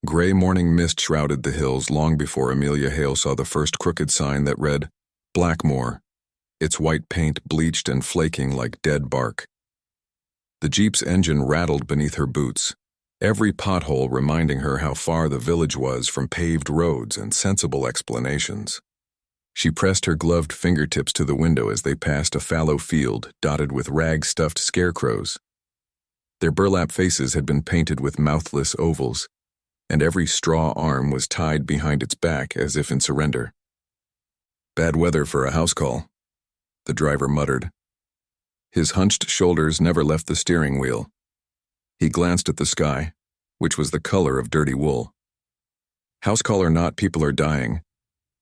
Gray morning mist shrouded the hills long before Emilia Hale saw the first crooked sign that read, Blackmoor, its white paint bleached and flaking like dead bark. The Jeep's engine rattled beneath her boots, every pothole reminding her how far the village was from paved roads and sensible explanations. She pressed her gloved fingertips to the window as they passed a fallow field dotted with rag-stuffed scarecrows. Their burlap faces had been painted with mouthless ovals, and every straw arm was tied behind its back as if in surrender. Bad weather for a house call, the driver muttered. His hunched shoulders never left the steering wheel. He glanced at the sky, which was the color of dirty wool. House call or not, people are dying,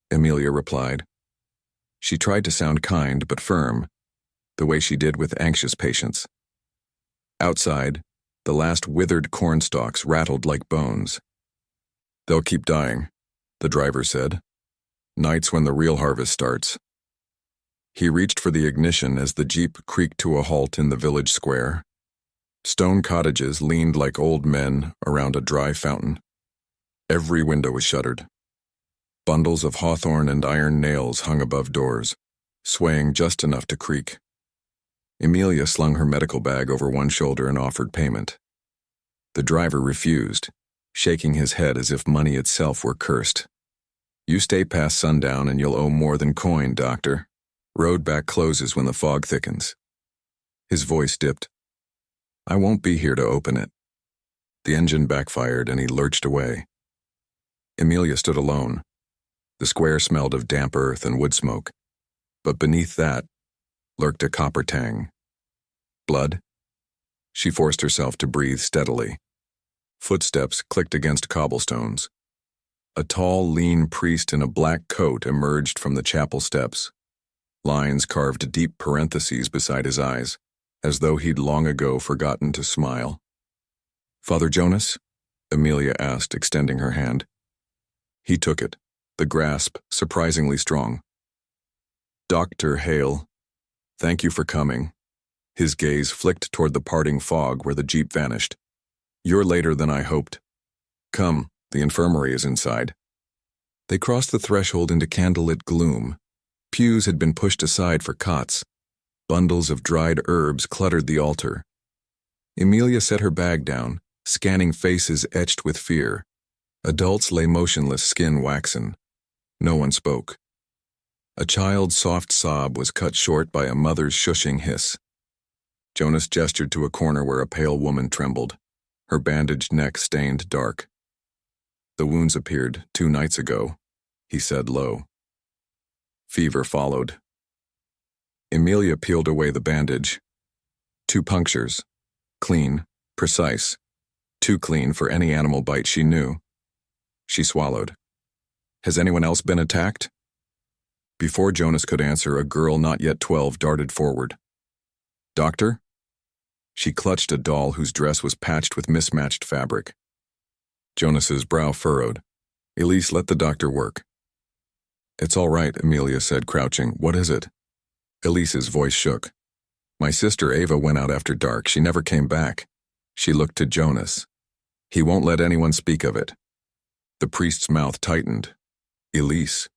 Emilia replied. She tried to sound kind but firm, the way she did with anxious patients. Outside, the last withered corn stalks rattled like bones. They'll keep dying, the driver said. Nights when the real harvest starts. He reached for the ignition as the Jeep creaked to a halt in the village square. Stone cottages leaned like old men around a dry fountain. Every window was shuttered. Bundles of hawthorn and iron nails hung above doors, swaying just enough to creak. Emilia slung her medical bag over one shoulder and offered payment. The driver refused, shaking his head as if money itself were cursed. You stay past sundown and you'll owe more than coin, doctor. Road back closes when the fog thickens. His voice dipped. I won't be here to open it. The engine backfired and he lurched away. Emilia stood alone. The square smelled of damp earth and wood smoke, but beneath that lurked a copper tang. Blood? She forced herself to breathe steadily. Footsteps clicked against cobblestones. A tall, lean priest in a black coat emerged from the chapel steps. Lines carved deep parentheses beside his eyes, as though he'd long ago forgotten to smile. Father Jonas? Emilia asked, extending her hand. He took it, the grasp surprisingly strong. Dr. Hale, thank you for coming. His gaze flicked toward the parting fog where the Jeep vanished. You're later than I hoped. Come, the infirmary is inside. They crossed the threshold into candlelit gloom. Pews had been pushed aside for cots. Bundles of dried herbs cluttered the altar. Emilia set her bag down, scanning faces etched with fear. Adults lay motionless, skin waxen. No one spoke. A child's soft sob was cut short by a mother's shushing hiss. Jonas gestured to a corner where a pale woman trembled, her bandaged neck stained dark. The wounds appeared 2 nights ago, he said low. Fever followed. Emilia peeled away the bandage. 2 punctures. Clean, precise. Too clean for any animal bite she knew. She swallowed. Has anyone else been attacked? Before Jonas could answer, a girl not yet 12 darted forward. Doctor? She clutched a doll whose dress was patched with mismatched fabric. Jonas's brow furrowed. Elise, let the doctor work. It's all right, Emilia said, crouching. What is it? Elise's voice shook. My sister Ava went out after dark. She never came back. She looked to Jonas. He won't let anyone speak of it. The priest's mouth tightened. Elise.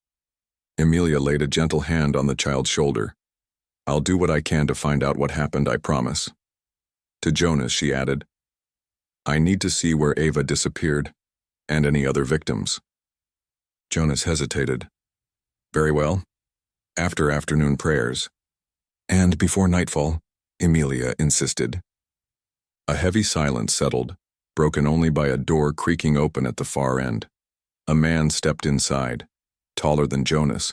Emilia laid a gentle hand on the child's shoulder. I'll do what I can to find out what happened, I promise. To Jonas, she added, I need to see where Ava disappeared, and any other victims. Jonas hesitated. Very well. After afternoon prayers. And before nightfall, Emilia insisted. A heavy silence settled, broken only by a door creaking open at the far end. A man stepped inside, taller than Jonas,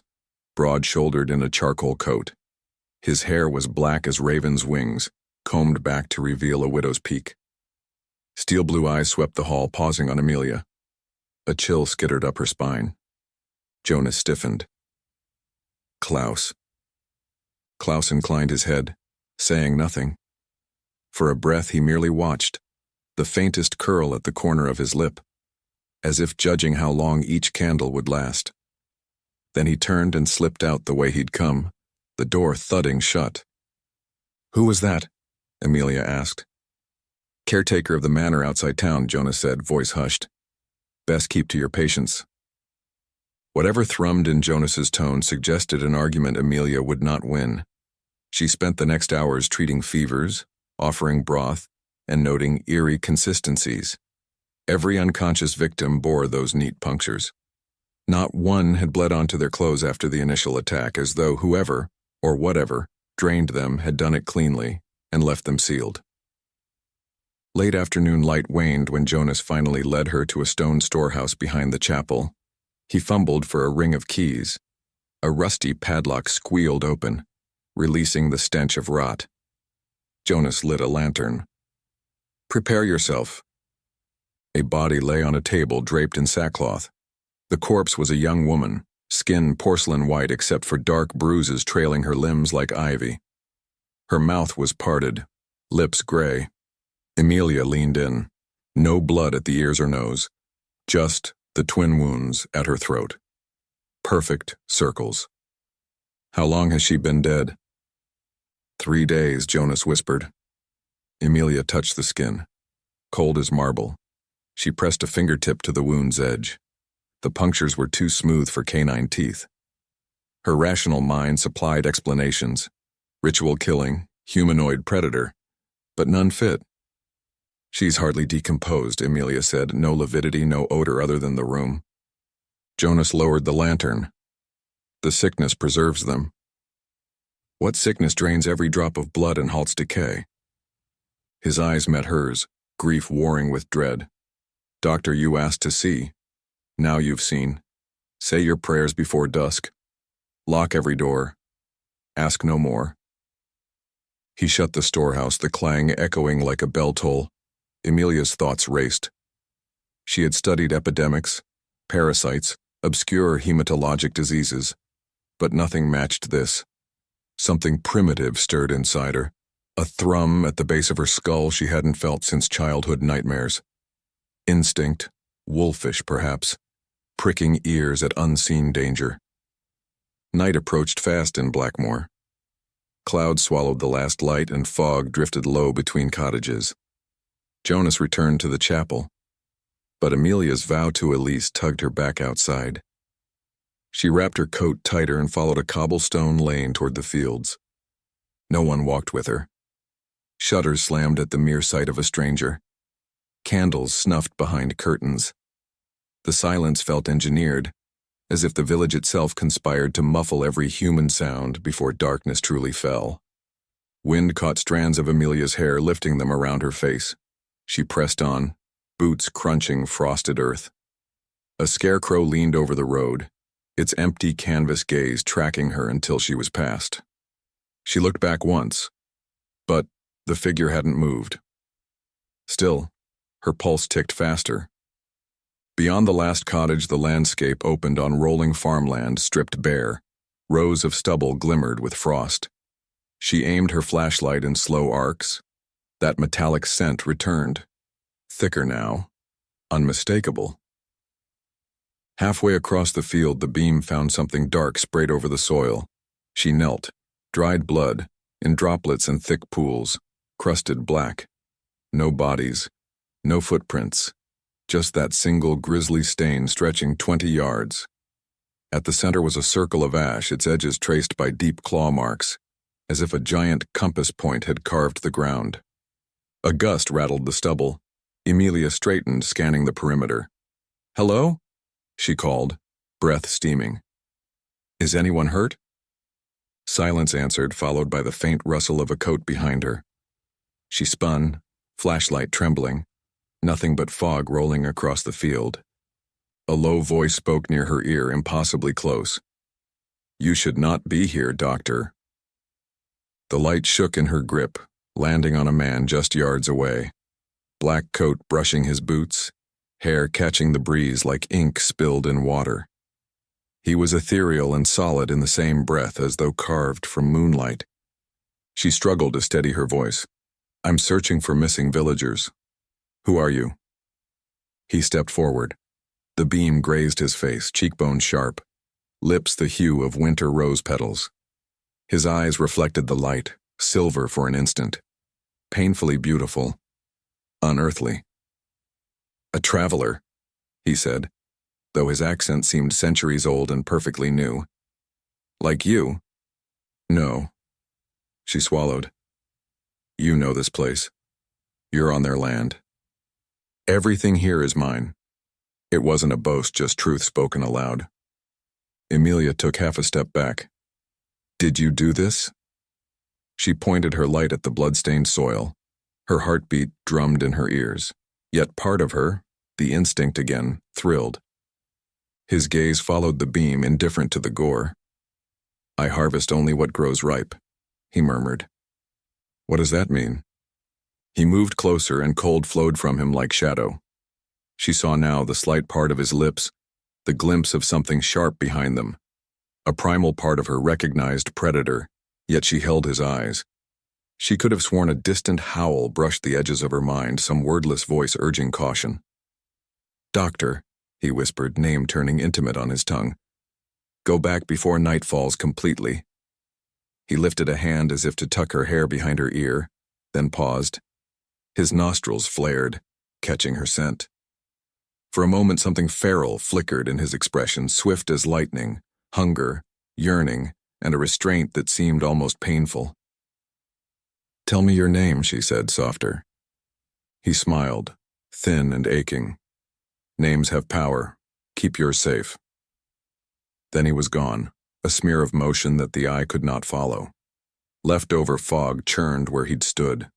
broad-shouldered in a charcoal coat. His hair was black as raven's wings, combed back to reveal a widow's peak. Steel blue eyes swept the hall, pausing on Emilia. A chill skittered up her spine. Jonas stiffened. Klaus. Klaus inclined his head, saying nothing. For a breath he merely watched, the faintest curl at the corner of his lip, as if judging how long each candle would last. Then he turned and slipped out the way he'd come, the door thudding shut. Who was that? Emilia asked. Caretaker of the manor outside town, Jonas said, voice hushed. Best keep to your patients." Whatever thrummed in Jonas's tone suggested an argument Emilia would not win. She spent the next hours treating fevers, offering broth, and noting eerie consistencies. Every unconscious victim bore those neat punctures. Not one had bled onto their clothes after the initial attack, as though whoever, or whatever, drained them had done it cleanly and left them sealed. Late afternoon light waned when Jonas finally led her to a stone storehouse behind the chapel. He fumbled for a ring of keys. A rusty padlock squealed open, releasing the stench of rot. Jonas lit a lantern. "Prepare yourself." A body lay on a table draped in sackcloth. The corpse was a young woman, skin porcelain white except for dark bruises trailing her limbs like ivy. Her mouth was parted, lips gray. Emilia leaned in. No blood at the ears or nose, just the twin wounds at her throat. Perfect circles. "How long has she been dead?" 3 days, Jonas whispered. Emilia touched the skin, cold as marble. She pressed a fingertip to the wound's edge. The punctures were too smooth for canine teeth. Her rational mind supplied explanations. Ritual killing, humanoid predator, but none fit. "She's hardly decomposed," Emilia said. "No lividity, no odor other than the room." Jonas lowered the lantern. "The sickness preserves them." "What sickness drains every drop of blood and halts decay?" His eyes met hers, grief warring with dread. "Doctor, you asked to see. Now you've seen. Say your prayers before dusk. Lock every door. Ask no more." He shut the storehouse, the clang echoing like a bell toll. Emilia's thoughts raced. She had studied epidemics, parasites, obscure hematologic diseases, but nothing matched this. Something primitive stirred inside her, a thrum at the base of her skull she hadn't felt since childhood nightmares. Instinct, wolfish perhaps, pricking ears at unseen danger. Night approached fast in Blackmoor. Clouds swallowed the last light and fog drifted low between cottages. Jonas returned to the chapel, but Emilia's vow to Elise tugged her back outside. She wrapped her coat tighter and followed a cobblestone lane toward the fields. No one walked with her. Shutters slammed at the mere sight of a stranger. Candles snuffed behind curtains. The silence felt engineered, as if the village itself conspired to muffle every human sound before darkness truly fell. Wind caught strands of Emilia's hair, lifting them around her face. She pressed on, boots crunching frosted earth. A scarecrow leaned over the road, its empty canvas gaze tracking her until she was past. She looked back once, but the figure hadn't moved. Still, her pulse ticked faster. Beyond the last cottage, the landscape opened on rolling farmland stripped bare. Rows of stubble glimmered with frost. She aimed her flashlight in slow arcs. That metallic scent returned. Thicker now, unmistakable. Halfway across the field, the beam found something dark sprayed over the soil. She knelt, dried blood, in droplets and thick pools, crusted black. No bodies, no footprints, just that single grisly stain stretching 20 yards. At the center was a circle of ash, its edges traced by deep claw marks, as if a giant compass point had carved the ground. A gust rattled the stubble. Emilia straightened, scanning the perimeter. "Hello?" she called, breath steaming. "Is anyone hurt?" Silence answered, followed by the faint rustle of a coat behind her. She spun, flashlight trembling, nothing but fog rolling across the field. A low voice spoke near her ear, impossibly close. "You should not be here, Doctor." The light shook in her grip, landing on a man just yards away. Black coat brushing his boots, hair catching the breeze like ink spilled in water. He was ethereal and solid in the same breath, as though carved from moonlight. She struggled to steady her voice. "I'm searching for missing villagers. Who are you?" He stepped forward. The beam grazed his face, cheekbones sharp, lips the hue of winter rose petals. His eyes reflected the light, silver for an instant, painfully beautiful, unearthly. "A traveler," he said, though his accent seemed centuries old and perfectly new. Like you? No. She swallowed. You know this place. You're on their land. Everything here is mine. It wasn't a boast, just truth spoken aloud. Emilia took half a step back. Did you do this? She pointed her light at the blood-stained soil. Her heartbeat drummed in her ears. Yet part of her, the instinct again, thrilled. His gaze followed the beam, indifferent to the gore. I harvest only what grows ripe, he murmured. What does that mean? He moved closer and cold flowed from him like shadow. She saw now the slight part of his lips, the glimpse of something sharp behind them. A primal part of her recognized predator, yet she held his eyes. She could have sworn a distant howl brushed the edges of her mind, some wordless voice urging caution. Doctor, he whispered, name turning intimate on his tongue. Go back before night falls completely. He lifted a hand as if to tuck her hair behind her ear, then paused. His nostrils flared, catching her scent. For a moment something feral flickered in his expression, swift as lightning, hunger, yearning, and a restraint that seemed almost painful. Tell me your name, she said, softer. He smiled, thin and aching. Names have power. Keep yours safe. Then he was gone, a smear of motion that the eye could not follow. Leftover fog churned where he'd stood.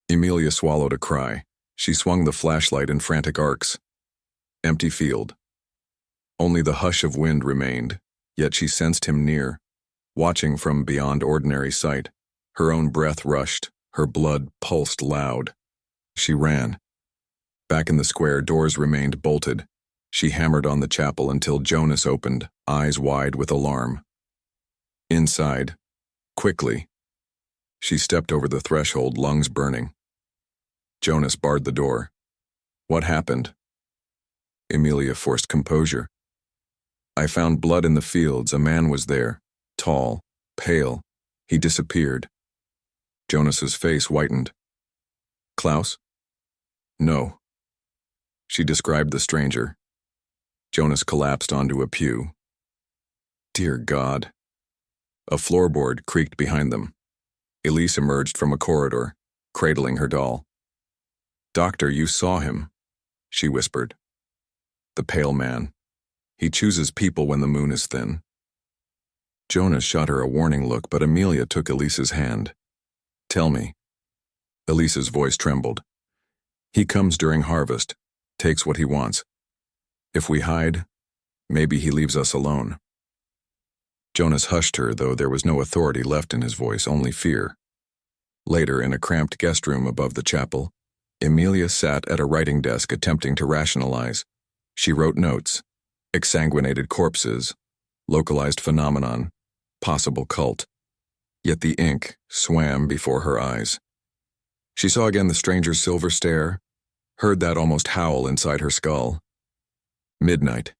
Emilia swallowed a cry. She swung the flashlight in frantic arcs. Empty field. Only the hush of wind remained, yet she sensed him near, watching from beyond ordinary sight. Her own breath rushed, her blood pulsed loud. She ran. Back in the square, doors remained bolted. She hammered on the chapel until Jonas opened, eyes wide with alarm. Inside, quickly. She stepped over the threshold, lungs burning. Jonas barred the door. What happened? Emilia forced composure. I found blood in the fields. A man was there, tall, pale. He disappeared. Jonas's face whitened. Klaus? No. She described the stranger. Jonas collapsed onto a pew. Dear God. A floorboard creaked behind them. Elise emerged from a corridor, cradling her doll. Doctor, you saw him, she whispered. The pale man. He chooses people when the moon is thin. Jonas shot her a warning look, but Emilia took Elise's hand. Tell me. Elise's voice trembled. He comes during harvest, takes what he wants. If we hide, maybe he leaves us alone. Jonas hushed her, though there was no authority left in his voice, only fear. Later, in a cramped guest room above the chapel, Emilia sat at a writing desk attempting to rationalize. She wrote notes, exsanguinated corpses, localized phenomenon, possible cult. Yet the ink swam before her eyes. She saw again the stranger's silver stare, heard that almost howl inside her skull. Midnight.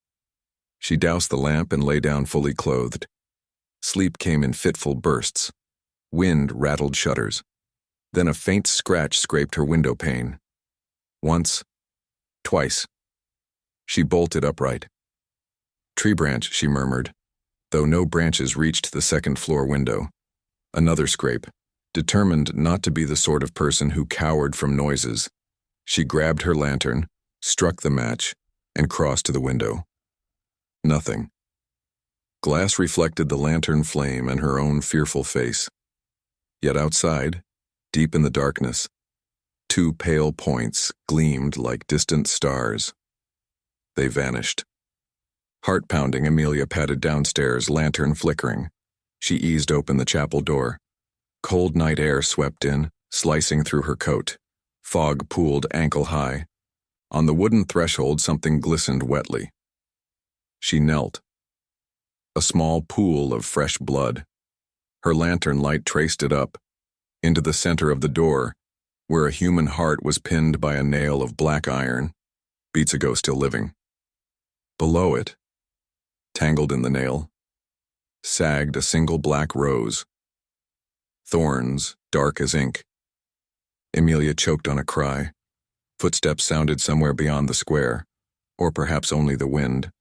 She doused the lamp and lay down fully clothed. Sleep came in fitful bursts. Wind rattled shutters. Then a faint scratch scraped her window pane. Once, twice. She bolted upright. Tree branch, she murmured, though no branches reached the second-floor window. Another scrape, determined not to be the sort of person who cowered from noises. She grabbed her lantern, struck the match, and crossed to the window. Nothing. Glass reflected the lantern flame and her own fearful face. Yet outside, deep in the darkness, two pale points gleamed like distant stars. They vanished. Heart-pounding, Emilia padded downstairs, lantern flickering. She eased open the chapel door. Cold night air swept in, slicing through her coat. Fog pooled ankle-high. On the wooden threshold, something glistened wetly. She knelt. A small pool of fresh blood. Her lantern light traced it up, into the center of the door, where a human heart was pinned by a nail of black iron, beats ago still living. Below it, tangled in the nail, sagged a single black rose. Thorns, dark as ink. Emilia choked on a cry. Footsteps sounded somewhere beyond the square. or perhaps only the wind.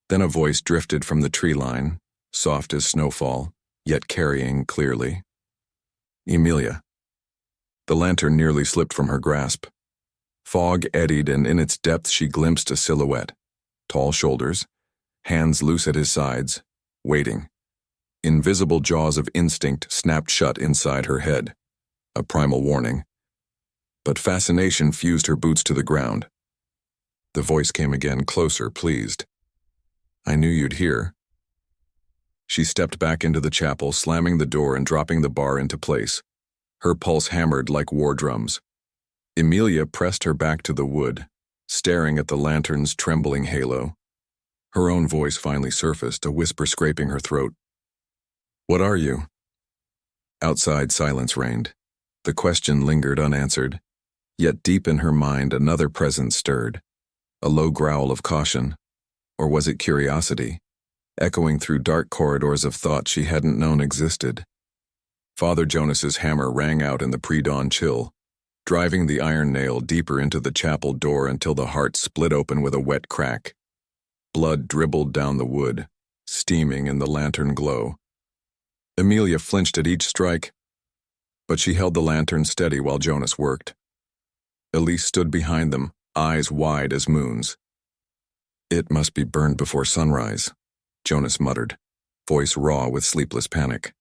Then a voice drifted from the tree line, soft as snowfall, yet carrying clearly. Emilia. The lantern nearly slipped from her grasp. Fog eddied, and in its depth she glimpsed a silhouette. Tall shoulders, hands loose at his sides, waiting. Invisible jaws of instinct snapped shut inside her head, a primal warning. But fascination fused her boots to the ground. The voice came again, closer, pleased. I knew you'd hear. She stepped back into the chapel, slamming the door and dropping the bar into place. Her pulse hammered like war drums. Emilia pressed her back to the wood, staring at the lantern's trembling halo. Her own voice finally surfaced, a whisper scraping her throat. What are you? Outside, silence reigned. The question lingered unanswered. Yet deep in her mind, another presence stirred. A low growl of caution. Or was it curiosity, echoing through dark corridors of thought she hadn't known existed? Father Jonas's hammer rang out in the pre-dawn chill, driving the iron nail deeper into the chapel door until the heart split open with a wet crack. Blood dribbled down the wood, steaming in the lantern glow. Emilia flinched at each strike, but she held the lantern steady while Jonas worked. Elise stood behind them, eyes wide as moons. It must be burned before sunrise, Jonas muttered, voice raw with sleepless panic.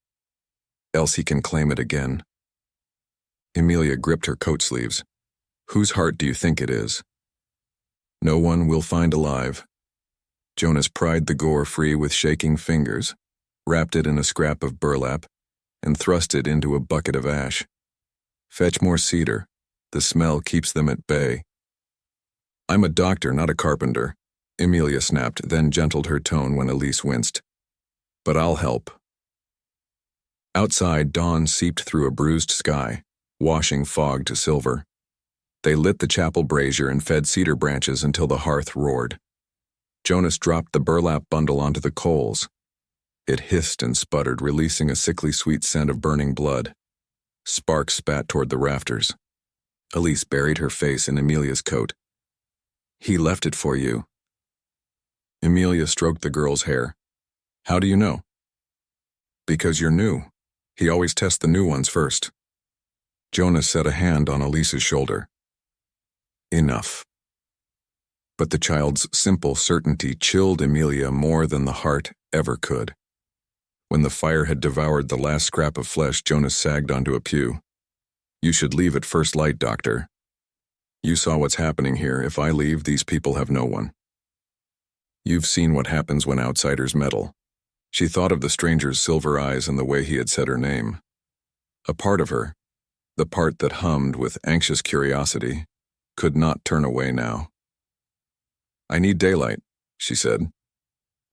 Else he can claim it again. Emilia gripped her coat sleeves. Whose heart do you think it is? No one we'll find alive. Jonas pried the gore free with shaking fingers, wrapped it in a scrap of burlap, and thrust it into a bucket of ash. Fetch more cedar. The smell keeps them at bay. I'm a doctor, not a carpenter, Emilia snapped, then gentled her tone when Elise winced. But I'll help. Outside, dawn seeped through a bruised sky, washing fog to silver. They lit the chapel brazier and fed cedar branches until the hearth roared. Jonas dropped the burlap bundle onto the coals. It hissed and sputtered, releasing a sickly sweet scent of burning blood. Sparks spat toward the rafters. Elise buried her face in Emilia's coat. He left it for you. Emilia stroked the girl's hair. How do you know? Because you're new. He always tests the new ones first. Jonas set a hand on Elise's shoulder. Enough. But the child's simple certainty chilled Emilia more than the heart ever could. When the fire had devoured the last scrap of flesh, Jonas sagged onto a pew. You should leave at first light, Doctor. You saw what's happening here. If I leave, these people have no one. You've seen what happens when outsiders meddle. She thought of the stranger's silver eyes and the way he had said her name. A part of her, the part that hummed with anxious curiosity, could not turn away now. I need daylight, she said.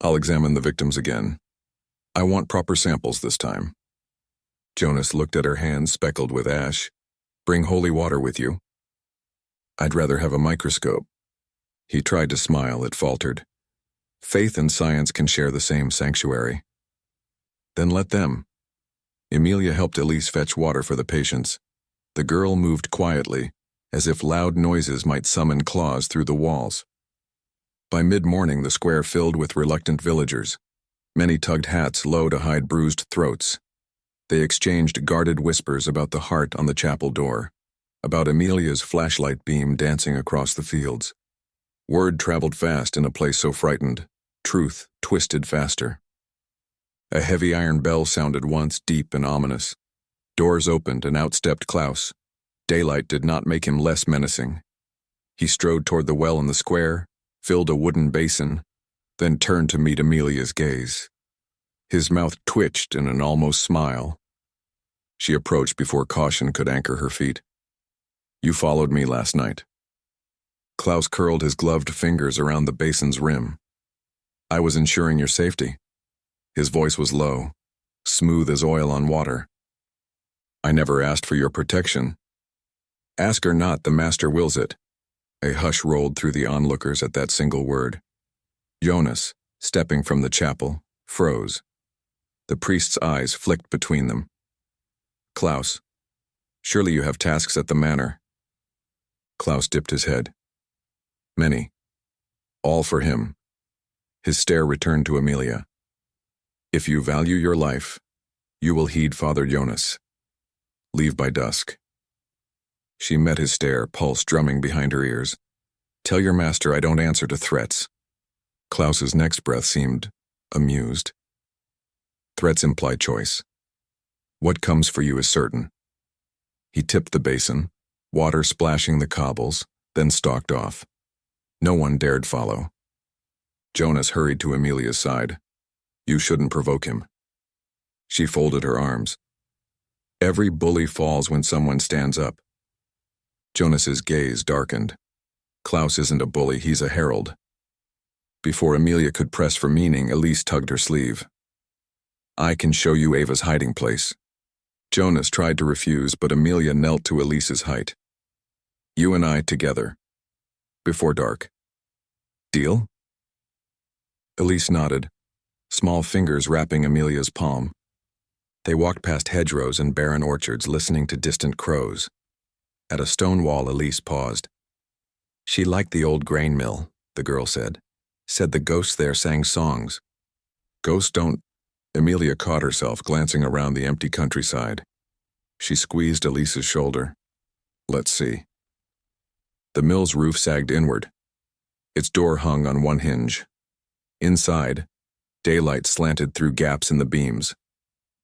I'll examine the victims again. I want proper samples this time. Jonas looked at her hands speckled with ash. Bring holy water with you. I'd rather have a microscope. He tried to smile, it faltered. Faith and science can share the same sanctuary. Then let them. Emilia helped Elise fetch water for the patients. The girl moved quietly, as if loud noises might summon claws through the walls. By mid-morning, the square filled with reluctant villagers. Many tugged hats low to hide bruised throats. They exchanged guarded whispers about the heart on the chapel door, about Emilia's flashlight beam dancing across the fields. Word traveled fast in a place so frightened. Truth twisted faster. A heavy iron bell sounded once, deep and ominous. Doors opened and out stepped Klaus. Daylight did not make him less menacing. He strode toward the well in the square, filled a wooden basin, then turned to meet Emilia's gaze. His mouth twitched in an almost smile. She approached before caution could anchor her feet. You followed me last night. Klaus curled his gloved fingers around the basin's rim. I was ensuring your safety. His voice was low, smooth as oil on water. I never asked for your protection. Ask or not, the master wills it. A hush rolled through the onlookers at that single word. Jonas, stepping from the chapel, froze. The priest's eyes flicked between them. Klaus, surely you have tasks at the manor. Klaus dipped his head. Many. All for him. His stare returned to Emilia. If you value your life, you will heed Father Jonas. Leave by dusk. She met his stare, pulse drumming behind her ears. Tell your master I don't answer to threats. Klaus's next breath seemed amused. Threats imply choice. What comes for you is certain. He tipped the basin, water splashing the cobbles, then stalked off. No one dared follow. Jonas hurried to Emilia's side. You shouldn't provoke him. She folded her arms. Every bully falls when someone stands up. Jonas's gaze darkened. Klaus isn't a bully, he's a herald. Before Emilia could press for meaning, Elise tugged her sleeve. I can show you Ava's hiding place. Jonas tried to refuse, but Emilia knelt to Elise's height. You and I together. Before dark. Deal? Elise nodded, small fingers wrapping Emilia's palm. They walked past hedgerows and barren orchards, listening to distant crows. At a stone wall, Elise paused. She liked the old grain mill, the girl said. Said the ghosts there sang songs. Ghosts don't... Emilia caught herself, glancing around the empty countryside. She squeezed Elise's shoulder. Let's see. The mill's roof sagged inward. Its door hung on one hinge. Inside, daylight slanted through gaps in the beams.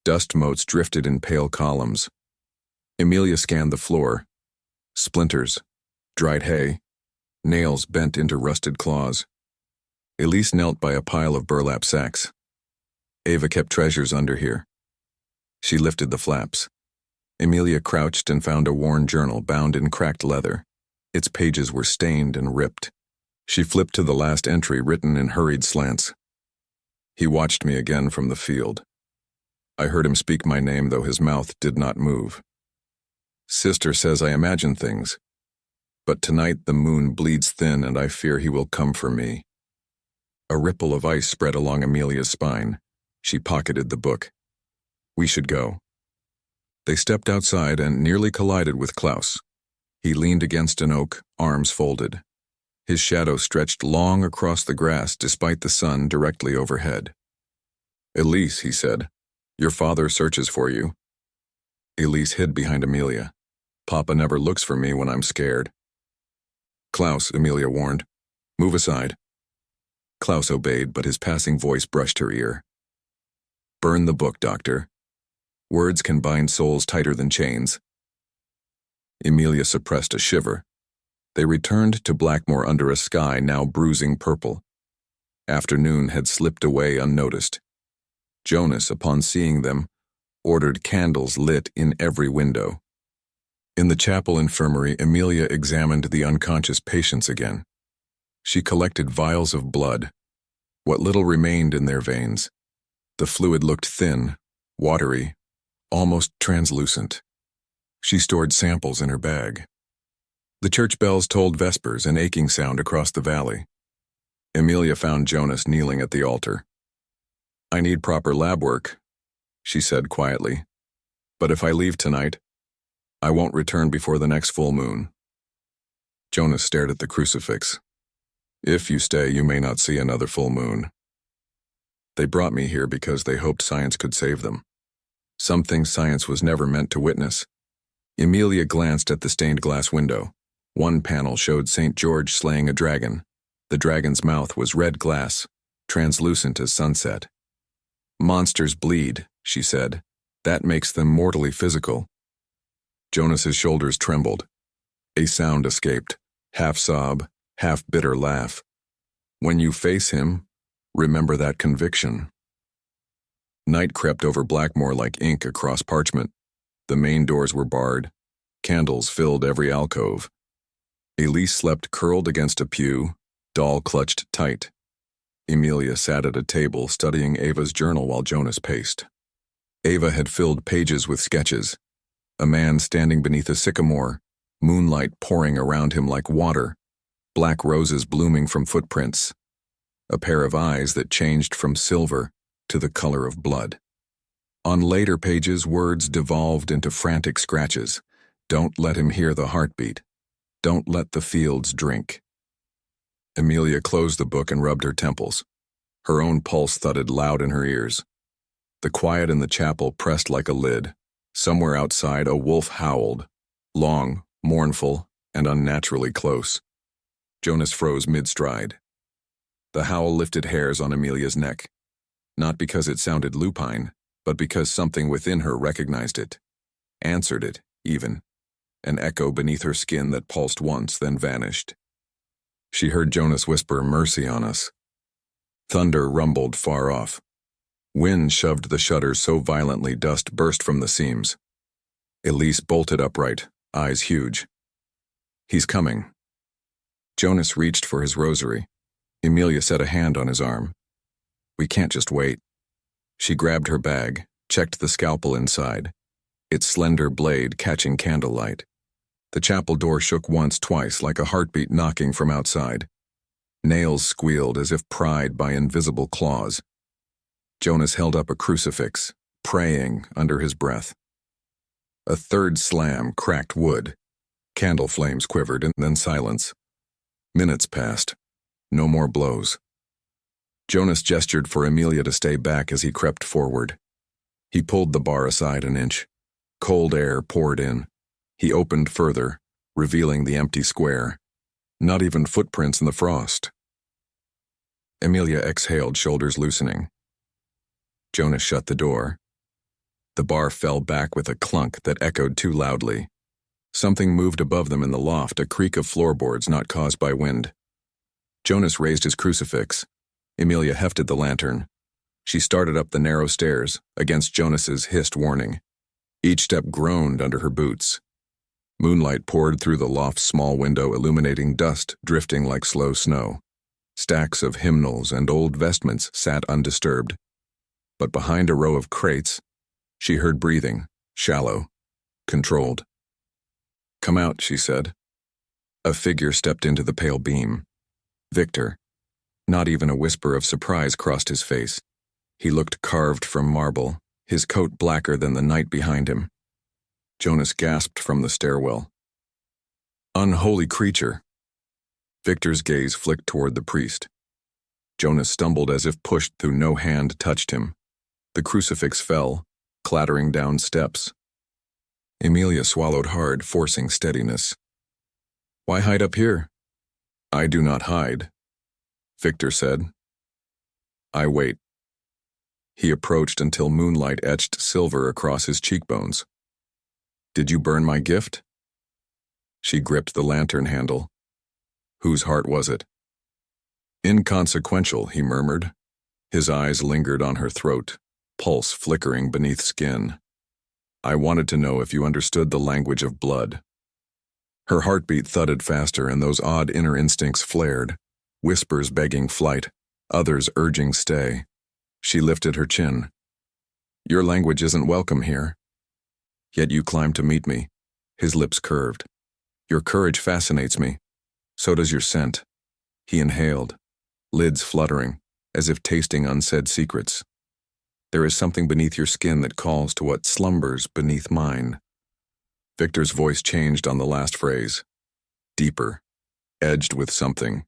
Dust motes drifted in pale columns. Emilia scanned the floor. Splinters, dried hay, nails bent into rusted claws. Elise knelt by a pile of burlap sacks. Ava kept treasures under here. She lifted the flaps. Emilia crouched and found a worn journal bound in cracked leather. Its pages were stained and ripped. She flipped to the last entry, written in hurried slants. He watched me again from the field. I heard him speak my name, though his mouth did not move. Sister says I imagine things, but tonight the moon bleeds thin and I fear he will come for me. A ripple of ice spread along Emilia's spine. She pocketed the book. We should go. They stepped outside and nearly collided with Klaus. He leaned against an oak, arms folded. His shadow stretched long across the grass despite the sun directly overhead. Elise, he said, your father searches for you. Elise hid behind Emilia. Papa never looks for me when I'm scared. Klaus, Emilia warned. Move aside. Klaus obeyed, but his passing voice brushed her ear. Burn the book, Doctor. Words can bind souls tighter than chains. Emilia suppressed a shiver. They returned to Blackmoor under a sky now bruising purple. Afternoon had slipped away unnoticed. Jonas, upon seeing them, ordered candles lit in every window. In the chapel infirmary, Emilia examined the unconscious patients again. She collected vials of blood, what little remained in their veins. The fluid looked thin, watery, almost translucent. She stored samples in her bag. The church bells tolled vespers, an aching sound across the valley. Emilia found Jonas kneeling at the altar. I need proper lab work, she said quietly. But if I leave tonight, I won't return before the next full moon. Jonas stared at the crucifix. If you stay, you may not see another full moon. They brought me here because they hoped science could save them. Some things science was never meant to witness. Emilia glanced at the stained glass window. One panel showed St. George slaying a dragon. The dragon's mouth was red glass, translucent as sunset. Monsters bleed, she said. That makes them mortally physical. Jonas's shoulders trembled. A sound escaped, half sob, half bitter laugh. When you face him, remember that conviction. Night crept over Blackmoor like ink across parchment. The main doors were barred. Candles filled every alcove. Elise slept curled against a pew, doll clutched tight. Emilia sat at a table studying Ava's journal while Jonas paced. Ava had filled pages with sketches. A man standing beneath a sycamore, moonlight pouring around him like water, black roses blooming from footprints, a pair of eyes that changed from silver to the color of blood. On later pages, words devolved into frantic scratches. Don't let him hear the heartbeat. Don't let the fields drink. Emilia closed the book and rubbed her temples. Her own pulse thudded loud in her ears. The quiet in the chapel pressed like a lid. Somewhere outside, a wolf howled, long, mournful, and unnaturally close. Jonas froze mid-stride. The howl lifted hairs on Emilia's neck, not because it sounded lupine, but because something within her recognized it, answered it, even, an echo beneath her skin that pulsed once, then vanished. She heard Jonas whisper, "Mercy on us." Thunder rumbled far off. Wind shoved the shutters so violently dust burst from the seams. Elise bolted upright, eyes huge. "He's coming." Jonas reached for his rosary. Emilia set a hand on his arm. "We can't just wait." She grabbed her bag, checked the scalpel inside, its slender blade catching candlelight. The chapel door shook once, twice, like a heartbeat knocking from outside. Nails squealed as if pried by invisible claws. Jonas held up a crucifix, praying under his breath. A third slam cracked wood. Candle flames quivered, and then silence. Minutes passed. No more blows. Jonas gestured for Emilia to stay back as he crept forward. He pulled the bar aside an inch. Cold air poured in. He opened further, revealing the empty square. Not even footprints in the frost. Emilia exhaled, shoulders loosening. Jonas shut the door. The bar fell back with a clunk that echoed too loudly. Something moved above them in the loft, a creak of floorboards not caused by wind. Jonas raised his crucifix. Emilia hefted the lantern. She started up the narrow stairs, against Jonas's hissed warning. Each step groaned under her boots. Moonlight poured through the loft's small window, illuminating dust drifting like slow snow. Stacks of hymnals and old vestments sat undisturbed. But behind a row of crates, she heard breathing, shallow, controlled. "Come out," she said. A figure stepped into the pale beam. Victor. Not even a whisper of surprise crossed his face. He looked carved from marble, his coat blacker than the night behind him. Jonas gasped from the stairwell. "Unholy creature!" Victor's gaze flicked toward the priest. Jonas stumbled as if pushed through no hand touched him. The crucifix fell, clattering down steps. Emilia swallowed hard, forcing steadiness. "Why hide up here?" "I do not hide," Victor said. "I wait." He approached until moonlight etched silver across his cheekbones. "Did you burn my gift?" She gripped the lantern handle. Whose heart was it? "Inconsequential," he murmured. His eyes lingered on her throat, pulse flickering beneath skin. "I wanted to know if you understood the language of blood." Her heartbeat thudded faster, and those odd inner instincts flared, whispers begging flight, others urging stay. She lifted her chin. "Your language isn't welcome here. Yet you climbed to meet me." His lips curved. "Your courage fascinates me. So does your scent." He inhaled, lids fluttering, as if tasting unsaid secrets. "There is something beneath your skin that calls to what slumbers beneath mine." Victor's voice changed on the last phrase. Deeper, edged with something.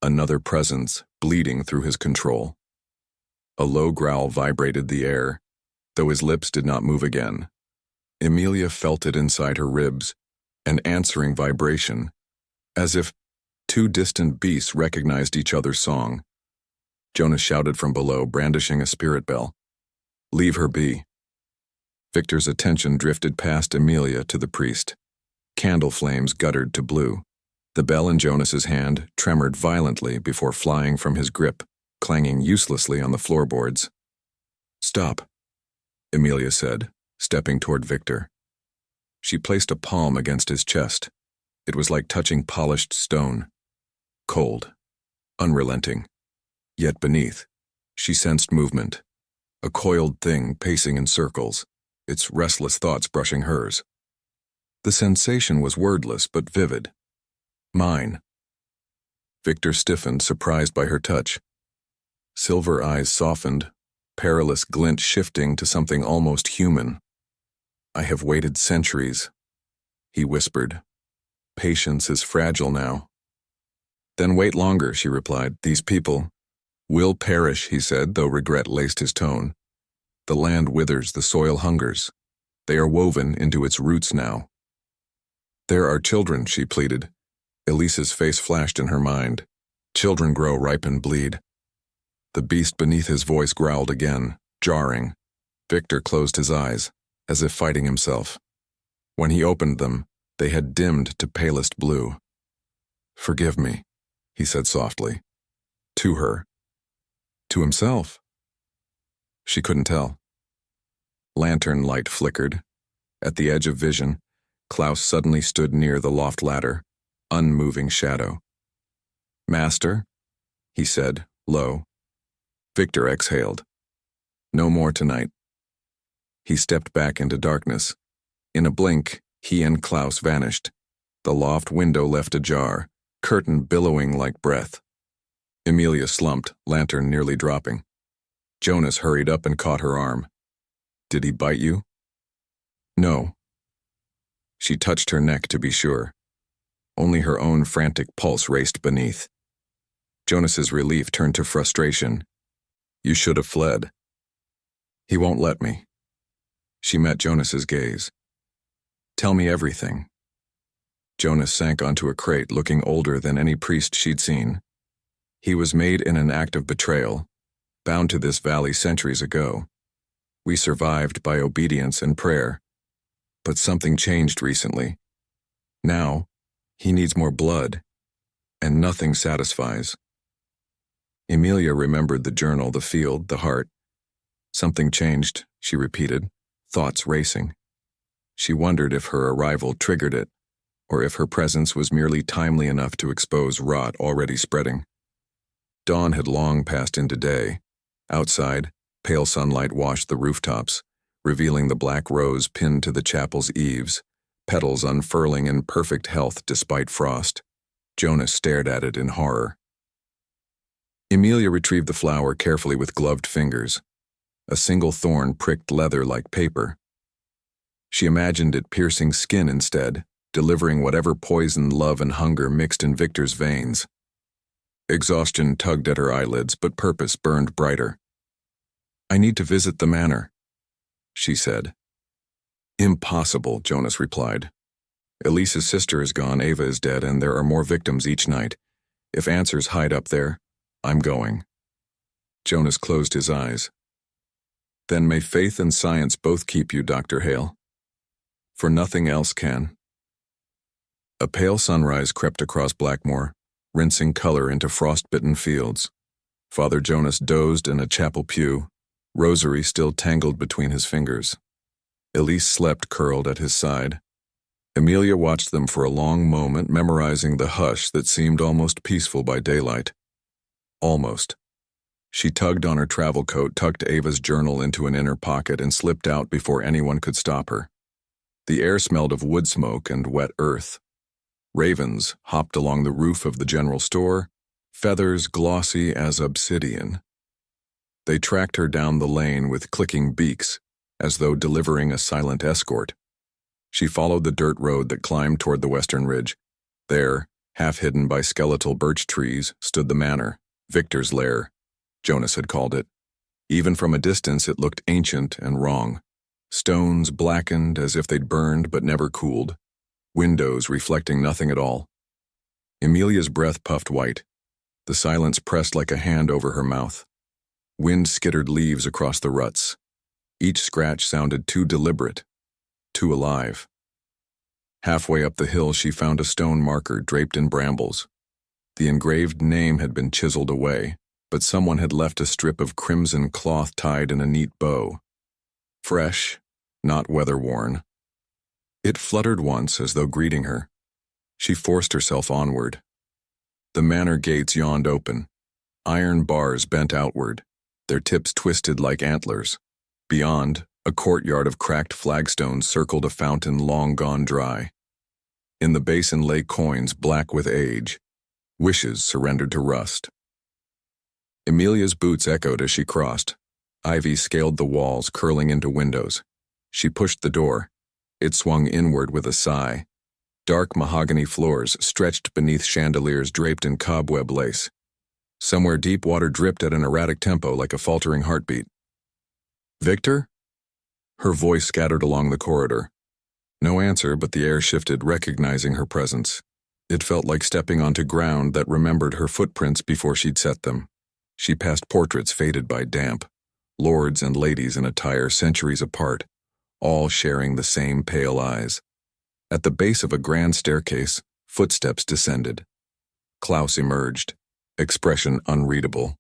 Another presence bleeding through his control. A low growl vibrated the air, though his lips did not move again. Emilia felt it inside her ribs, an answering vibration, as if two distant beasts recognized each other's song. Jonas shouted from below, brandishing a spirit bell. "Leave her be." Victor's attention drifted past Emilia to the priest. Candle flames guttered to blue. The bell in Jonas's hand tremored violently before flying from his grip, clanging uselessly on the floorboards. "Stop," Emilia said, stepping toward Victor. She placed a palm against his chest. It was like touching polished stone. Cold, unrelenting. Yet beneath, she sensed movement. A coiled thing pacing in circles, its restless thoughts brushing hers. The sensation was wordless but vivid. "Mine." Victor stiffened, surprised by her touch. Silver eyes softened, perilous glint shifting to something almost human. "I have waited centuries," he whispered. "Patience is fragile now." Then wait longer, she replied. These people will perish, he said, though regret laced his tone. The land withers, the soil hungers. They are woven into its roots now. There are children, she pleaded. Elise's face flashed in her mind. Children grow, ripen, bleed. The beast beneath his voice growled again, jarring. Victor closed his eyes, as if fighting himself. When he opened them, they had dimmed to palest blue. Forgive me, he said softly. To her. To himself. She couldn't tell. Lantern light flickered. At the edge of vision, Klaus suddenly stood near the loft ladder, unmoving shadow. Master, he said, low. Victor exhaled. No more tonight. He stepped back into darkness. In a blink, he and Klaus vanished. The loft window left ajar, curtain billowing like breath. Emilia slumped, lantern nearly dropping. Jonas hurried up and caught her arm. Did he bite you? No. She touched her neck to be sure. Only her own frantic pulse raced beneath. Jonas's relief turned to frustration. You should have fled. He won't let me. She met Jonas's gaze. Tell me everything. Jonas sank onto a crate, looking older than any priest she'd seen. He was made in an act of betrayal, bound to this valley centuries ago. We survived by obedience and prayer. But something changed recently. Now, he needs more blood, and nothing satisfies. Emilia remembered the journal, the field, the heart. Something changed, she repeated, thoughts racing. She wondered if her arrival triggered it, or if her presence was merely timely enough to expose rot already spreading. Dawn had long passed into day. Outside, pale sunlight washed the rooftops, revealing the black rose pinned to the chapel's eaves, petals unfurling in perfect health despite frost. Jonas stared at it in horror. Emilia retrieved the flower carefully with gloved fingers. A single thorn pricked leather like paper. She imagined it piercing skin instead, delivering whatever poison love and hunger mixed in Victor's veins. Exhaustion tugged at her eyelids, but purpose burned brighter. I need to visit the manor, she said. Impossible, Jonas replied. Elise's sister is gone, Ava is dead, and there are more victims each night. If answers hide up there, I'm going. Jonas closed his eyes. Then may faith and science both keep you, Dr. Hale. For nothing else can. A pale sunrise crept across Blackmoor, rinsing color into frost-bitten fields. Father Jonas dozed in a chapel pew, rosary still tangled between his fingers. Elise slept curled at his side. Emilia watched them for a long moment, memorizing the hush that seemed almost peaceful by daylight. Almost. She tugged on her travel coat, tucked Ava's journal into an inner pocket, and slipped out before anyone could stop her. The air smelled of wood smoke and wet earth. Ravens hopped along the roof of the general store, feathers glossy as obsidian. They tracked her down the lane with clicking beaks, as though delivering a silent escort. She followed the dirt road that climbed toward the western ridge. There, half hidden by skeletal birch trees, stood the manor, Victor's lair, Jonas had called it. Even from a distance it looked ancient and wrong. Stones blackened as if they'd burned but never cooled. Windows reflecting nothing at all. Emilia's breath puffed white. The silence pressed like a hand over her mouth. Wind skittered leaves across the ruts. Each scratch sounded too deliberate, too alive. Halfway up the hill she found a stone marker draped in brambles. The engraved name had been chiseled away, but someone had left a strip of crimson cloth tied in a neat bow. Fresh, not weather-worn. It fluttered once as though greeting her. She forced herself onward. The manor gates yawned open. Iron bars bent outward, their tips twisted like antlers. Beyond, a courtyard of cracked flagstones circled a fountain long gone dry. In the basin lay coins black with age, wishes surrendered to rust. Emilia's boots echoed as she crossed. Ivy scaled the walls, curling into windows. She pushed the door. It swung inward with a sigh. Dark mahogany floors stretched beneath chandeliers draped in cobweb lace. Somewhere deep water dripped at an erratic tempo like a faltering heartbeat. "Victor?" Her voice scattered along the corridor. No answer, but the air shifted, recognizing her presence. It felt like stepping onto ground that remembered her footprints before she'd set them. She passed portraits faded by damp, lords and ladies in attire centuries apart, all sharing the same pale eyes. At the base of a grand staircase, footsteps descended. Klaus emerged, expression unreadable.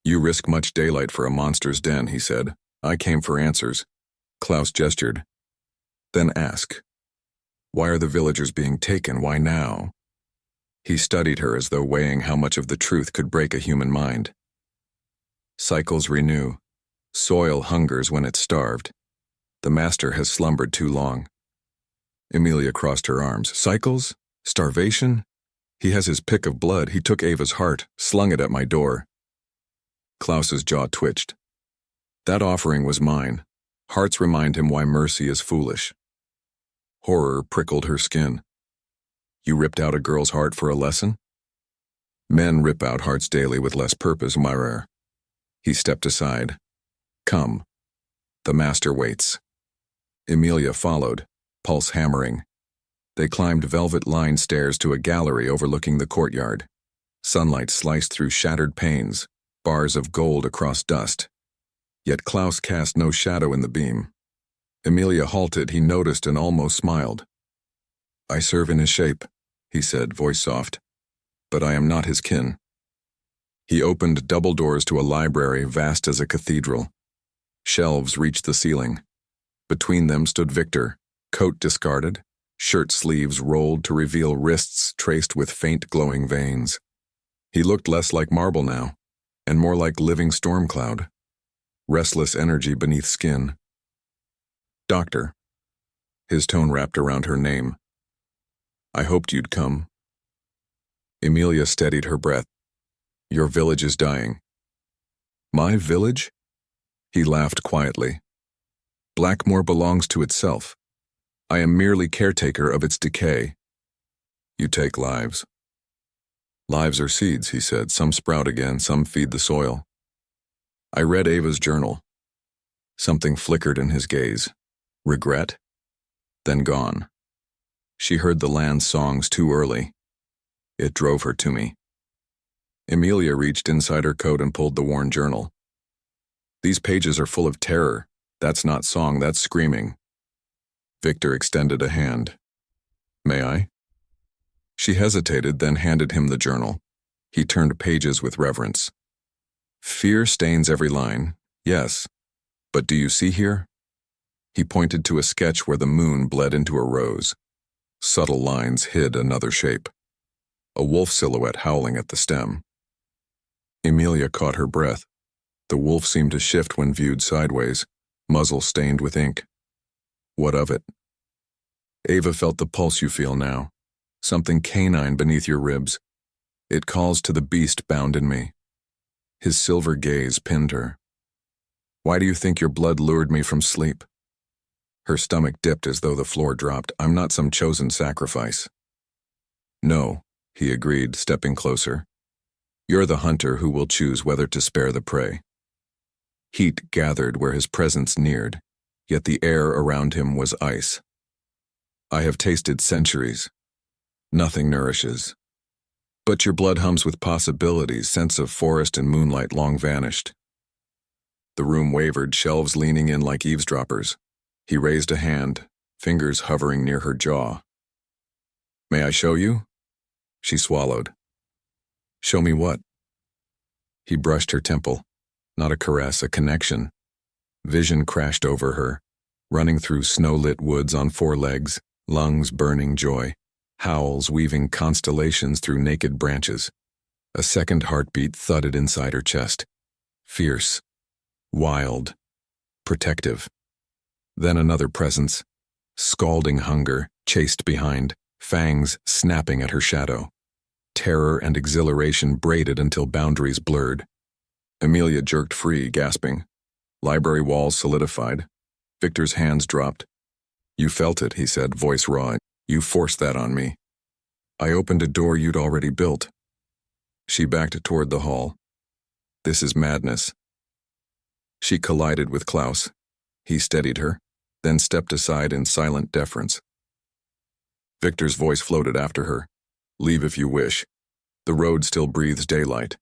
"You risk much daylight for a monster's den," he said. "I came for answers." Klaus gestured. "Then ask. Why are the villagers being taken? Why now?" He studied her as though weighing how much of the truth could break a human mind. "Cycles renew. Soil hungers when it's starved. The master has slumbered too long." Emilia crossed her arms. "Cycles? Starvation? He has his pick of blood. He took Ava's heart, slung it at my door." Klaus's jaw twitched. "That offering was mine. Hearts remind him why mercy is foolish." Horror prickled her skin. "You ripped out a girl's heart for a lesson?" "Men rip out hearts daily with less purpose, Myrer." He stepped aside. "Come. The master waits." Emilia followed, pulse hammering. They climbed velvet-lined stairs to a gallery overlooking the courtyard. Sunlight sliced through shattered panes, bars of gold across dust. Yet Klaus cast no shadow in the beam. Emilia halted. He noticed and almost smiled. "I serve in his shape," he said, voice soft. "But I am not his kin." He opened double doors to a library vast as a cathedral. Shelves reached the ceiling. Between them stood Victor, coat discarded, shirt sleeves rolled to reveal wrists traced with faint glowing veins. He looked less like marble now, and more like living storm cloud. Restless energy beneath skin. "Doctor." His tone wrapped around her name. "I hoped you'd come." Emilia steadied her breath. "Your village is dying." "My village?" He laughed quietly. "Blackmoor belongs to itself. I am merely caretaker of its decay." "You take lives." "Lives are seeds," he said. "Some sprout again, some feed the soil." I read Ava's journal. Something flickered in his gaze. Regret? Then gone. She heard the land's songs too early. It drove her to me. Emilia reached inside her coat and pulled the worn journal. "These pages are full of terror. That's not song, that's screaming." Victor extended a hand. "May I?" She hesitated, then handed him the journal. He turned pages with reverence. "Fear stains every line, yes. But do you see here?" He pointed to a sketch where the moon bled into a rose. Subtle lines hid another shape. A wolf silhouette howling at the stem. Emilia caught her breath. The wolf seemed to shift when viewed sideways, muzzle stained with ink. "What of it?" "Ava felt the pulse you feel now. Something canine beneath your ribs. It calls to the beast bound in me." His silver gaze pinned her. "Why do you think your blood lured me from sleep?" Her stomach dipped as though the floor dropped. "I'm not some chosen sacrifice." "No," he agreed, stepping closer. "You're the hunter who will choose whether to spare the prey." Heat gathered where his presence neared, yet the air around him was ice. "I have tasted centuries. Nothing nourishes. But your blood hums with possibilities, sense of forest and moonlight long vanished." The room wavered, shelves leaning in like eavesdroppers. He raised a hand, fingers hovering near her jaw. "May I show you?" She swallowed. "Show me what?" He brushed her temple. Not a caress, a connection. Vision crashed over her, running through snow-lit woods on four legs, lungs burning joy, howls weaving constellations through naked branches. A second heartbeat thudded inside her chest. Fierce, wild, protective. Then another presence, scalding hunger, chased behind, fangs snapping at her shadow. Terror and exhilaration braided until boundaries blurred. Emilia jerked free, gasping. Library walls solidified. Victor's hands dropped. "You felt it," he said, voice raw. You forced that on me. I opened a door you'd already built. She backed toward the hall. This is madness. She collided with Klaus. He steadied her, then stepped aside in silent deference. Victor's voice floated after her. Leave if you wish. The road still breathes daylight,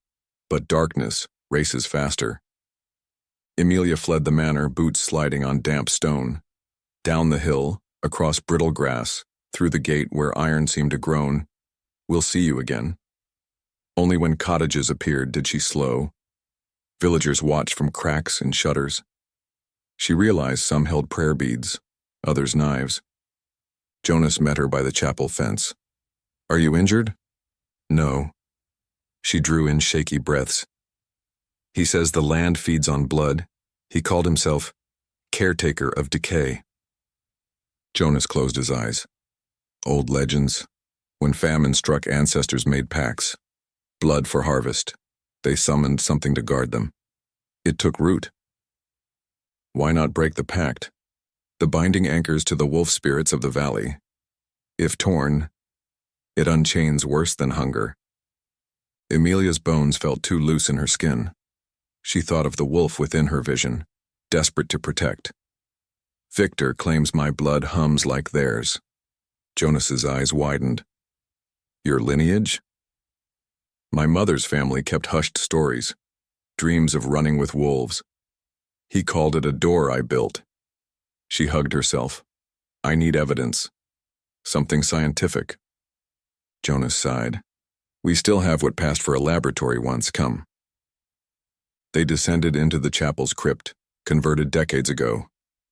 but darkness races faster. Emilia fled the manor, boots sliding on damp stone. Down the hill, across brittle grass, through the gate where iron seemed to groan. We'll see you again. Only when cottages appeared did she slow. Villagers watched from cracks and shutters. She realized some held prayer beads, others knives. Jonas met her by the chapel fence. Are you injured? No. She drew in shaky breaths. He says the land feeds on blood. He called himself caretaker of decay. Jonas closed his eyes. Old legends. When famine struck, ancestors made pacts. Blood for harvest. They summoned something to guard them. It took root. Why not break the pact? The binding anchors to the wolf spirits of the valley. If torn, it unchains worse than hunger. Emilia's bones felt too loose in her skin. She thought of the wolf within her vision, desperate to protect. Victor claims my blood hums like theirs. Jonas's eyes widened. Your lineage? My mother's family kept hushed stories, dreams of running with wolves. He called it a door I built. She hugged herself. I need evidence. Something scientific. Jonas sighed. We still have what passed for a laboratory once, come. They descended into the chapel's crypt, converted decades ago.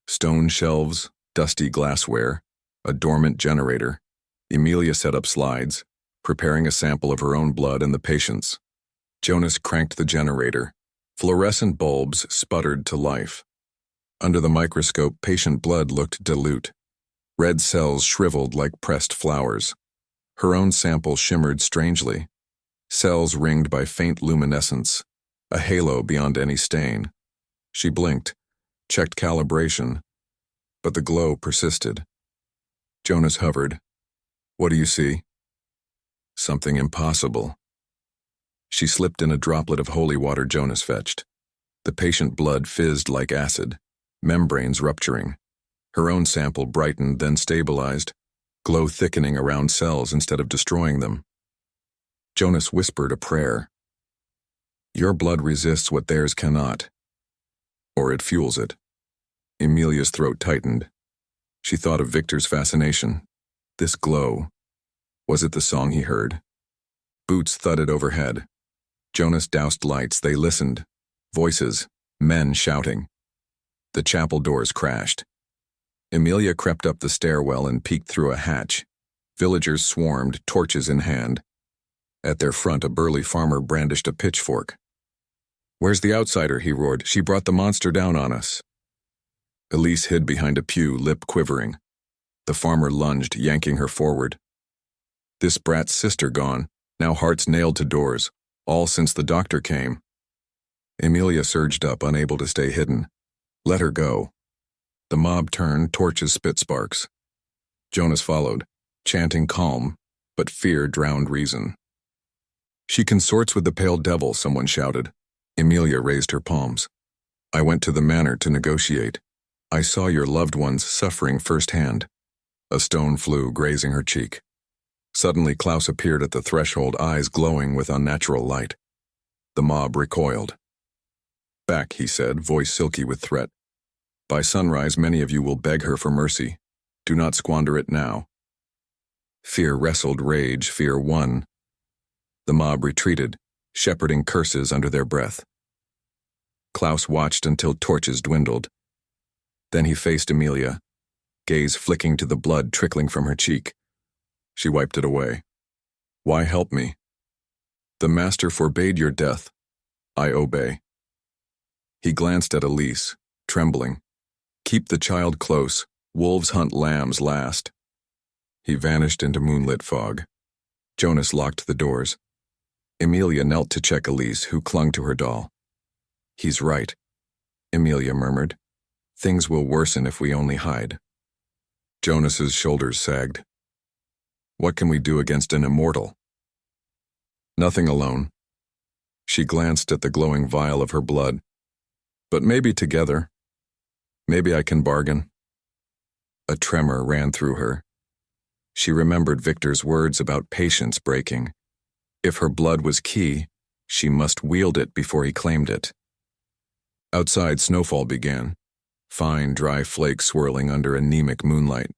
Stone shelves, dusty glassware, a dormant generator. Emilia set up slides, preparing a sample of her own blood and the patient's. Jonas cranked the generator. Fluorescent bulbs sputtered to life. Under the microscope, patient blood looked dilute. Red cells shriveled like pressed flowers. Her own sample shimmered strangely. Cells ringed by faint luminescence, a halo beyond any stain. She blinked, checked calibration, but the glow persisted. Jonas hovered. What do you see? Something impossible. She slipped in a droplet of holy water Jonas fetched. The patient blood fizzed like acid, membranes rupturing. Her own sample brightened, then stabilized, glow thickening around cells instead of destroying them. Jonas whispered a prayer. Your blood resists what theirs cannot, or it fuels it. Emilia's throat tightened. She thought of Victor's fascination. This glow. Was it the song he heard? Boots thudded overhead. Jonas doused lights. They listened. Voices, men shouting. The chapel doors crashed. Emilia crept up the stairwell and peeked through a hatch. Villagers swarmed, torches in hand. At their front, a burly farmer brandished a pitchfork. Where's the outsider? He roared. She brought the monster down on us. Elise hid behind a pew, lip quivering. The farmer lunged, yanking her forward. This brat's sister gone, now hearts nailed to doors, all since the doctor came. Emilia surged up, unable to stay hidden. Let her go. The mob turned, torches spit sparks. Jonas followed, chanting calm, but fear drowned reason. She consorts with the pale devil, someone shouted. Emilia raised her palms. I went to the manor to negotiate. I saw your loved ones suffering firsthand. A stone flew, grazing her cheek. Suddenly Klaus appeared at the threshold, eyes glowing with unnatural light. The mob recoiled. Back, he said, voice silky with threat. By sunrise, many of you will beg her for mercy. Do not squander it now. Fear wrestled rage, fear won. The mob retreated, shepherding curses under their breath. Klaus watched until torches dwindled. Then he faced Emilia, gaze flicking to the blood trickling from her cheek. She wiped it away. Why help me? The master forbade your death. I obey. He glanced at Elise, trembling. Keep the child close. Wolves hunt lambs last. He vanished into moonlit fog. Jonas locked the doors. Emilia knelt to check Elise, who clung to her doll. He's right, Emilia murmured. Things will worsen if we only hide. Jonas's shoulders sagged. What can we do against an immortal? Nothing alone. She glanced at the glowing vial of her blood. But maybe together. Maybe I can bargain. A tremor ran through her. She remembered Victor's words about patience breaking. If her blood was key, she must wield it before he claimed it. Outside, snowfall began, fine, dry flakes swirling under anemic moonlight.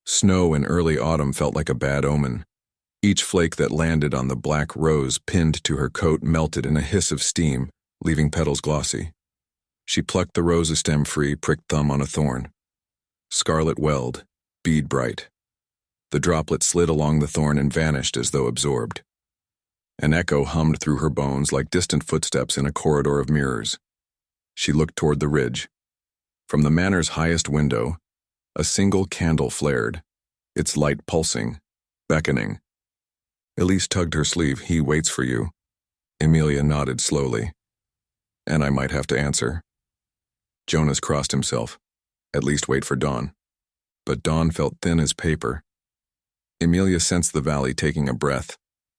Snow in early autumn felt like a bad omen. Each flake that landed on the black rose pinned to her coat melted in a hiss of steam, leaving petals glossy. She plucked the rose stem free, pricked thumb on a thorn. Scarlet welled, bead bright. The droplet slid along the thorn and vanished as though absorbed. An echo hummed through her bones like distant footsteps in a corridor of mirrors. She looked toward the ridge. From the manor's highest window, a single candle flared, its light pulsing, beckoning. Elise tugged her sleeve. "He waits for you." Emilia nodded slowly. "And I might have to answer." Jonas crossed himself. At least wait for dawn. But dawn felt thin as paper. Emilia sensed the valley taking a breath,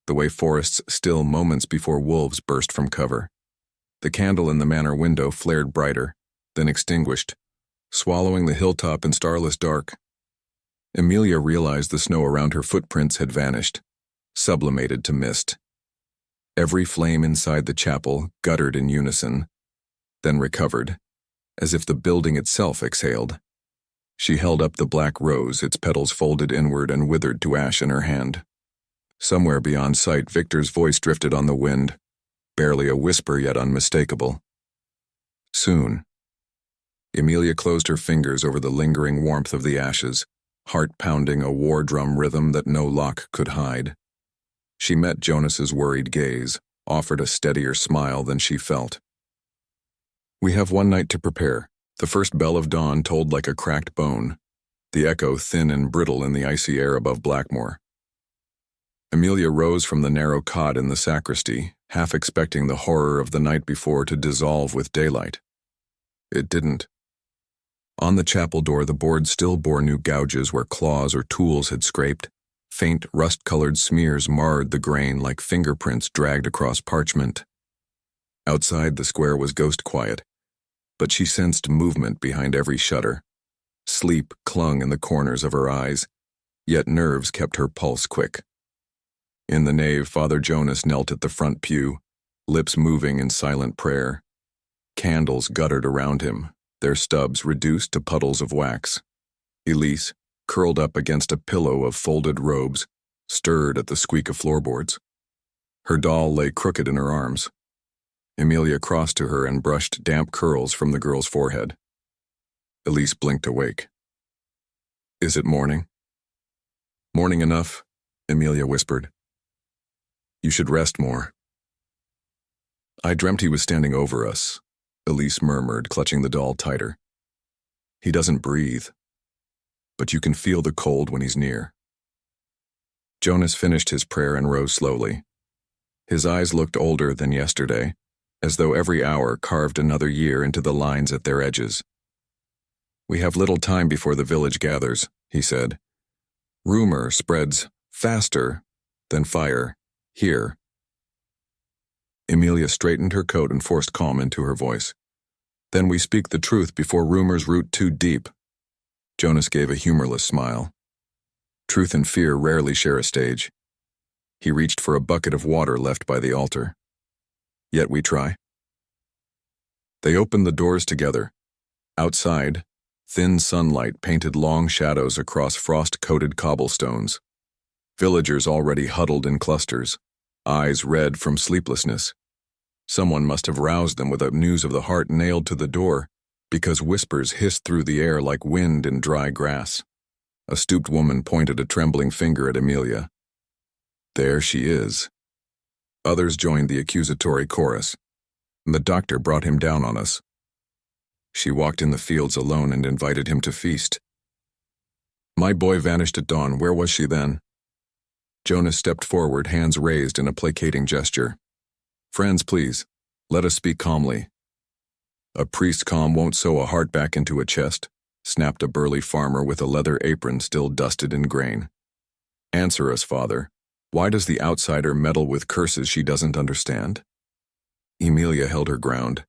the way forests still moments before wolves burst from cover. The candle in the manor window flared brighter, then extinguished, swallowing the hilltop in starless dark. Emilia realized the snow around her footprints had vanished, sublimated to mist. Every flame inside the chapel guttered in unison, then recovered, as if the building itself exhaled. She held up the black rose, its petals folded inward and withered to ash in her hand. Somewhere beyond sight, Victor's voice drifted on the wind, barely a whisper yet unmistakable. Soon. Emilia closed her fingers over the lingering warmth of the ashes, heart pounding a war drum rhythm that no lock could hide. She met Jonas's worried gaze, offered a steadier smile than she felt. "We have one night to prepare." The first bell of dawn tolled like a cracked bone, the echo thin and brittle in the icy air above Blackmoor. Emilia rose from the narrow cot in the sacristy, half expecting the horror of the night before to dissolve with daylight. It didn't. On the chapel door, the board still bore new gouges where claws or tools had scraped. Faint, rust-colored smears marred the grain like fingerprints dragged across parchment. Outside, the square was ghost quiet, but she sensed movement behind every shutter. Sleep clung in the corners of her eyes, yet nerves kept her pulse quick. In the nave, Father Jonas knelt at the front pew, lips moving in silent prayer. Candles guttered around him, their stubs reduced to puddles of wax. Elise, curled up against a pillow of folded robes, stirred at the squeak of floorboards. Her doll lay crooked in her arms. Emilia crossed to her and brushed damp curls from the girl's forehead. Elise blinked awake. "Is it morning?" "Morning enough," Emilia whispered. "You should rest more." "I dreamt he was standing over us," Elise murmured, clutching the doll tighter. "He doesn't breathe, but you can feel the cold when he's near." Jonas finished his prayer and rose slowly. His eyes looked older than yesterday, as though every hour carved another year into the lines at their edges. "We have little time before the village gathers," he said. "Rumor spreads faster than fire here." Emilia straightened her coat and forced calm into her voice. "Then we speak the truth before rumors root too deep." Jonas gave a humorless smile. Truth and fear rarely share a stage. He reached for a bucket of water left by the altar. "Yet we try." They opened the doors together. Outside, thin sunlight painted long shadows across frost-coated cobblestones. Villagers already huddled in clusters, eyes red from sleeplessness. Someone must have roused them with the news of the heart nailed to the door, because whispers hissed through the air like wind in dry grass. A stooped woman pointed a trembling finger at Emilia. "There she is." Others joined the accusatory chorus. "The doctor brought him down on us." She walked in the fields alone and invited him to feast. "My boy vanished at dawn. Where was she then?" Jonas stepped forward, hands raised in a placating gesture. "Friends, please, let us speak calmly." "A priest's calm won't sew a heart back into a chest," snapped a burly farmer with a leather apron still dusted in grain. Answer us, Father. Why does the outsider meddle with curses she doesn't understand? Emilia held her ground.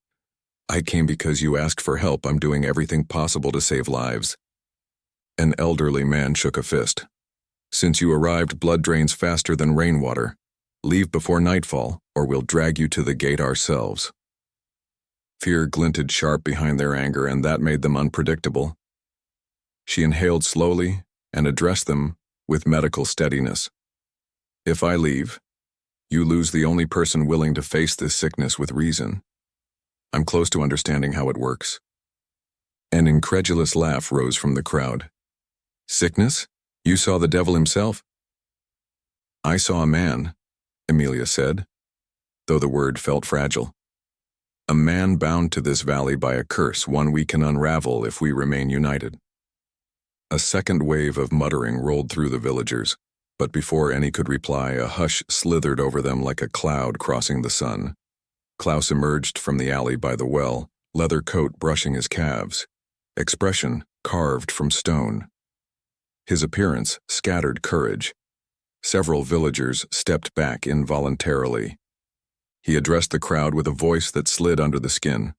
I came because you asked for help. I'm doing everything possible to save lives. An elderly man shook a fist. Since you arrived, blood drains faster than rainwater. Leave before nightfall, or we'll drag you to the gate ourselves. Fear glinted sharp behind their anger, and that made them unpredictable. She inhaled slowly and addressed them with medical steadiness. If I leave, you lose the only person willing to face this sickness with reason. I'm close to understanding how it works. An incredulous laugh rose from the crowd. Sickness? You saw the devil himself? I saw a man, Emilia said, though the word felt fragile. A man bound to this valley by a curse, one we can unravel if we remain united. A second wave of muttering rolled through the villagers, but before any could reply, a hush slithered over them like a cloud crossing the sun. Klaus emerged from the alley by the well, leather coat brushing his calves, expression carved from stone. His appearance scattered courage. Several villagers stepped back involuntarily. He addressed the crowd with a voice that slid under the skin.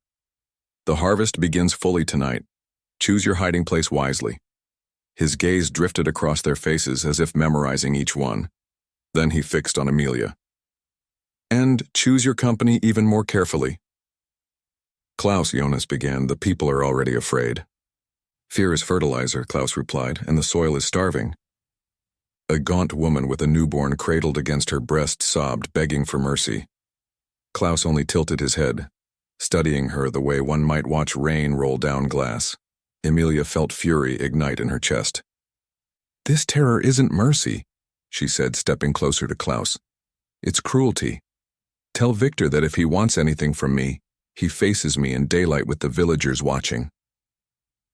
The harvest begins fully tonight. Choose your hiding place wisely. His gaze drifted across their faces as if memorizing each one. Then he fixed on Emilia. And choose your company even more carefully. Klaus, Jonas began, the people are already afraid. Fear is fertilizer, Klaus replied, and the soil is starving. A gaunt woman with a newborn cradled against her breast sobbed, begging for mercy. Klaus only tilted his head, studying her the way one might watch rain roll down glass. Emilia felt fury ignite in her chest. This terror isn't mercy, she said, stepping closer to Klaus. It's cruelty. Tell Victor that if he wants anything from me, he faces me in daylight with the villagers watching.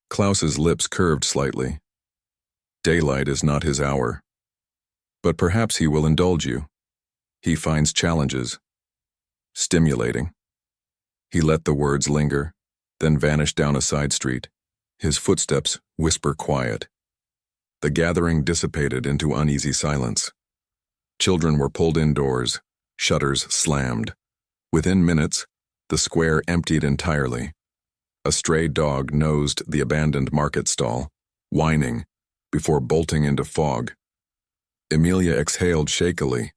Klaus's lips curved slightly. Daylight is not his hour. But perhaps he will indulge you. He finds challenges stimulating. He let the words linger, then vanished down a side street, his footsteps whisper quiet. The gathering dissipated into uneasy silence. Children were pulled indoors, shutters slammed. Within minutes, the square emptied entirely. A stray dog nosed the abandoned market stall, whining, before bolting into fog. Emilia exhaled shakily.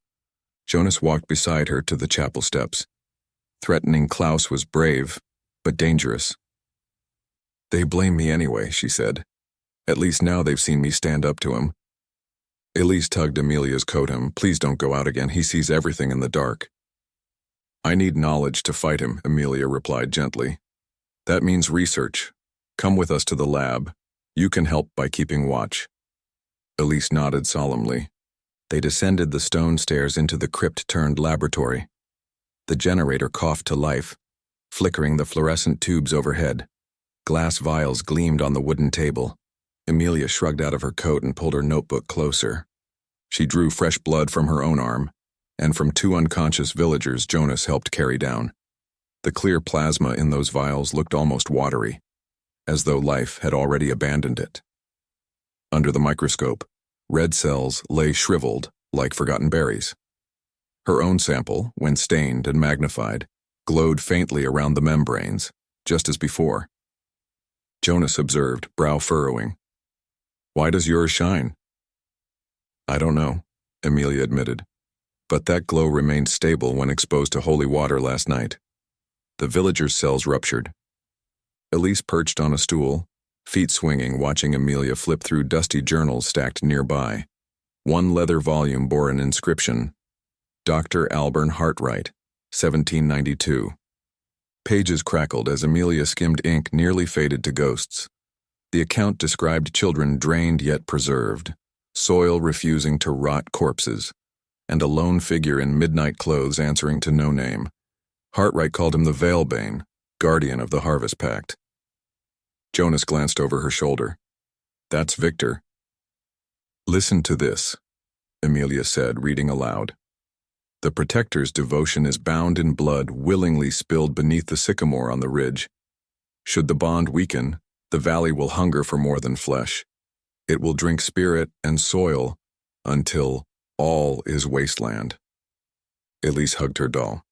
Jonas walked beside her to the chapel steps. Threatening Klaus was brave, but dangerous. They blame me anyway, she said. At least now they've seen me stand up to him. Elise tugged Emilia's coat hem. Please don't go out again. He sees everything in the dark. I need knowledge to fight him, Emilia replied gently. That means research. Come with us to the lab. You can help by keeping watch. Elise nodded solemnly. They descended the stone stairs into the crypt-turned-laboratory. The generator coughed to life, flickering the fluorescent tubes overhead. Glass vials gleamed on the wooden table. Emilia shrugged out of her coat and pulled her notebook closer. She drew fresh blood from her own arm, and from 2 unconscious villagers Jonas helped carry down. The clear plasma in those vials looked almost watery, as though life had already abandoned it. Under the microscope, red cells lay shriveled like forgotten berries. Her own sample, when stained and magnified, glowed faintly around the membranes, just as before. Jonas observed, brow furrowing. Why does yours shine? I don't know, Emilia admitted, but that glow remained stable when exposed to holy water last night. The villagers' cells ruptured. Elise perched on a stool, feet swinging, watching Emilia flip through dusty journals stacked nearby. One leather volume bore an inscription, Dr. Albern Hartright, 1792. Pages crackled as Emilia skimmed ink nearly faded to ghosts. The account described children drained yet preserved, soil refusing to rot corpses, and a lone figure in midnight clothes answering to no name. Hartright called him the Veilbane, guardian of the Harvest Pact. Jonas glanced over her shoulder. That's Victor. Listen to this, Emilia said, reading aloud. The Protector's devotion is bound in blood willingly spilled beneath the sycamore on the ridge. Should the bond weaken, the valley will hunger for more than flesh. It will drink spirit and soil, until all is wasteland. Elise hugged her doll.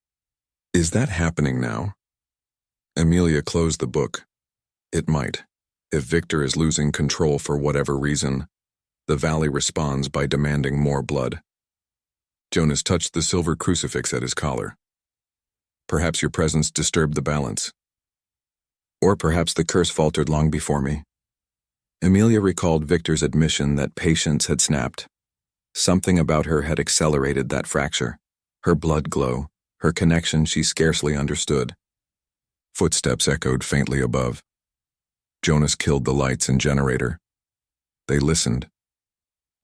Is that happening now? Emilia closed the book. It might. If Victor is losing control for whatever reason, the valley responds by demanding more blood. Jonas touched the silver crucifix at his collar. Perhaps your presence disturbed the balance. Or perhaps the curse faltered long before me. Emilia recalled Victor's admission that patience had snapped. Something about her had accelerated that fracture. Her blood glow, her connection she scarcely understood. Footsteps echoed faintly above. Jonas killed the lights and generator. They listened.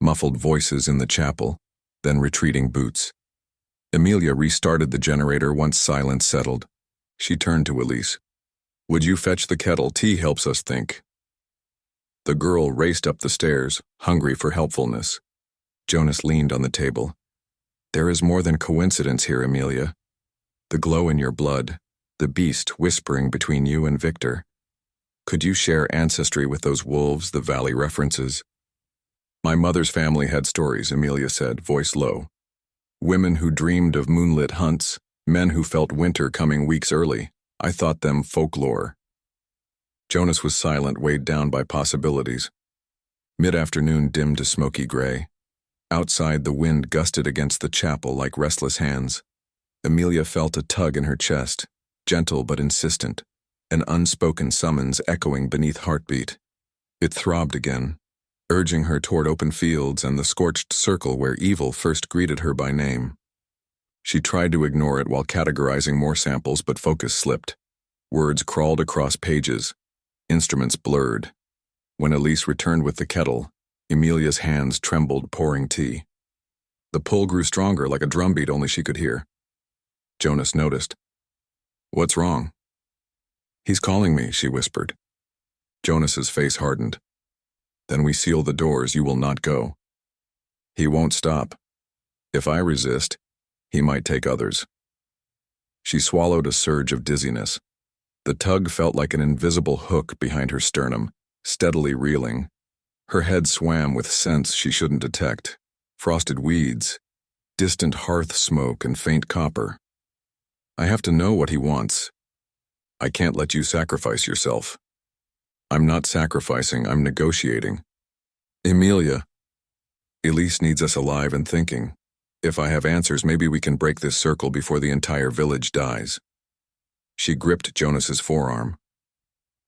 Muffled voices in the chapel, then retreating boots. Emilia restarted the generator once silence settled. She turned to Elise. Would you fetch the kettle? Tea helps us think. The girl raced up the stairs, hungry for helpfulness. Jonas leaned on the table. There is more than coincidence here, Emilia. The glow in your blood, the beast whispering between you and Victor. Could you share ancestry with those wolves the valley references? My mother's family had stories, Emilia said, voice low. Women who dreamed of moonlit hunts, men who felt winter coming weeks early. I thought them folklore. Jonas was silent, weighed down by possibilities. Mid-afternoon dimmed to smoky gray. Outside, the wind gusted against the chapel like restless hands. Emilia felt a tug in her chest, gentle but insistent, an unspoken summons echoing beneath heartbeat. It throbbed again, urging her toward open fields and the scorched circle where evil first greeted her by name. She tried to ignore it while categorizing more samples, but focus slipped. Words crawled across pages. Instruments blurred. When Elise returned with the kettle, Emilia's hands trembled, pouring tea. The pull grew stronger, like a drumbeat only she could hear. Jonas noticed. What's wrong? He's calling me, she whispered. Jonas's face hardened. Then we seal the doors, you will not go. He won't stop. If I resist, he might take others. She swallowed a surge of dizziness. The tug felt like an invisible hook behind her sternum, steadily reeling. Her head swam with scents she shouldn't detect. Frosted weeds, distant hearth smoke, and faint copper. I have to know what he wants. I can't let you sacrifice yourself. I'm not sacrificing, I'm negotiating. Emilia. Elise needs us alive and thinking. If I have answers, maybe we can break this circle before the entire village dies. She gripped Jonas's forearm.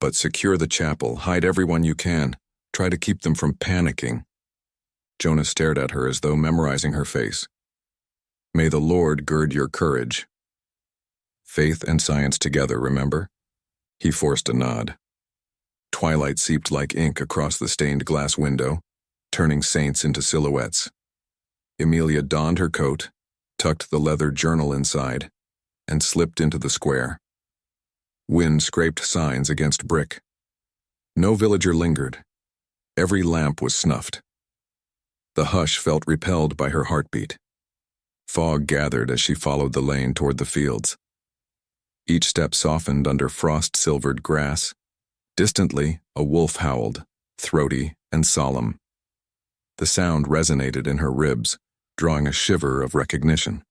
But secure the chapel, hide everyone you can. Try to keep them from panicking. Jonas stared at her as though memorizing her face. May the Lord gird your courage. Faith and science together, remember? He forced a nod. Twilight seeped like ink across the stained glass window, turning saints into silhouettes. Emilia donned her coat, tucked the leather journal inside, and slipped into the square. Wind scraped signs against brick. No villager lingered. Every lamp was snuffed. The hush felt repelled by her heartbeat. Fog gathered as she followed the lane toward the fields. Each step softened under frost-silvered grass. Distantly, a wolf howled, throaty and solemn. The sound resonated in her ribs, drawing a shiver of recognition.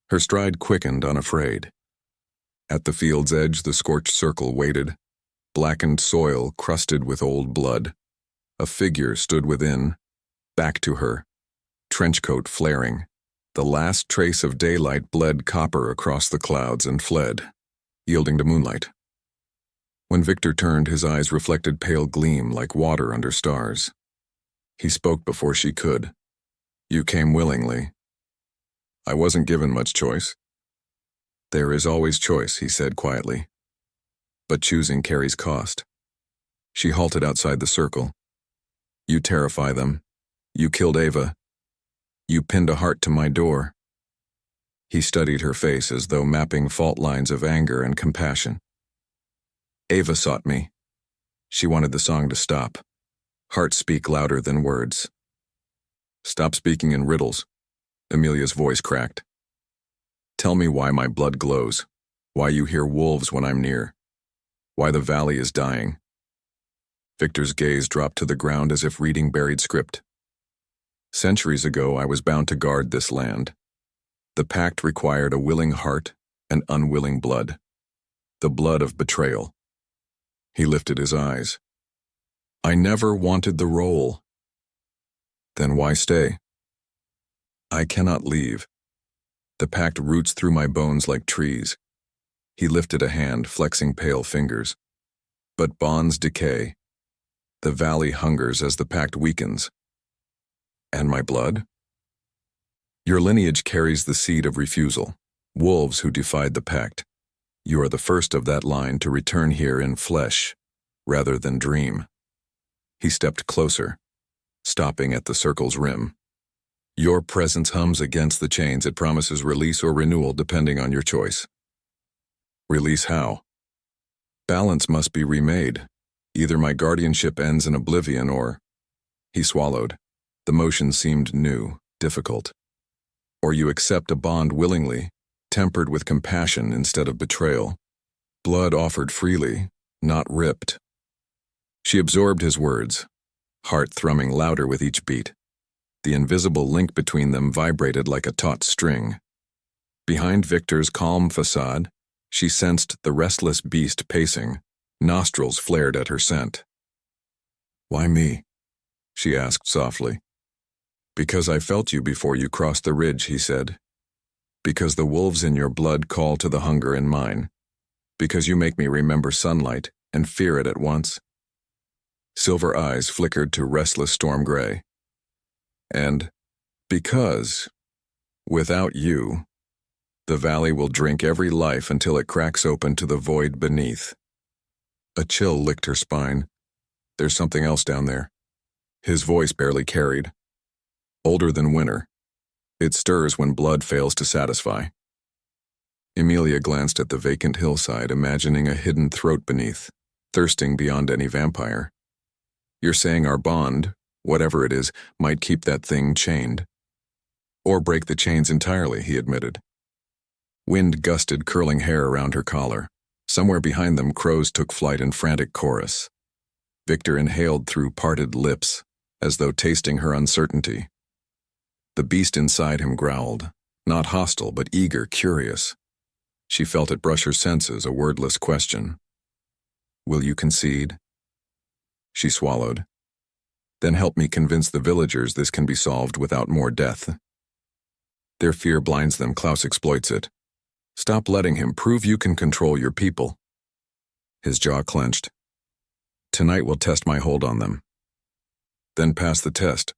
Her stride quickened, unafraid. At the field's edge, the scorched circle waited, blackened soil crusted with old blood. A figure stood within, back to her, trenchcoat flaring. The last trace of daylight bled copper across the clouds and fled, yielding to moonlight. When Victor turned, his eyes reflected pale gleam like water under stars. He spoke before she could. You came willingly. I wasn't given much choice. There is always choice, he said quietly. But choosing carries cost. She halted outside the circle. You terrify them. You killed Ava. You pinned a heart to my door. He studied her face as though mapping fault lines of anger and compassion. Ava sought me. She wanted the song to stop. Hearts speak louder than words. Stop speaking in riddles. Emilia's voice cracked. Tell me why my blood glows, why you hear wolves when I'm near, why the valley is dying. Victor's gaze dropped to the ground as if reading buried script. Centuries ago, I was bound to guard this land. The pact required a willing heart and unwilling blood. The blood of betrayal. He lifted his eyes. I never wanted the role. Then why stay? I cannot leave. The pact roots through my bones like trees. He lifted a hand, flexing pale fingers. But bonds decay. The valley hungers as the pact weakens. And my blood? Your lineage carries the seed of refusal, wolves who defied the pact. You are the first of that line to return here in flesh, rather than dream. He stepped closer, stopping at the circle's rim. Your presence hums against the chains. It promises release or renewal depending on your choice. Release how? Balance must be remade. Either my guardianship ends in oblivion or... He swallowed. The motion seemed new, difficult. Or you accept a bond willingly, tempered with compassion instead of betrayal. Blood offered freely, not ripped. She absorbed his words, heart thrumming louder with each beat. The invisible link between them vibrated like a taut string. Behind Victor's calm facade, she sensed the restless beast pacing, nostrils flared at her scent. Why me? She asked softly. Because I felt you before you crossed the ridge, he said. Because the wolves in your blood call to the hunger in mine. Because you make me remember sunlight and fear it at once. Silver eyes flickered to restless storm gray. And because, without you, the valley will drink every life until it cracks open to the void beneath. A chill licked her spine. There's something else down there. His voice barely carried. Older than winter. It stirs when blood fails to satisfy. Emilia glanced at the vacant hillside, imagining a hidden throat beneath, thirsting beyond any vampire. You're saying our bond, whatever it is, might keep that thing chained. Or break the chains entirely, he admitted. Wind gusted curling hair around her collar. Somewhere behind them, crows took flight in frantic chorus. Victor inhaled through parted lips, as though tasting her uncertainty. The beast inside him growled, not hostile, but eager, curious. She felt it brush her senses, a wordless question. Will you concede? She swallowed. Then help me convince the villagers this can be solved without more death. Their fear blinds them. Klaus exploits it. Stop letting him. Prove you can control your people. His jaw clenched. Tonight will test my hold on them. Then pass the test.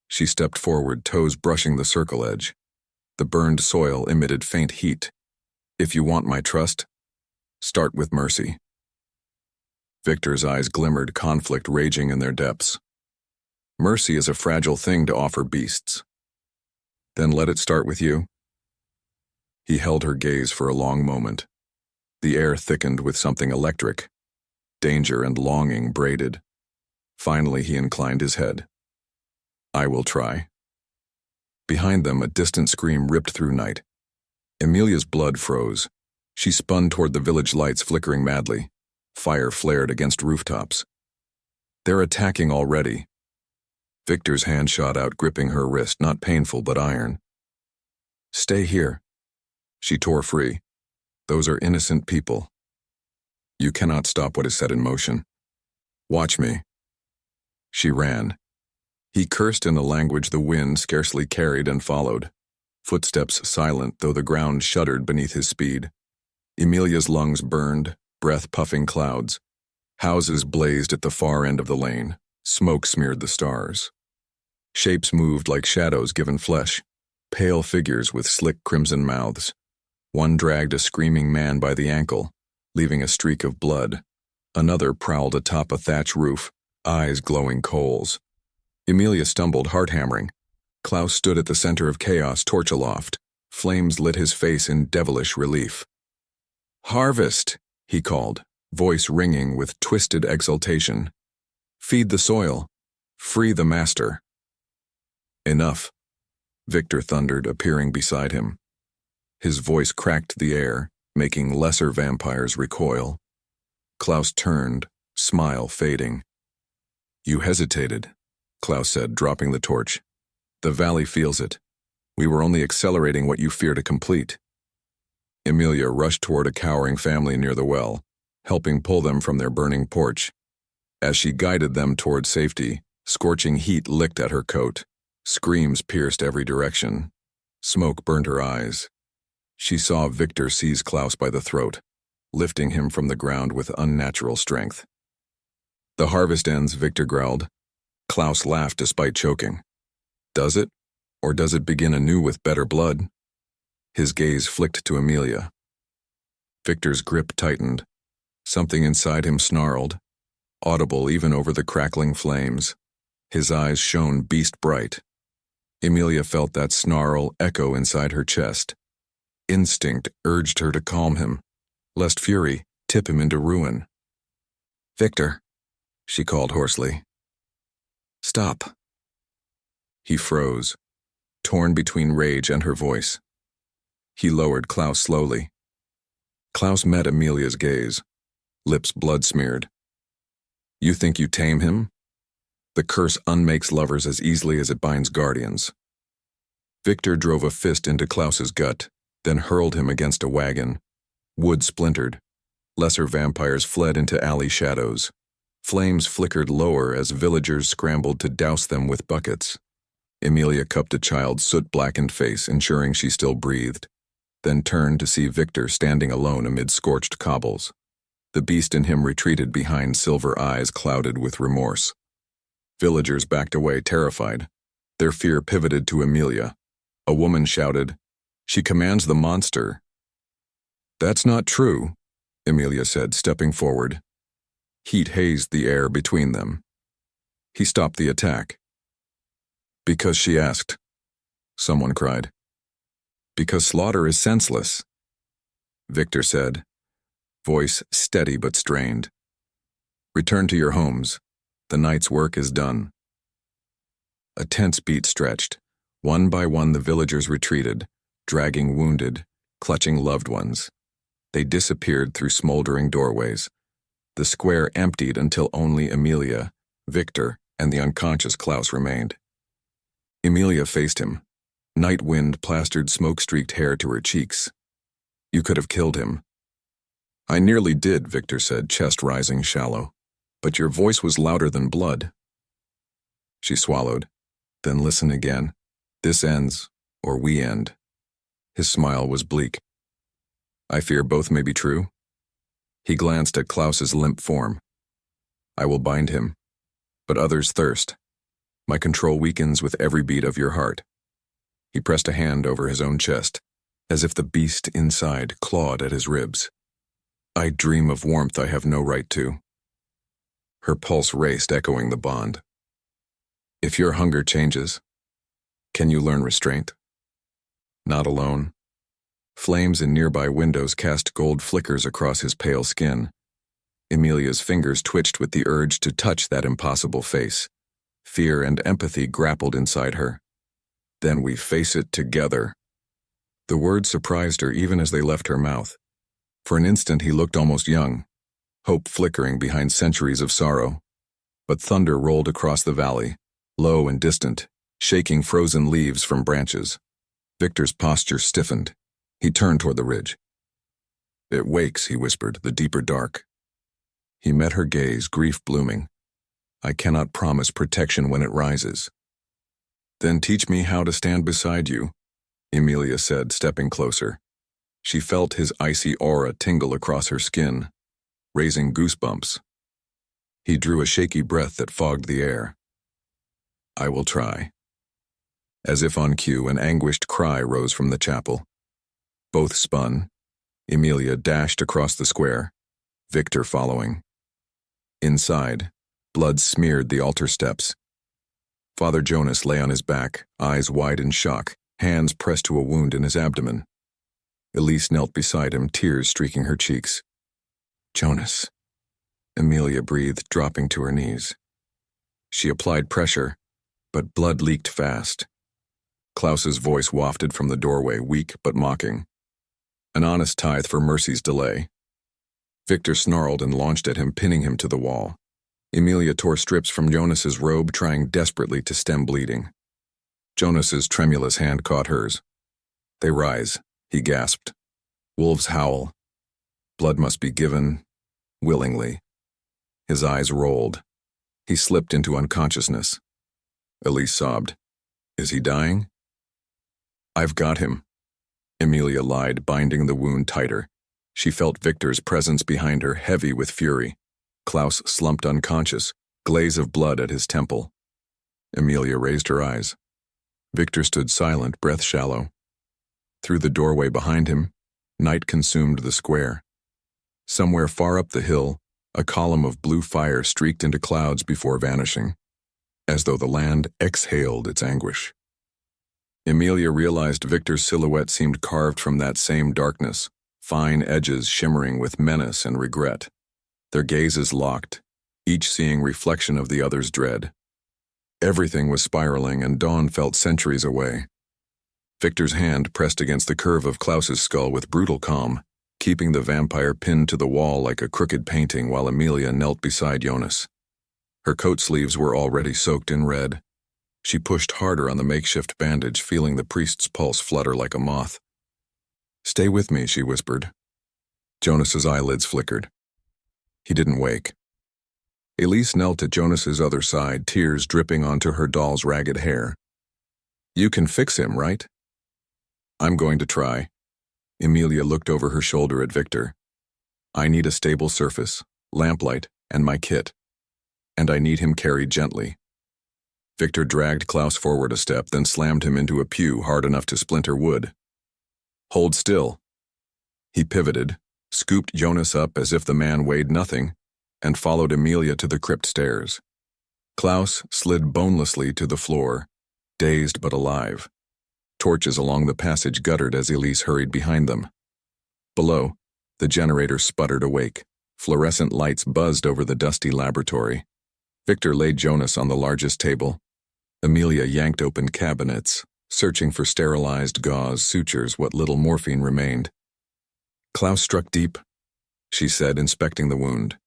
She stepped forward, toes brushing the circle edge. The burned soil emitted faint heat. If you want my trust, start with mercy. Victor's eyes glimmered, conflict raging in their depths. Mercy is a fragile thing to offer beasts. Then let it start with you. He held her gaze for a long moment. The air thickened with something electric. Danger and longing braided. Finally, he inclined his head. I will try. Behind them, a distant scream ripped through night. Emilia's blood froze. She spun toward the village lights flickering madly. Fire flared against rooftops. They're attacking already. Victor's hand shot out, gripping her wrist, not painful but iron. Stay here. She tore free. Those are innocent people. You cannot stop what is set in motion. Watch me. She ran. He cursed in a language the wind scarcely carried and followed. Footsteps silent, though the ground shuddered beneath his speed. Emilia's lungs burned, breath puffing clouds. Houses blazed at the far end of the lane. Smoke smeared the stars. Shapes moved like shadows given flesh, pale figures with slick crimson mouths. One dragged a screaming man by the ankle, leaving a streak of blood. Another prowled atop a thatch roof, eyes glowing coals. Emilia stumbled, heart hammering. Klaus stood at the center of chaos, torch aloft. Flames lit his face in devilish relief. Harvest, he called, voice ringing with twisted exultation. Feed the soil. Free the master. Enough, Victor thundered, appearing beside him. His voice cracked the air, making lesser vampires recoil. Klaus turned, smile fading. You hesitated, Klaus said, dropping the torch. The valley feels it. We were only accelerating what you fear to complete. Emilia rushed toward a cowering family near the well, helping pull them from their burning porch. As she guided them toward safety, scorching heat licked at her coat. Screams pierced every direction. Smoke burned her eyes. She saw Victor seize Klaus by the throat, lifting him from the ground with unnatural strength. The harvest ends, Victor growled. Klaus laughed despite choking. Does it? Or does it begin anew with better blood? His gaze flicked to Emilia. Victor's grip tightened. Something inside him snarled, audible even over the crackling flames. His eyes shone beast-bright. Emilia felt that snarl echo inside her chest. Instinct urged her to calm him, lest fury tip him into ruin. "Victor," she called hoarsely. "Stop." He froze, torn between rage and her voice. He lowered Klaus slowly. Klaus met Emilia's gaze, lips blood-smeared. "You think you tame him? The curse unmakes lovers as easily as it binds guardians." Victor drove a fist into Klaus's gut, then hurled him against a wagon. Wood splintered. Lesser vampires fled into alley shadows. Flames flickered lower as villagers scrambled to douse them with buckets. Emilia cupped a child's soot-blackened face, ensuring she still breathed, then turned to see Victor standing alone amid scorched cobbles. The beast in him retreated behind silver eyes clouded with remorse. Villagers backed away, terrified. Their fear pivoted to Emilia. A woman shouted, "She commands the monster." "That's not true," Emilia said, stepping forward. Heat hazed the air between them. He stopped the attack. "Because she asked," someone cried. "Because slaughter is senseless," Victor said, voice steady but strained. "Return to your homes. The night's work is done." A tense beat stretched. One by one the villagers retreated, dragging wounded, clutching loved ones. They disappeared through smoldering doorways. The square emptied until only Emilia, Victor, and the unconscious Klaus remained. Emilia faced him. Night wind plastered smoke-streaked hair to her cheeks. "You could have killed him." "I nearly did," Victor said, chest rising shallow. "But your voice was louder than blood." She swallowed. "Then listen again. This ends, or we end." His smile was bleak. "I fear both may be true." He glanced at Klaus's limp form. "I will bind him, but others thirst. My control weakens with every beat of your heart." He pressed a hand over his own chest, as if the beast inside clawed at his ribs. "I dream of warmth I have no right to." Her pulse raced, echoing the bond. "If your hunger changes, can you learn restraint?" Not alone. Flames in nearby windows cast gold flickers across his pale skin. Emilia's fingers twitched with the urge to touch that impossible face. Fear and empathy grappled inside her. "Then we face it together." The words surprised her even as they left her mouth. For an instant he looked almost young, hope flickering behind centuries of sorrow. But thunder rolled across the valley, low and distant, shaking frozen leaves from branches. Victor's posture stiffened. He turned toward the ridge. "It wakes," he whispered, "the deeper dark." He met her gaze, grief blooming. "I cannot promise protection when it rises." "Then teach me how to stand beside you," Emilia said, stepping closer. She felt his icy aura tingle across her skin, raising goosebumps. He drew a shaky breath that fogged the air. "I will try." As if on cue, an anguished cry rose from the chapel. Both spun. Emilia dashed across the square, Victor following. Inside, blood smeared the altar steps. Father Jonas lay on his back, eyes wide in shock, hands pressed to a wound in his abdomen. Elise knelt beside him, tears streaking her cheeks. "Jonas," Emilia breathed, dropping to her knees. She applied pressure, but blood leaked fast. Klaus's voice wafted from the doorway, weak but mocking. An honest tithe for mercy's delay. Victor snarled and launched at him, pinning him to the wall. Emilia tore strips from Jonas's robe, trying desperately to stem bleeding. Jonas's tremulous hand caught hers. They rise, he gasped. Wolves howl. Blood must be given, willingly. His eyes rolled. He slipped into unconsciousness. Elise sobbed. Is he dying? I've got him. Emilia lied, binding the wound tighter. She felt Victor's presence behind her, heavy with fury. Klaus slumped unconscious, glaze of blood at his temple. Emilia raised her eyes. Victor stood silent, breath shallow. Through the doorway behind him, night consumed the square. Somewhere far up the hill, a column of blue fire streaked into clouds before vanishing, as though the land exhaled its anguish. Emilia realized Victor's silhouette seemed carved from that same darkness, fine edges shimmering with menace and regret. Their gazes locked, each seeing reflection of the other's dread. Everything was spiraling, and dawn felt centuries away. Victor's hand pressed against the curve of Klaus's skull with brutal calm, keeping the vampire pinned to the wall like a crooked painting while Emilia knelt beside Jonas. Her coat sleeves were already soaked in red. She pushed harder on the makeshift bandage, feeling the priest's pulse flutter like a moth. "Stay with me," she whispered. Jonas's eyelids flickered. He didn't wake. Elise knelt at Jonas's other side, tears dripping onto her doll's ragged hair. "You can fix him, right?" "I'm going to try." Emilia looked over her shoulder at Victor. "I need a stable surface, lamplight, and my kit. And I need him carried gently." Victor dragged Klaus forward a step, then slammed him into a pew hard enough to splinter wood. "Hold still." He pivoted, scooped Jonas up as if the man weighed nothing, and followed Emilia to the crypt stairs. Klaus slid bonelessly to the floor, dazed but alive. Torches along the passage guttered as Elise hurried behind them. Below, the generator sputtered awake. Fluorescent lights buzzed over the dusty laboratory. Victor laid Jonas on the largest table. Emilia yanked open cabinets, searching for sterilized gauze, sutures, what little morphine remained. "Klaus struck deep," she said, inspecting the wound.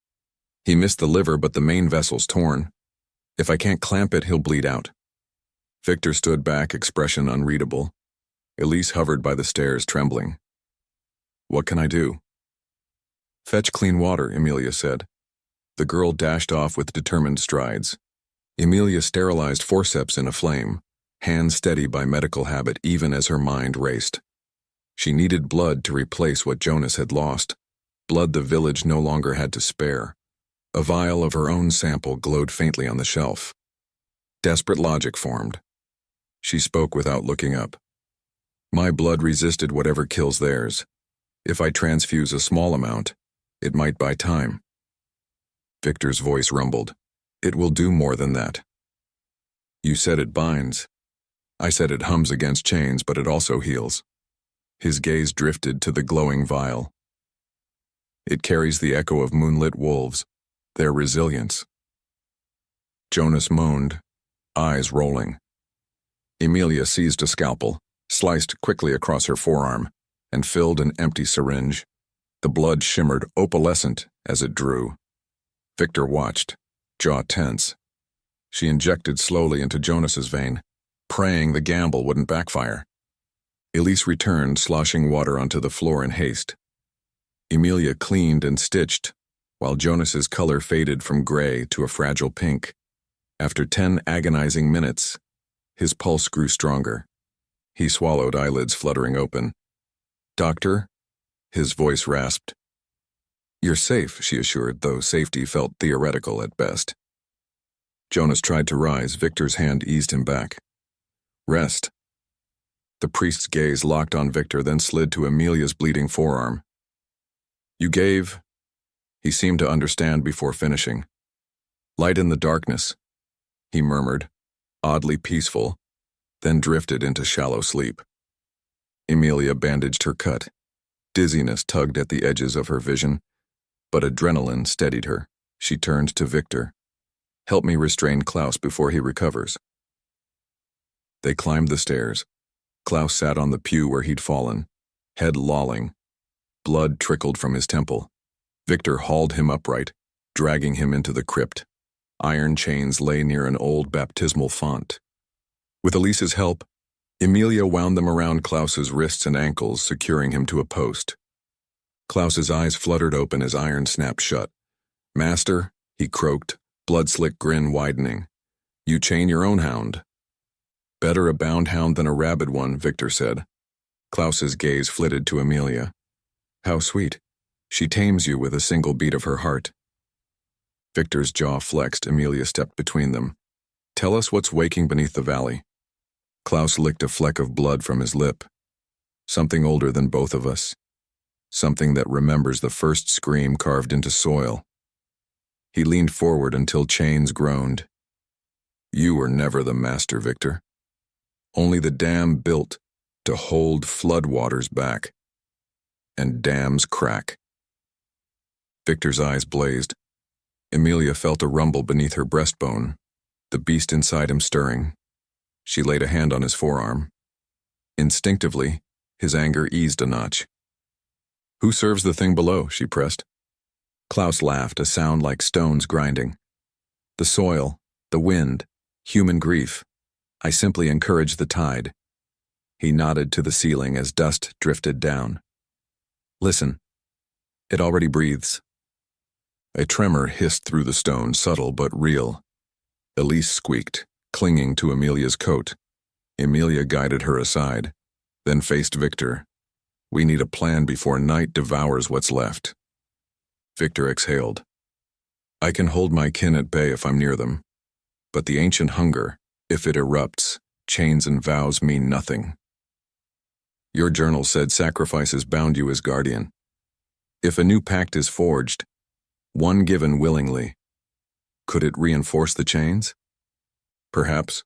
"He missed the liver, but the main vessel's torn. If I can't clamp it, he'll bleed out." Victor stood back, expression unreadable. Elise hovered by the stairs, trembling. "What can I do?" "Fetch clean water," Emilia said. The girl dashed off with determined strides. Emilia sterilized forceps in a flame, hands steady by medical habit even as her mind raced. She needed blood to replace what Jonas had lost, blood the village no longer had to spare. A vial of her own sample glowed faintly on the shelf. Desperate logic formed. She spoke without looking up. "My blood resisted whatever kills theirs. If I transfuse a small amount, it might buy time." Victor's voice rumbled. "It will do more than that." "You said it binds." "I said it hums against chains, but it also heals." His gaze drifted to the glowing vial. "It carries the echo of moonlit wolves, their resilience." Jonas moaned, eyes rolling. Emilia seized a scalpel, sliced quickly across her forearm, and filled an empty syringe. The blood shimmered opalescent as it drew. Victor watched, jaw tense. She injected slowly into Jonas's vein, praying the gamble wouldn't backfire. Elise returned, sloshing water onto the floor in haste. Emilia cleaned and stitched, while Jonas's color faded from gray to a fragile pink. After 10 agonizing minutes, his pulse grew stronger. He swallowed, eyelids fluttering open. "Doctor?" His voice rasped. "You're safe," she assured, though safety felt theoretical at best. Jonas tried to rise. Victor's hand eased him back. "Rest." The priest's gaze locked on Victor, then slid to Emilia's bleeding forearm. "You gave..." He seemed to understand before finishing. "Light in the darkness," he murmured, oddly peaceful, then drifted into shallow sleep. Emilia bandaged her cut. Dizziness tugged at the edges of her vision, but adrenaline steadied her. She turned to Victor. "Help me restrain Klaus before he recovers." They climbed the stairs. Klaus sat on the pew where he'd fallen, head lolling. Blood trickled from his temple. Victor hauled him upright, dragging him into the crypt. Iron chains lay near an old baptismal font. With Elise's help, Emilia wound them around Klaus's wrists and ankles, securing him to a post. Klaus's eyes fluttered open as iron snapped shut. "Master," he croaked, blood-slick grin widening. "You chain your own hound." "Better a bound hound than a rabid one," Victor said. Klaus's gaze flitted to Emilia. "How sweet. She tames you with a single beat of her heart." Victor's jaw flexed. Emilia stepped between them. "Tell us what's waking beneath the valley." Klaus licked a fleck of blood from his lip. "Something older than both of us. Something that remembers the first scream carved into soil." He leaned forward until chains groaned. "You were never the master, Victor. Only the dam built to hold floodwaters back. And dams crack." Victor's eyes blazed. Emilia felt a rumble beneath her breastbone, the beast inside him stirring. She laid a hand on his forearm. Instinctively, his anger eased a notch. "Who serves the thing below?" she pressed. Klaus laughed, a sound like stones grinding. "The soil, the wind, human grief. I simply encourage the tide." He nodded to the ceiling as dust drifted down. "Listen. It already breathes." A tremor hissed through the stone, subtle but real. Elise squeaked, clinging to Emilia's coat. Emilia guided her aside, then faced Victor. "We need a plan before night devours what's left." Victor exhaled. "I can hold my kin at bay if I'm near them. But the ancient hunger, if it erupts, chains and vows mean nothing. Your journal said sacrifices bound you as guardian. If a new pact is forged, one given willingly, could it reinforce the chains?" "Perhaps,"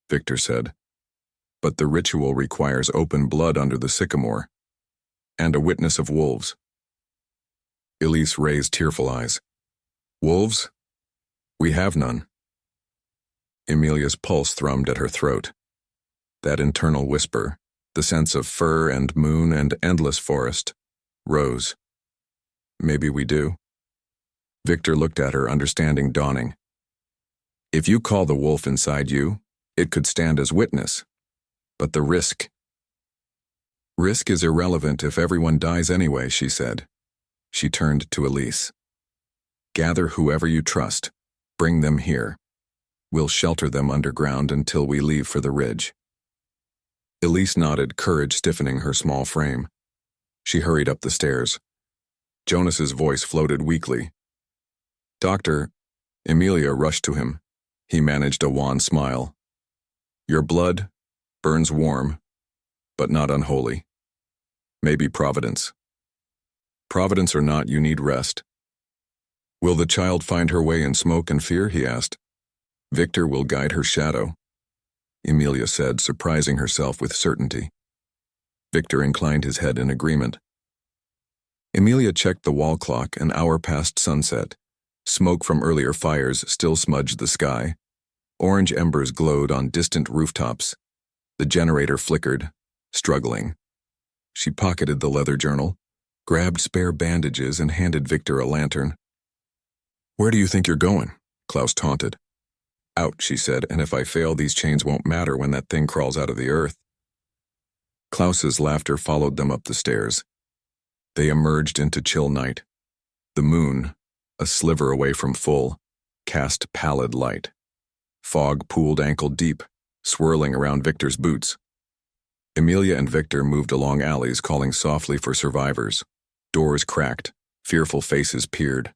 Victor said. "But the ritual requires open blood under the sycamore, and a witness of wolves." Elise raised tearful eyes. "Wolves? We have none." Emilia's pulse thrummed at her throat. That internal whisper, the sense of fur and moon and endless forest, rose. "Maybe we do." Victor looked at her, understanding dawning. "If you call the wolf inside you, it could stand as witness. But the risk..." "Risk is irrelevant if everyone dies anyway," she said. She turned to Elise. "Gather whoever you trust. Bring them here. We'll shelter them underground until we leave for the ridge." Elise nodded, courage stiffening her small frame. She hurried up the stairs. Jonas's voice floated weakly. "Doctor..." Emilia rushed to him. He managed a wan smile. "Your blood burns warm, but not unholy. Maybe Providence. Providence or not, you need rest." "Will the child find her way in smoke and fear?" he asked. "Victor will guide her shadow," Emilia said, surprising herself with certainty. Victor inclined his head in agreement. Emilia checked the wall clock, an hour past sunset. Smoke from earlier fires still smudged the sky. Orange embers glowed on distant rooftops. The generator flickered, struggling. She pocketed the leather journal, grabbed spare bandages, and handed Victor a lantern. "Where do you think you're going?" Klaus taunted. "Out," she said, "and if I fail, these chains won't matter when that thing crawls out of the earth." Klaus's laughter followed them up the stairs. They emerged into chill night. The moon, a sliver away from full, cast pallid light. Fog pooled ankle-deep, swirling around Victor's boots. Emilia and Victor moved along alleys, calling softly for survivors. Doors cracked, fearful faces peered.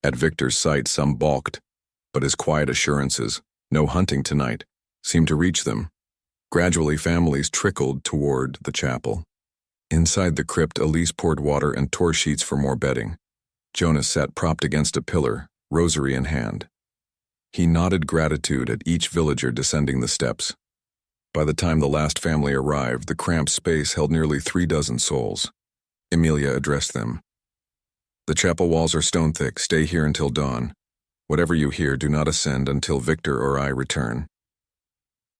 At Victor's sight, some balked, but his quiet assurances, "No hunting tonight," seemed to reach them. Gradually, families trickled toward the chapel. Inside the crypt, Elise poured water and tore sheets for more bedding. Jonas sat propped against a pillar, rosary in hand. He nodded gratitude at each villager descending the steps. By the time the last family arrived, the cramped space held nearly 36 souls. Emilia addressed them. "The chapel walls are stone thick. Stay here until dawn. Whatever you hear, do not ascend until Victor or I return."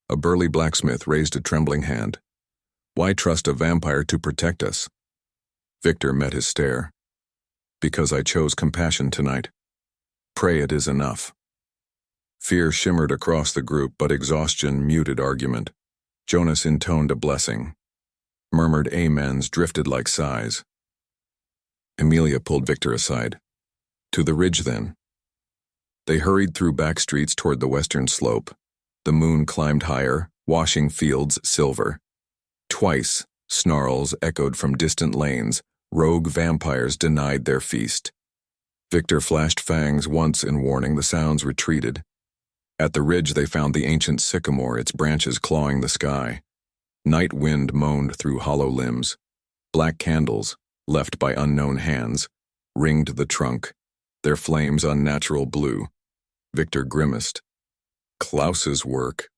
A burly blacksmith raised a trembling hand. "Why trust a vampire to protect us?" Victor met his stare. "Because I chose compassion tonight. Pray it is enough." Fear shimmered across the group, but exhaustion muted argument. Jonas intoned a blessing. Murmured amens drifted like sighs. Emilia pulled Victor aside. To the ridge, then. They hurried through back streets toward the western slope. The moon climbed higher, washing fields silver. Twice, snarls echoed from distant lanes. Rogue vampires denied their feast. Victor flashed fangs once in warning. The sounds retreated. At the ridge they found the ancient sycamore, its branches clawing the sky. Night wind moaned through hollow limbs. Black candles, left by unknown hands, ringed the trunk, their flames unnatural blue. Victor grimaced. Klaus's work.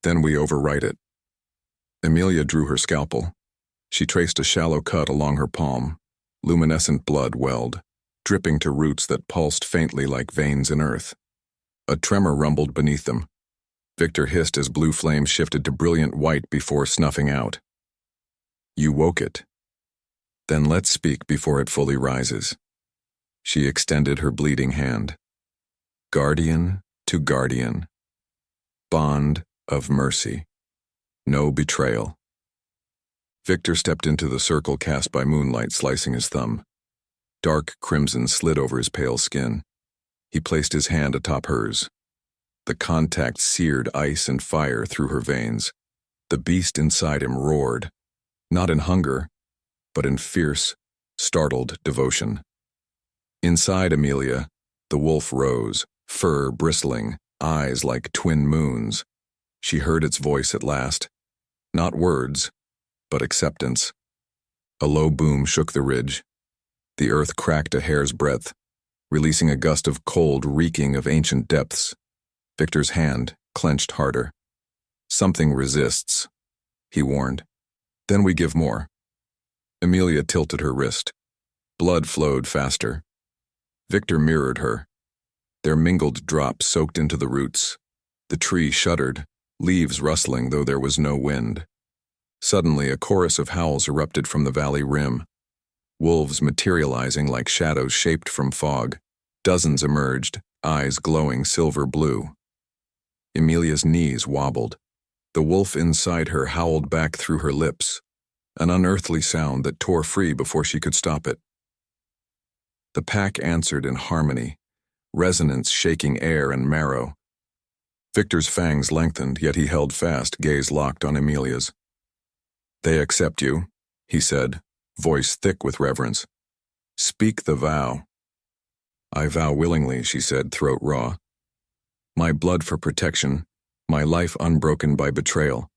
Then we overwrite it. Emilia drew her scalpel. She traced a shallow cut along her palm. Luminescent blood welled, dripping to roots that pulsed faintly like veins in earth. A tremor rumbled beneath them. Victor hissed as blue flame shifted to brilliant white before snuffing out. You woke it. Then let's speak before it fully rises. She extended her bleeding hand. Guardian to guardian. Bond of mercy. No betrayal. Victor stepped into the circle cast by moonlight, slicing his thumb. Dark crimson slid over his pale skin. He placed his hand atop hers. The contact seared ice and fire through her veins. The beast inside him roared, not in hunger, but in fierce, startled devotion. Inside Emilia, the wolf rose, fur bristling, eyes like twin moons. She heard its voice at last. Not words, but acceptance. A low boom shook the ridge. The earth cracked a hair's breadth, releasing a gust of cold reeking of ancient depths. Victor's hand clenched harder. Something resists, he warned. Then we give more. Emilia tilted her wrist. Blood flowed faster. Victor mirrored her. Their mingled drops soaked into the roots. The tree shuddered, leaves rustling though there was no wind. Suddenly, a chorus of howls erupted from the valley rim. Wolves materializing like shadows shaped from fog. Dozens emerged, eyes glowing silver blue. Emilia's knees wobbled. The wolf inside her howled back through her lips, an unearthly sound that tore free before she could stop it. The pack answered in harmony, resonance shaking air and marrow. Victor's fangs lengthened, yet he held fast, gaze locked on Emilia's. They accept you, he said, voice thick with reverence. Speak the vow. I vow willingly, she said, throat raw. My blood for protection, my life unbroken by betrayal.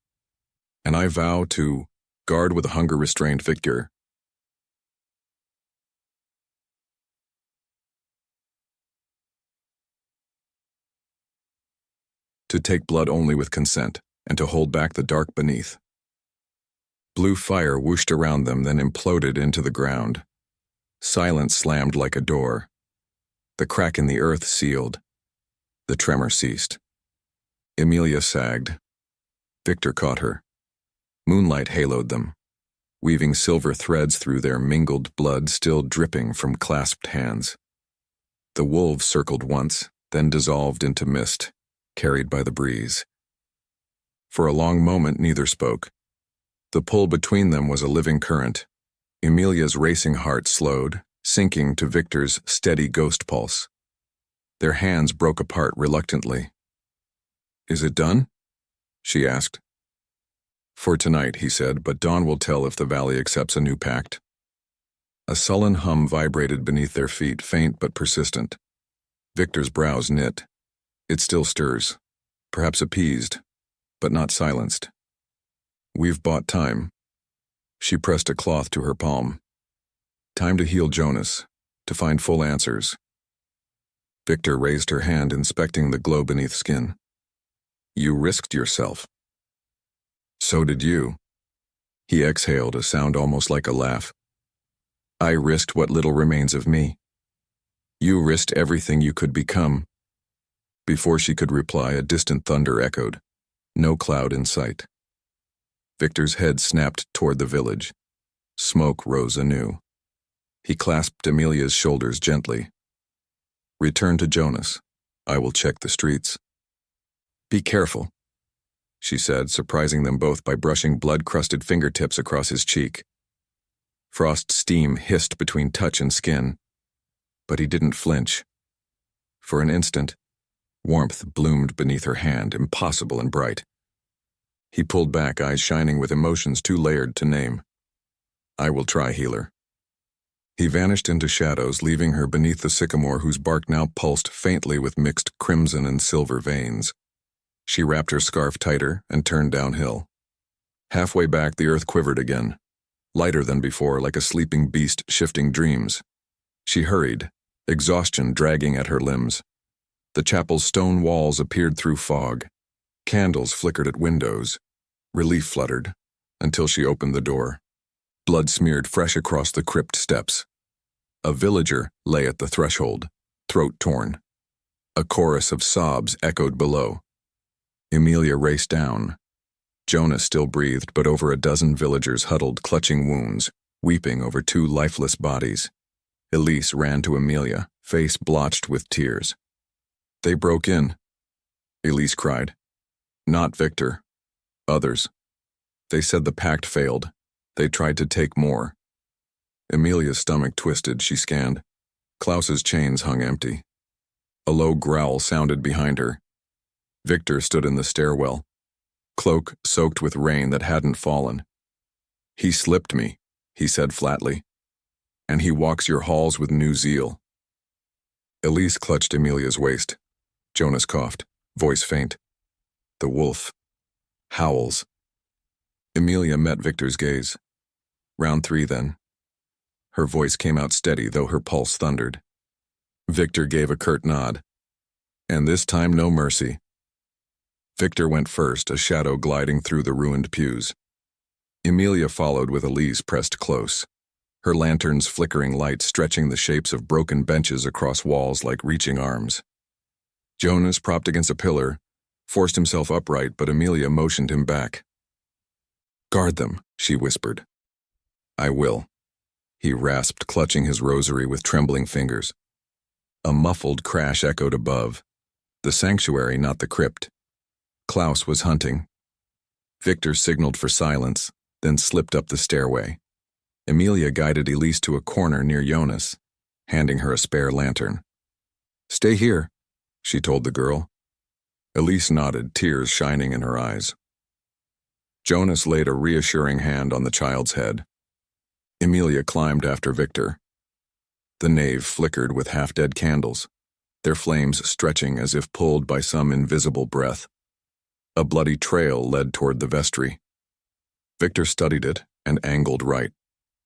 And I vow to guard with hunger-restrained Victor. To take blood only with consent, and to hold back the dark beneath. Blue fire whooshed around them, then imploded into the ground. Silence slammed like a door. The crack in the earth sealed. The tremor ceased. Emilia sagged. Victor caught her. Moonlight haloed them, weaving silver threads through their mingled blood still dripping from clasped hands. The wolves circled once, then dissolved into mist, carried by the breeze. For a long moment neither spoke. The pull between them was a living current. Emilia's racing heart slowed, sinking to Victor's steady ghost pulse. Their hands broke apart reluctantly. Is it done? She asked. For tonight, he said, but dawn will tell if the valley accepts a new pact. A sullen hum vibrated beneath their feet, faint but persistent. Victor's brows knit. It still stirs, perhaps appeased, but not silenced. We've bought time. She pressed a cloth to her palm. Time to heal Jonas, to find full answers. Victor raised her hand, inspecting the glow beneath skin. You risked yourself. So did you. He exhaled, a sound almost like a laugh. I risked what little remains of me. You risked everything you could become. Before she could reply, a distant thunder echoed. No cloud in sight. Victor's head snapped toward the village. Smoke rose anew. He clasped Emilia's shoulders gently. Return to Jonas. I will check the streets. Be careful, she said, surprising them both by brushing blood-crusted fingertips across his cheek. Frost steam hissed between touch and skin, but he didn't flinch. For an instant, warmth bloomed beneath her hand, impossible and bright. He pulled back, eyes shining with emotions too layered to name. I will try, healer. He vanished into shadows, leaving her beneath the sycamore whose bark now pulsed faintly with mixed crimson and silver veins. She wrapped her scarf tighter and turned downhill. Halfway back, the earth quivered again, lighter than before, like a sleeping beast shifting dreams. She hurried, exhaustion dragging at her limbs. The chapel's stone walls appeared through fog. Candles flickered at windows. Relief fluttered, until she opened the door. Blood smeared fresh across the crypt steps. A villager lay at the threshold, throat torn. A chorus of sobs echoed below. Emilia raced down. Jonah still breathed, but over a dozen villagers huddled, clutching wounds, weeping over two lifeless bodies. Elise ran to Emilia, face blotched with tears. They broke in, Elise cried. Not Victor. Others. They said the pact failed. They tried to take more. Emilia's stomach twisted, she scanned. Klaus's chains hung empty. A low growl sounded behind her. Victor stood in the stairwell, cloak soaked with rain that hadn't fallen. He slipped me, he said flatly. And he walks your halls with new zeal. Elise clutched Emilia's waist. Jonas coughed, voice faint. The wolf howls. Emilia met Victor's gaze. Round 3 then. Her voice came out steady, though her pulse thundered. Victor gave a curt nod. And this time no mercy. Victor went first, a shadow gliding through the ruined pews. Emilia followed with Elise pressed close, her lantern's flickering light stretching the shapes of broken benches across walls like reaching arms. Jonas, propped against a pillar, forced himself upright, but Emilia motioned him back. Guard them, she whispered. I will. He rasped, clutching his rosary with trembling fingers. A muffled crash echoed above. The sanctuary, not the crypt. Klaus was hunting. Victor signaled for silence, then slipped up the stairway. Emilia guided Elise to a corner near Jonas, handing her a spare lantern. Stay here, she told the girl. Elise nodded, tears shining in her eyes. Jonas laid a reassuring hand on the child's head. Emilia climbed after Victor. The nave flickered with half-dead candles, their flames stretching as if pulled by some invisible breath. A bloody trail led toward the vestry. Victor studied it and angled right,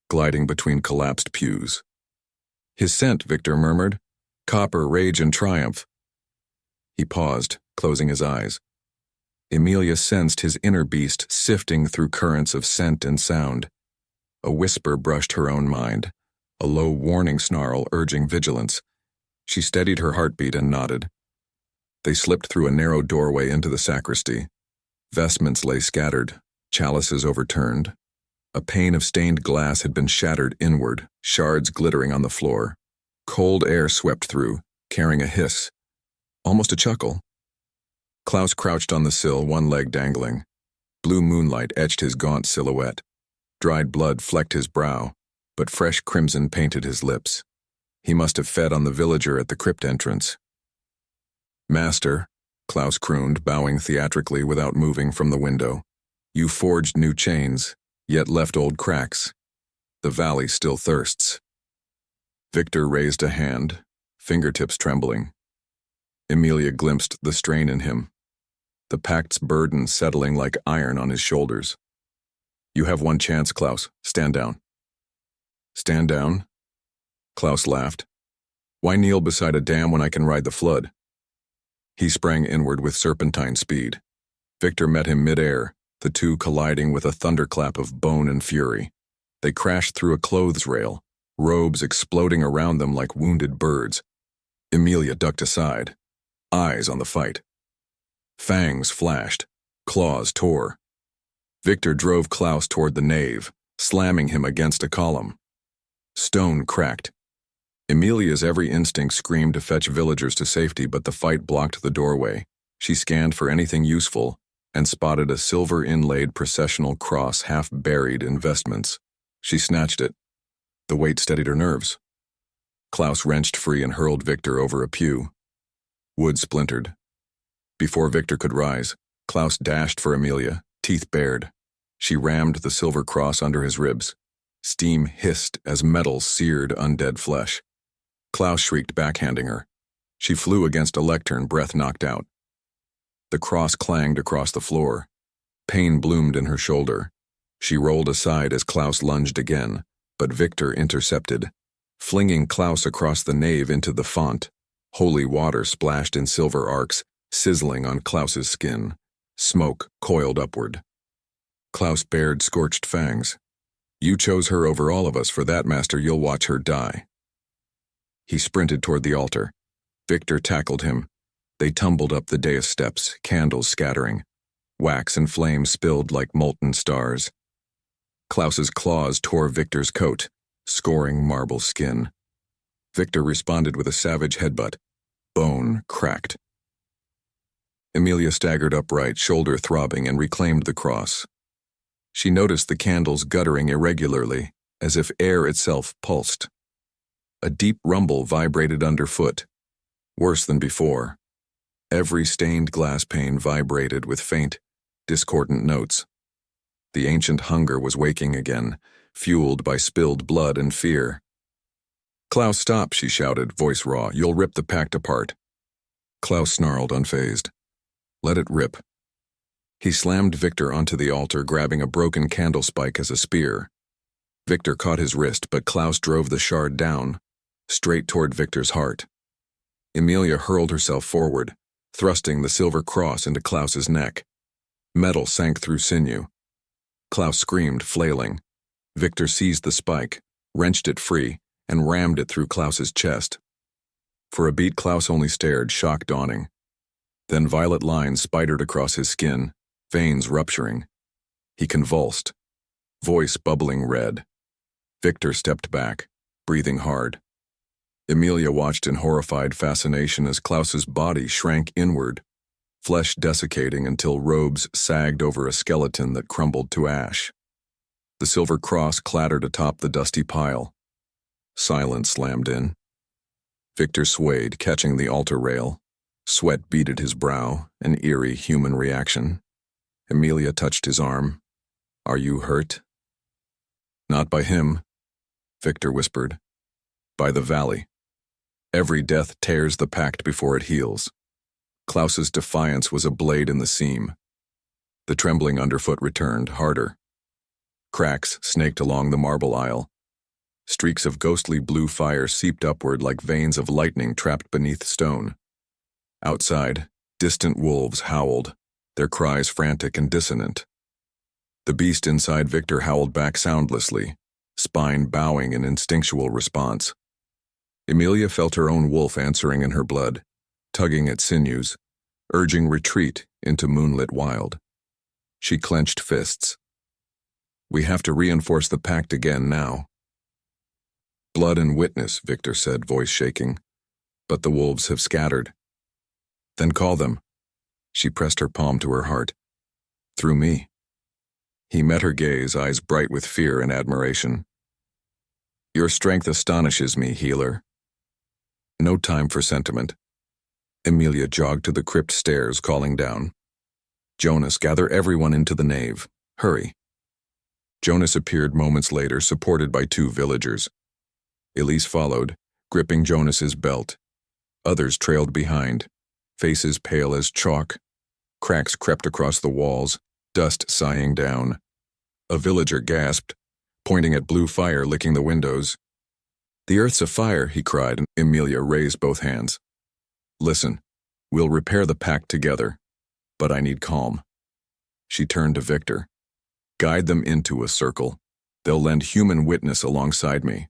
gliding between collapsed pews. His scent, Victor murmured. Copper, rage, and triumph. He paused, closing his eyes. Emilia sensed his inner beast sifting through currents of scent and sound. A whisper brushed her own mind, a low warning snarl urging vigilance. She steadied her heartbeat and nodded. They slipped through a narrow doorway into the sacristy. Vestments lay scattered, chalices overturned. A pane of stained glass had been shattered inward, shards glittering on the floor. Cold air swept through, carrying a hiss, almost a chuckle. Klaus crouched on the sill, one leg dangling. Blue moonlight etched his gaunt silhouette. Dried blood flecked his brow, but fresh crimson painted his lips. He must have fed on the villager at the crypt entrance. Master, Klaus crooned, bowing theatrically without moving from the window. You forged new chains, yet left old cracks. The valley still thirsts. Victor raised a hand, fingertips trembling. Emilia glimpsed the strain in him, the pact's burden settling like iron on his shoulders. You have one chance, Klaus. Stand down. Stand down? Klaus laughed. Why kneel beside a dam when I can ride the flood? He sprang inward with serpentine speed. Victor met him midair, the two colliding with a thunderclap of bone and fury. They crashed through a clothes rail, robes exploding around them like wounded birds. Emilia ducked aside, eyes on the fight. Fangs flashed, claws tore. Victor drove Klaus toward the nave, slamming him against a column. Stone cracked. Emilia's every instinct screamed to fetch villagers to safety, but the fight blocked the doorway. She scanned for anything useful and spotted a silver-inlaid processional cross half buried in vestments. She snatched it. The weight steadied her nerves. Klaus wrenched free and hurled Victor over a pew. Wood splintered. Before Victor could rise, Klaus dashed for Emilia, teeth bared. She rammed the silver cross under his ribs. Steam hissed as metal seared undead flesh. Klaus shrieked, backhanding her. She flew against a lectern, breath knocked out. The cross clanged across the floor. Pain bloomed in her shoulder. She rolled aside as Klaus lunged again, but Victor intercepted, flinging Klaus across the nave into the font. Holy water splashed in silver arcs, sizzling on Klaus's skin. Smoke coiled upward. Klaus bared scorched fangs. You chose her over all of us. For that, Master, you'll watch her die. He sprinted toward the altar. Victor tackled him. They tumbled up the dais steps, candles scattering. Wax and flame spilled like molten stars. Klaus's claws tore Victor's coat, scoring marble skin. Victor responded with a savage headbutt. Bone cracked. Emilia staggered upright, shoulder throbbing, and reclaimed the cross. She noticed the candles guttering irregularly, as if air itself pulsed. A deep rumble vibrated underfoot, worse than before. Every stained glass pane vibrated with faint, discordant notes. The ancient hunger was waking again, fueled by spilled blood and fear. Klaus, stop, she shouted, voice raw. You'll rip the pact apart. Klaus snarled, unfazed. Let it rip. He slammed Victor onto the altar, grabbing a broken candle spike as a spear. Victor caught his wrist, but Klaus drove the shard down, straight toward Victor's heart. Emilia hurled herself forward, thrusting the silver cross into Klaus's neck. Metal sank through sinew. Klaus screamed, flailing. Victor seized the spike, wrenched it free, and rammed it through Klaus's chest. For a beat, Klaus only stared, shock dawning. Then violet lines spidered across his skin, veins rupturing. He convulsed, voice bubbling red. Victor stepped back, breathing hard. Emilia watched in horrified fascination as Klaus's body shrank inward, flesh desiccating until robes sagged over a skeleton that crumbled to ash. The silver cross clattered atop the dusty pile. Silence slammed in. Victor swayed, catching the altar rail. Sweat beaded his brow, an eerie human reaction. Emilia touched his arm. Are you hurt? Not by him, Victor whispered. By the valley. Every death tears the pact before it heals. Klaus's defiance was a blade in the seam. The trembling underfoot returned, harder. Cracks snaked along the marble aisle. Streaks of ghostly blue fire seeped upward like veins of lightning trapped beneath stone. Outside, distant wolves howled, their cries frantic and dissonant. The beast inside Victor howled back soundlessly, spine bowing in instinctual response. Emilia felt her own wolf answering in her blood, tugging at sinews, urging retreat into moonlit wild. She clenched fists. We have to reinforce the pact again now. Blood and witness, Victor said, voice shaking. But the wolves have scattered. Then call them. She pressed her palm to her heart. Through me. He met her gaze, eyes bright with fear and admiration. Your strength astonishes me, healer. No time for sentiment. Emilia jogged to the crypt stairs, calling down. Jonas, gather everyone into the nave. Hurry. Jonas appeared moments later, supported by 2 villagers. Elise followed, gripping Jonas's belt. Others trailed behind, faces pale as chalk. Cracks crept across the walls, dust sighing down. A villager gasped, pointing at blue fire licking the windows. The earth's afire, he cried, and Emilia raised both hands. Listen, we'll repair the pact together, but I need calm. She turned to Victor. Guide them into a circle. They'll lend human witness alongside me.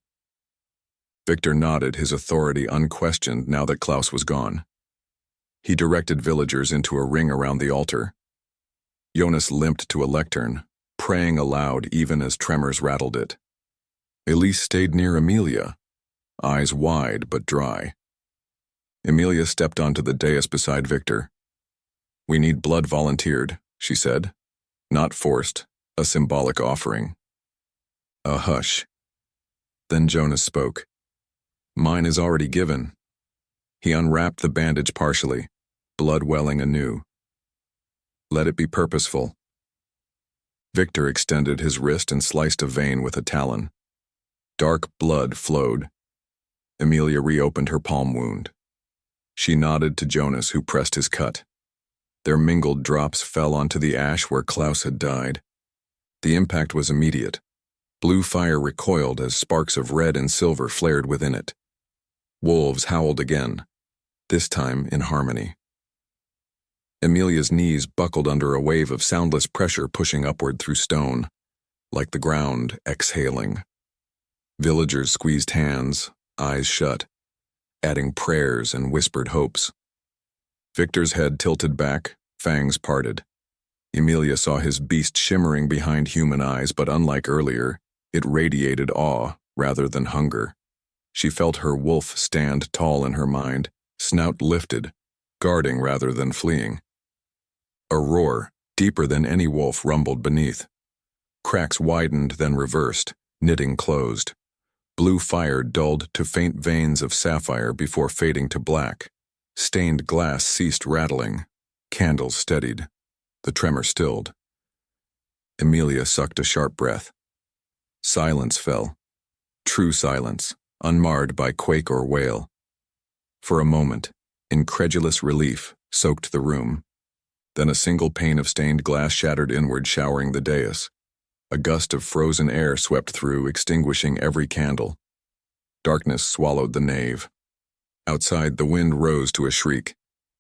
Victor nodded, his authority unquestioned now that Klaus was gone. He directed villagers into a ring around the altar. Jonas limped to a lectern, praying aloud even as tremors rattled it. Elise stayed near Emilia, eyes wide but dry. Emilia stepped onto the dais beside Victor. "We need blood volunteered," she said. "Not forced, a symbolic offering." A hush. Then Jonas spoke. "Mine is already given." He unwrapped the bandage partially, blood welling anew. "Let it be purposeful." Victor extended his wrist and sliced a vein with a talon. Dark blood flowed. Emilia reopened her palm wound. She nodded to Jonas, who pressed his cut. Their mingled drops fell onto the ash where Klaus had died. The impact was immediate. Blue fire recoiled as sparks of red and silver flared within it. Wolves howled again, this time in harmony. Emilia's knees buckled under a wave of soundless pressure pushing upward through stone, like the ground exhaling. Villagers squeezed hands, eyes shut, adding prayers and whispered hopes. Victor's head tilted back, fangs parted. Emilia saw his beast shimmering behind human eyes, but unlike earlier, it radiated awe rather than hunger. She felt her wolf stand tall in her mind, snout lifted, guarding rather than fleeing. A roar, deeper than any wolf, rumbled beneath. Cracks widened, then reversed, knitting closed. Blue fire dulled to faint veins of sapphire before fading to black. Stained glass ceased rattling. Candles steadied. The tremor stilled. Emilia sucked a sharp breath. Silence fell. True silence, unmarred by quake or wail. For a moment, incredulous relief soaked the room. Then a single pane of stained glass shattered inward, showering the dais. A gust of frozen air swept through, extinguishing every candle. Darkness swallowed the nave. Outside, the wind rose to a shriek.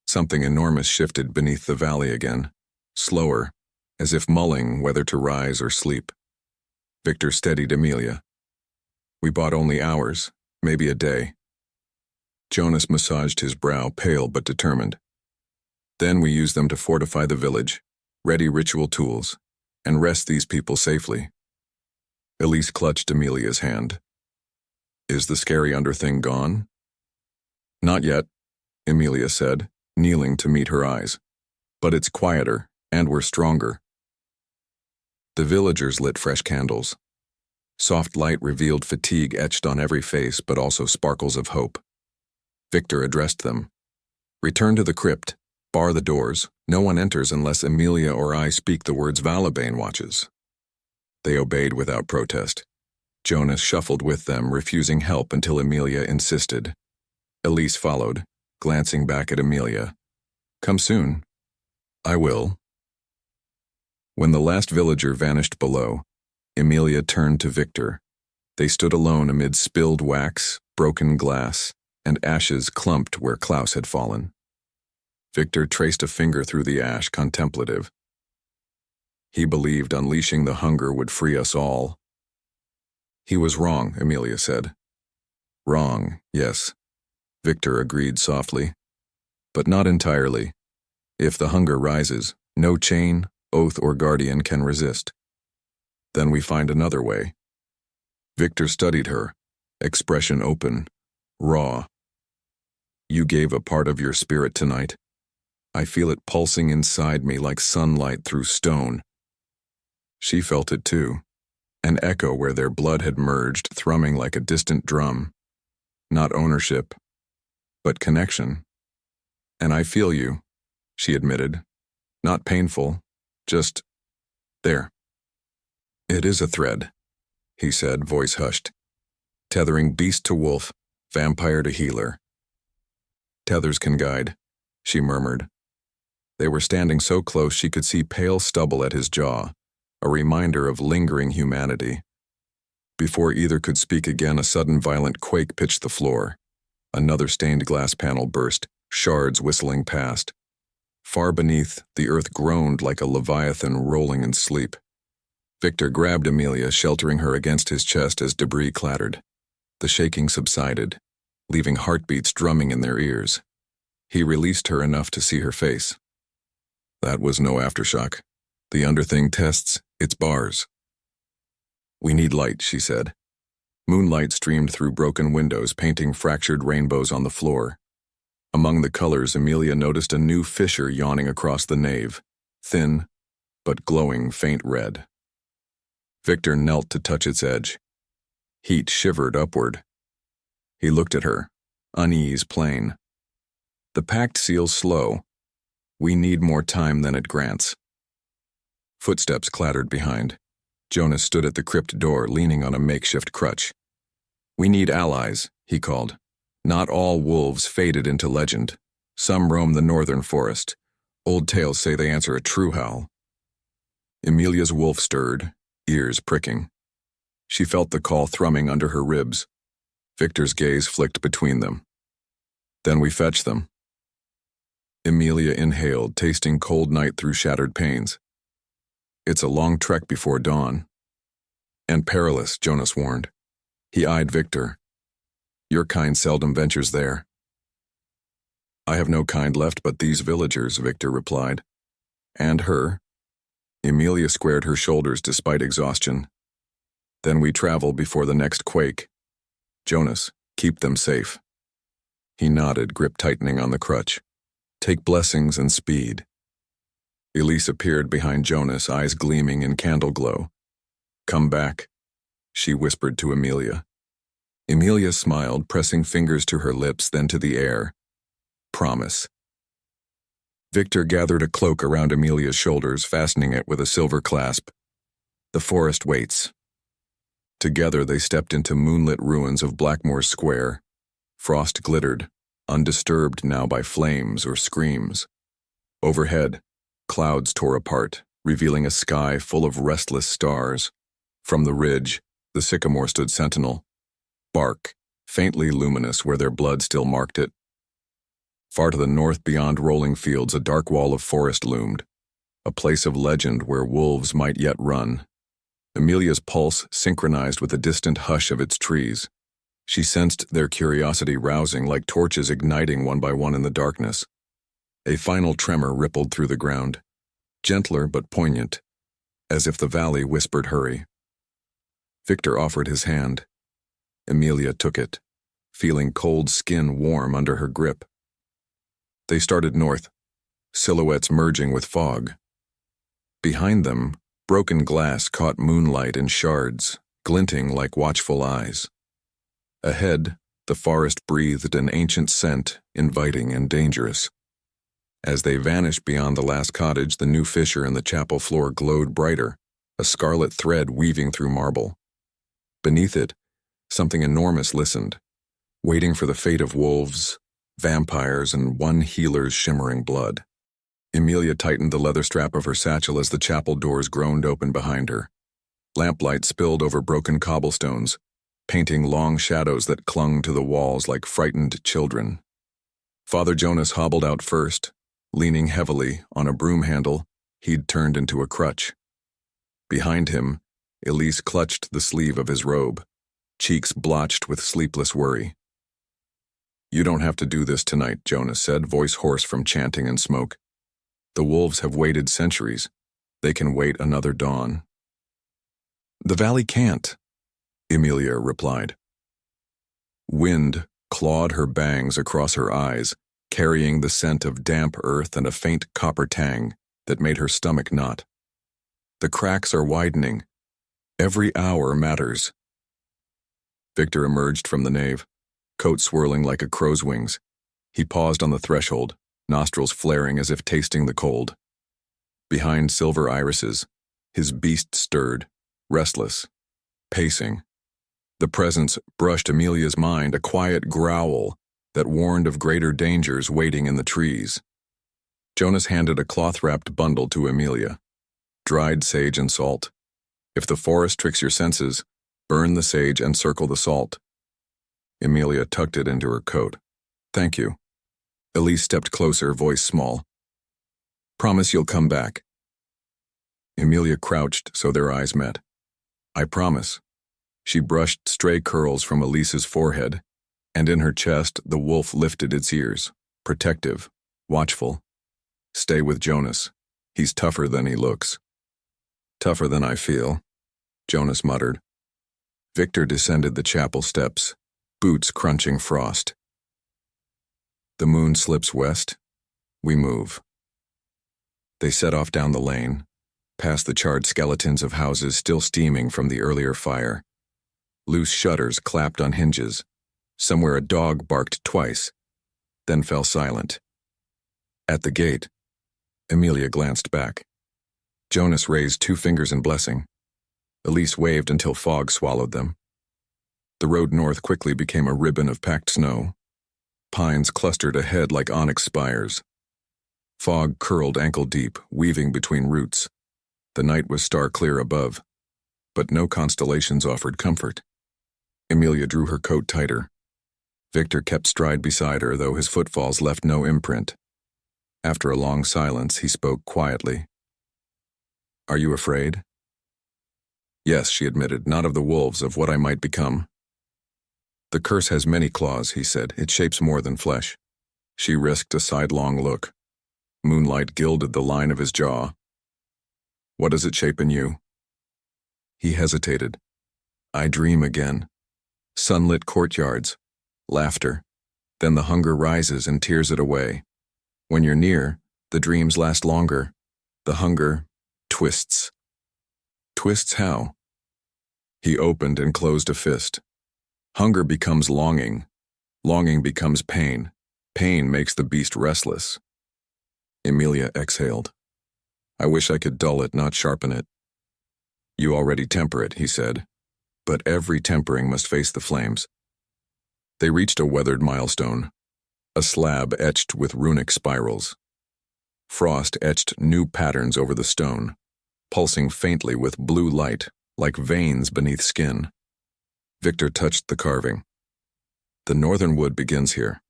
Something enormous shifted beneath the valley again, slower, as if mulling whether to rise or sleep. Victor steadied Emilia. "We bought only hours, maybe a day." Jonas massaged his brow, pale but determined. "Then we use them to fortify the village, ready ritual tools, and rest these people safely." Elise clutched Emilia's hand. "Is the scary underthing gone?" "Not yet," Emilia said, kneeling to meet her eyes. "But it's quieter, and we're stronger." The villagers lit fresh candles. Soft light revealed fatigue etched on every face, but also sparkles of hope. Victor addressed them. "Return to the crypt. Bar the doors. No one enters unless Emilia or I speak the words Valabane watches." They obeyed without protest. Jonas shuffled with them, refusing help until Emilia insisted. Elise followed, glancing back at Emilia. "Come soon." "I will." When the last villager vanished below, Emilia turned to Victor. They stood alone amid spilled wax, broken glass, and ashes clumped where Klaus had fallen. Victor traced a finger through the ash, contemplative. "He believed unleashing the hunger would free us all." "He was wrong," Emilia said. "Wrong, yes," Victor agreed softly. "But not entirely. If the hunger rises, no chain, oath, or guardian can resist. Then we find another way." Victor studied her, expression open, raw. "You gave a part of your spirit tonight. I feel it pulsing inside me like sunlight through stone." She felt it too, an echo where their blood had merged, thrumming like a distant drum. Not ownership, but connection. "And I feel you," she admitted. "Not painful, just there." "It is a thread," he said, voice hushed. "Tethering beast to wolf, vampire to healer." "Tethers can guide," she murmured. They were standing so close she could see pale stubble at his jaw, a reminder of lingering humanity. Before either could speak again, a sudden violent quake pitched the floor. Another stained glass panel burst, shards whistling past. Far beneath, the earth groaned like a leviathan rolling in sleep. Victor grabbed Emilia, sheltering her against his chest as debris clattered. The shaking subsided, leaving heartbeats drumming in their ears. He released her enough to see her face. "That was no aftershock. The underthing tests its bars." "We need light," she said. Moonlight streamed through broken windows, painting fractured rainbows on the floor. Among the colors, Emilia noticed a new fissure yawning across the nave, thin, but glowing faint red. Victor knelt to touch its edge. Heat shivered upward. He looked at her, unease plain. The pact seal's slow. We need more time than it grants. Footsteps clattered behind. Jonas stood at the crypt door, leaning on a makeshift crutch. We need allies, he called. Not all wolves faded into legend. Some roam the northern forest. Old tales say they answer a true howl. Emilia's wolf stirred, ears pricking. She felt the call thrumming under her ribs. Victor's gaze flicked between them. Then we fetch them. Emilia inhaled, tasting cold night through shattered panes. It's a long trek before dawn. And perilous, Jonas warned. He eyed Victor. Your kind seldom ventures there. I have no kind left but these villagers, Victor replied. And her. Emilia squared her shoulders despite exhaustion. Then we travel before the next quake. Jonas, keep them safe. He nodded, grip tightening on the crutch. Take blessings and speed. Elise appeared behind Jonas, eyes gleaming in candle glow. Come back, she whispered to Emilia. Emilia smiled, pressing fingers to her lips, then to the air. Promise. Victor gathered a cloak around Emilia's shoulders, fastening it with a silver clasp. The forest waits. Together they stepped into moonlit ruins of Blackmoor Square. Frost glittered, undisturbed now by flames or screams. Overhead, clouds tore apart, revealing a sky full of restless stars. From the ridge, the sycamore stood sentinel, bark, faintly luminous where their blood still marked it. Far to the north, beyond rolling fields, a dark wall of forest loomed, a place of legend where wolves might yet run. Emilia's pulse synchronized with the distant hush of its trees. She sensed their curiosity rousing, like torches igniting one by one in the darkness. A final tremor rippled through the ground, gentler but poignant, as if the valley whispered hurry. Victor offered his hand. Emilia took it, feeling cold skin warm under her grip. They started north, silhouettes merging with fog. Behind them, broken glass caught moonlight in shards, glinting like watchful eyes. Ahead, the forest breathed an ancient scent, inviting and dangerous. As they vanished beyond the last cottage, the new fissure in the chapel floor glowed brighter, a scarlet thread weaving through marble. Beneath it, something enormous listened, waiting for the fate of wolves, vampires, and one healer's shimmering blood. Emilia tightened the leather strap of her satchel as the chapel doors groaned open behind her. Lamplight spilled over broken cobblestones, painting long shadows that clung to the walls like frightened children. Father Jonas hobbled out first, leaning heavily on a broom handle he'd turned into a crutch. Behind him, Elise clutched the sleeve of his robe, cheeks blotched with sleepless worry. You don't have to do this tonight, Jonas said, voice hoarse from chanting and smoke. The wolves have waited centuries. They can wait another dawn. The valley can't, Emilia replied. Wind clawed her bangs across her eyes, carrying the scent of damp earth and a faint copper tang that made her stomach knot. The cracks are widening. Every hour matters. Victor emerged from the nave, coat swirling like a crow's wings. He paused on the threshold, nostrils flaring as if tasting the cold. Behind silver irises, his beast stirred, restless, pacing. The presence brushed Emilia's mind, a quiet growl that warned of greater dangers waiting in the trees. Jonas handed a cloth-wrapped bundle to Emilia. Dried sage and salt. If the forest tricks your senses, burn the sage and circle the salt. Emilia tucked it into her coat. Thank you. Elise stepped closer, voice small. Promise you'll come back. Emilia crouched so their eyes met. I promise. She brushed stray curls from Elise's forehead, and in her chest the wolf lifted its ears, protective, watchful. Stay with Jonas. He's tougher than he looks. Tougher than I feel, Jonas muttered. Victor descended the chapel steps, boots crunching frost. The moon slips west. We move. They set off down the lane, past the charred skeletons of houses still steaming from the earlier fire. Loose shutters clapped on hinges. Somewhere a dog barked twice, then fell silent. At the gate, Emilia glanced back. Jonas raised 2 fingers in blessing. Elise waved until fog swallowed them. The road north quickly became a ribbon of packed snow. Pines clustered ahead like onyx spires. Fog curled ankle-deep, weaving between roots. The night was star-clear above, but no constellations offered comfort. Emilia drew her coat tighter. Victor kept stride beside her, though his footfalls left no imprint. After a long silence, he spoke quietly. "Are you afraid?" "Yes," she admitted, "not of the wolves, of what I might become." "The curse has many claws," he said. "It shapes more than flesh." She risked a sidelong look. Moonlight gilded the line of his jaw. "What does it shape in you?" He hesitated. "I dream again. Sunlit courtyards, laughter. Then the hunger rises and tears it away. When you're near, the dreams last longer. The hunger twists." "Twists how?" He opened and closed a fist. "Hunger becomes longing. Longing becomes pain. Pain makes the beast restless." Emilia exhaled. "I wish I could dull it, not sharpen it." "You already temper it," he said. "But every tempering must face the flames." They reached a weathered milestone, a slab etched with runic spirals. Frost etched new patterns over the stone, pulsing faintly with blue light, like veins beneath skin. Victor touched the carving. "The northern wood begins here.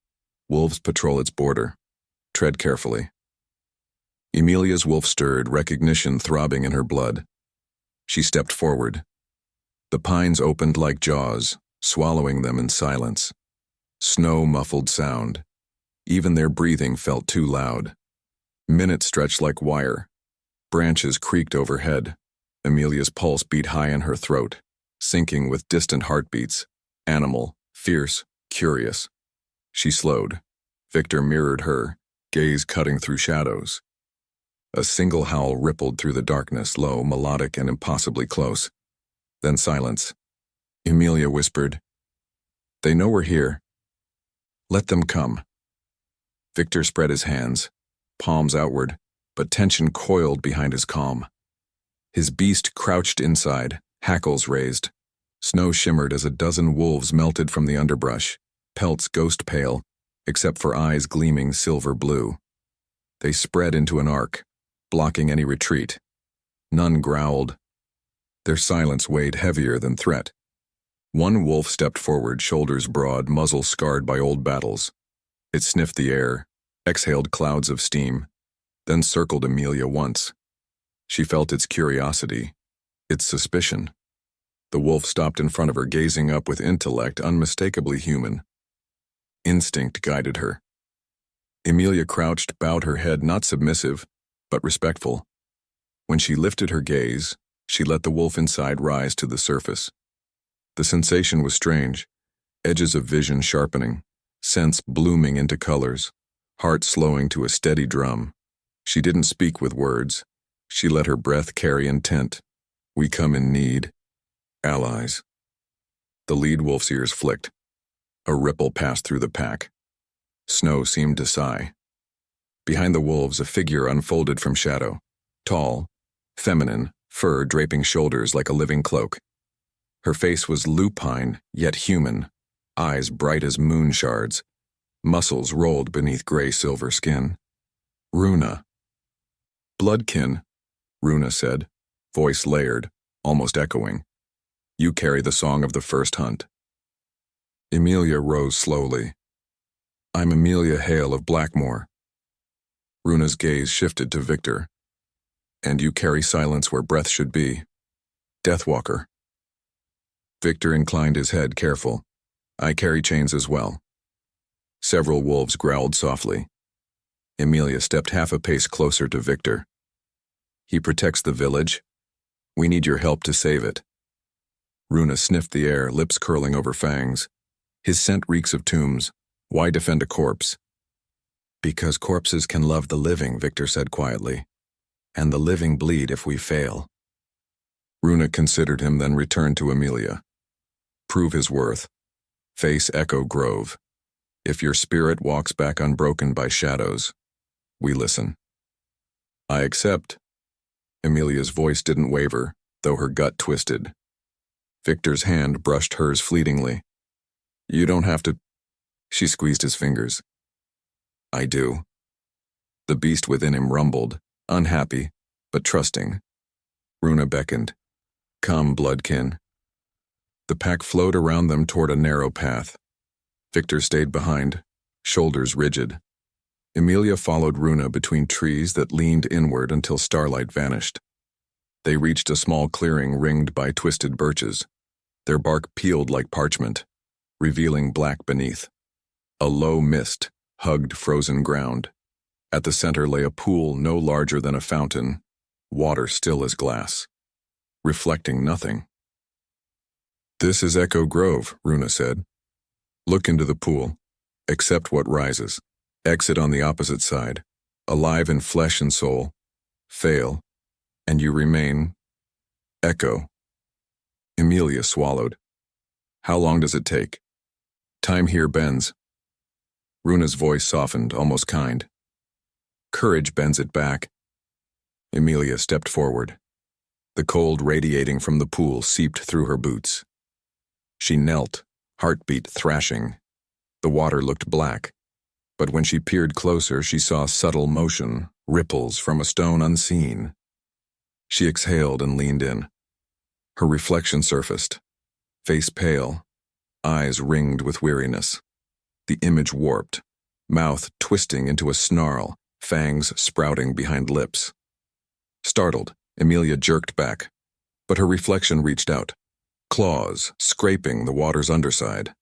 Wolves patrol its border. Tread carefully." Emilia's wolf stirred, recognition throbbing in her blood. She stepped forward. The pines opened like jaws, swallowing them in silence. Snow muffled sound. Even their breathing felt too loud. Minutes stretched like wire. Branches creaked overhead. Emilia's pulse beat high in her throat, syncing with distant heartbeats. Animal, fierce, curious. She slowed. Victor mirrored her, gaze cutting through shadows. A single howl rippled through the darkness, low, melodic, and impossibly close. Then silence. Emilia whispered, "They know we're here. Let them come." Victor spread his hands, palms outward, but tension coiled behind his calm. His beast crouched inside, hackles raised. Snow shimmered as a dozen wolves melted from the underbrush, pelts ghost pale, except for eyes gleaming silver blue. They spread into an arc, blocking any retreat. None growled. Their silence weighed heavier than threat. One wolf stepped forward, shoulders broad, muzzle scarred by old battles. It sniffed the air, exhaled clouds of steam, then circled Emilia once. She felt its curiosity, its suspicion. The wolf stopped in front of her, gazing up with intellect unmistakably human. Instinct guided her. Emilia crouched, bowed her head, not submissive, but respectful. When she lifted her gaze, she let the wolf inside rise to the surface. The sensation was strange, edges of vision sharpening, sense blooming into colors, heart slowing to a steady drum. She didn't speak with words. She let her breath carry intent. "We come in need. Allies." The lead wolf's ears flicked. A ripple passed through the pack. Snow seemed to sigh. Behind the wolves, a figure unfolded from shadow. Tall, feminine, fur draping shoulders like a living cloak. Her face was lupine, yet human, eyes bright as moon shards. Muscles rolled beneath gray-silver skin. "Runa." "Bloodkin," Runa said, voice layered, almost echoing. "You carry the song of the first hunt." Emilia rose slowly. "I'm Emilia Hale of Blackmoor." Runa's gaze shifted to Victor. "And you carry silence where breath should be. Deathwalker." Victor inclined his head, careful. "I carry chains as well." Several wolves growled softly. Emilia stepped half a pace closer to Victor. "He protects the village. We need your help to save it." Runa sniffed the air, lips curling over fangs. His scent reeks of tombs. Why defend a corpse? Because corpses can love the living, Victor said quietly. And the living bleed if we fail. Runa considered him, then returned to Emilia. Prove his worth. Face Echo Grove. If your spirit walks back unbroken by shadows, we listen. I accept. Emilia's voice didn't waver, though her gut twisted. Victor's hand brushed hers fleetingly. You don't have to. She squeezed his fingers. I do. The beast within him rumbled, unhappy, but trusting. Runa beckoned. Come, bloodkin. The pack flowed around them toward a narrow path. Victor stayed behind, shoulders rigid. Emilia followed Runa between trees that leaned inward until starlight vanished. They reached a small clearing ringed by twisted birches. Their bark peeled like parchment, revealing black beneath. A low mist hugged frozen ground. At the center lay a pool no larger than a fountain, water still as glass, reflecting nothing. This is Echo Grove, Runa said. Look into the pool. Accept what rises. Exit on the opposite side. Alive in flesh and soul. Fail, and you remain Echo. Emilia swallowed. How long does it take? Time here bends. Runa's voice softened, almost kind. Courage bends it back. Emilia stepped forward. The cold radiating from the pool seeped through her boots. She knelt, heartbeat thrashing. The water looked black, but when she peered closer, she saw subtle motion, ripples from a stone unseen. She exhaled and leaned in. Her reflection surfaced, face pale, eyes ringed with weariness. The image warped, mouth twisting into a snarl, fangs sprouting behind lips. Startled, Emilia jerked back, but her reflection reached out, claws scraping the water's underside.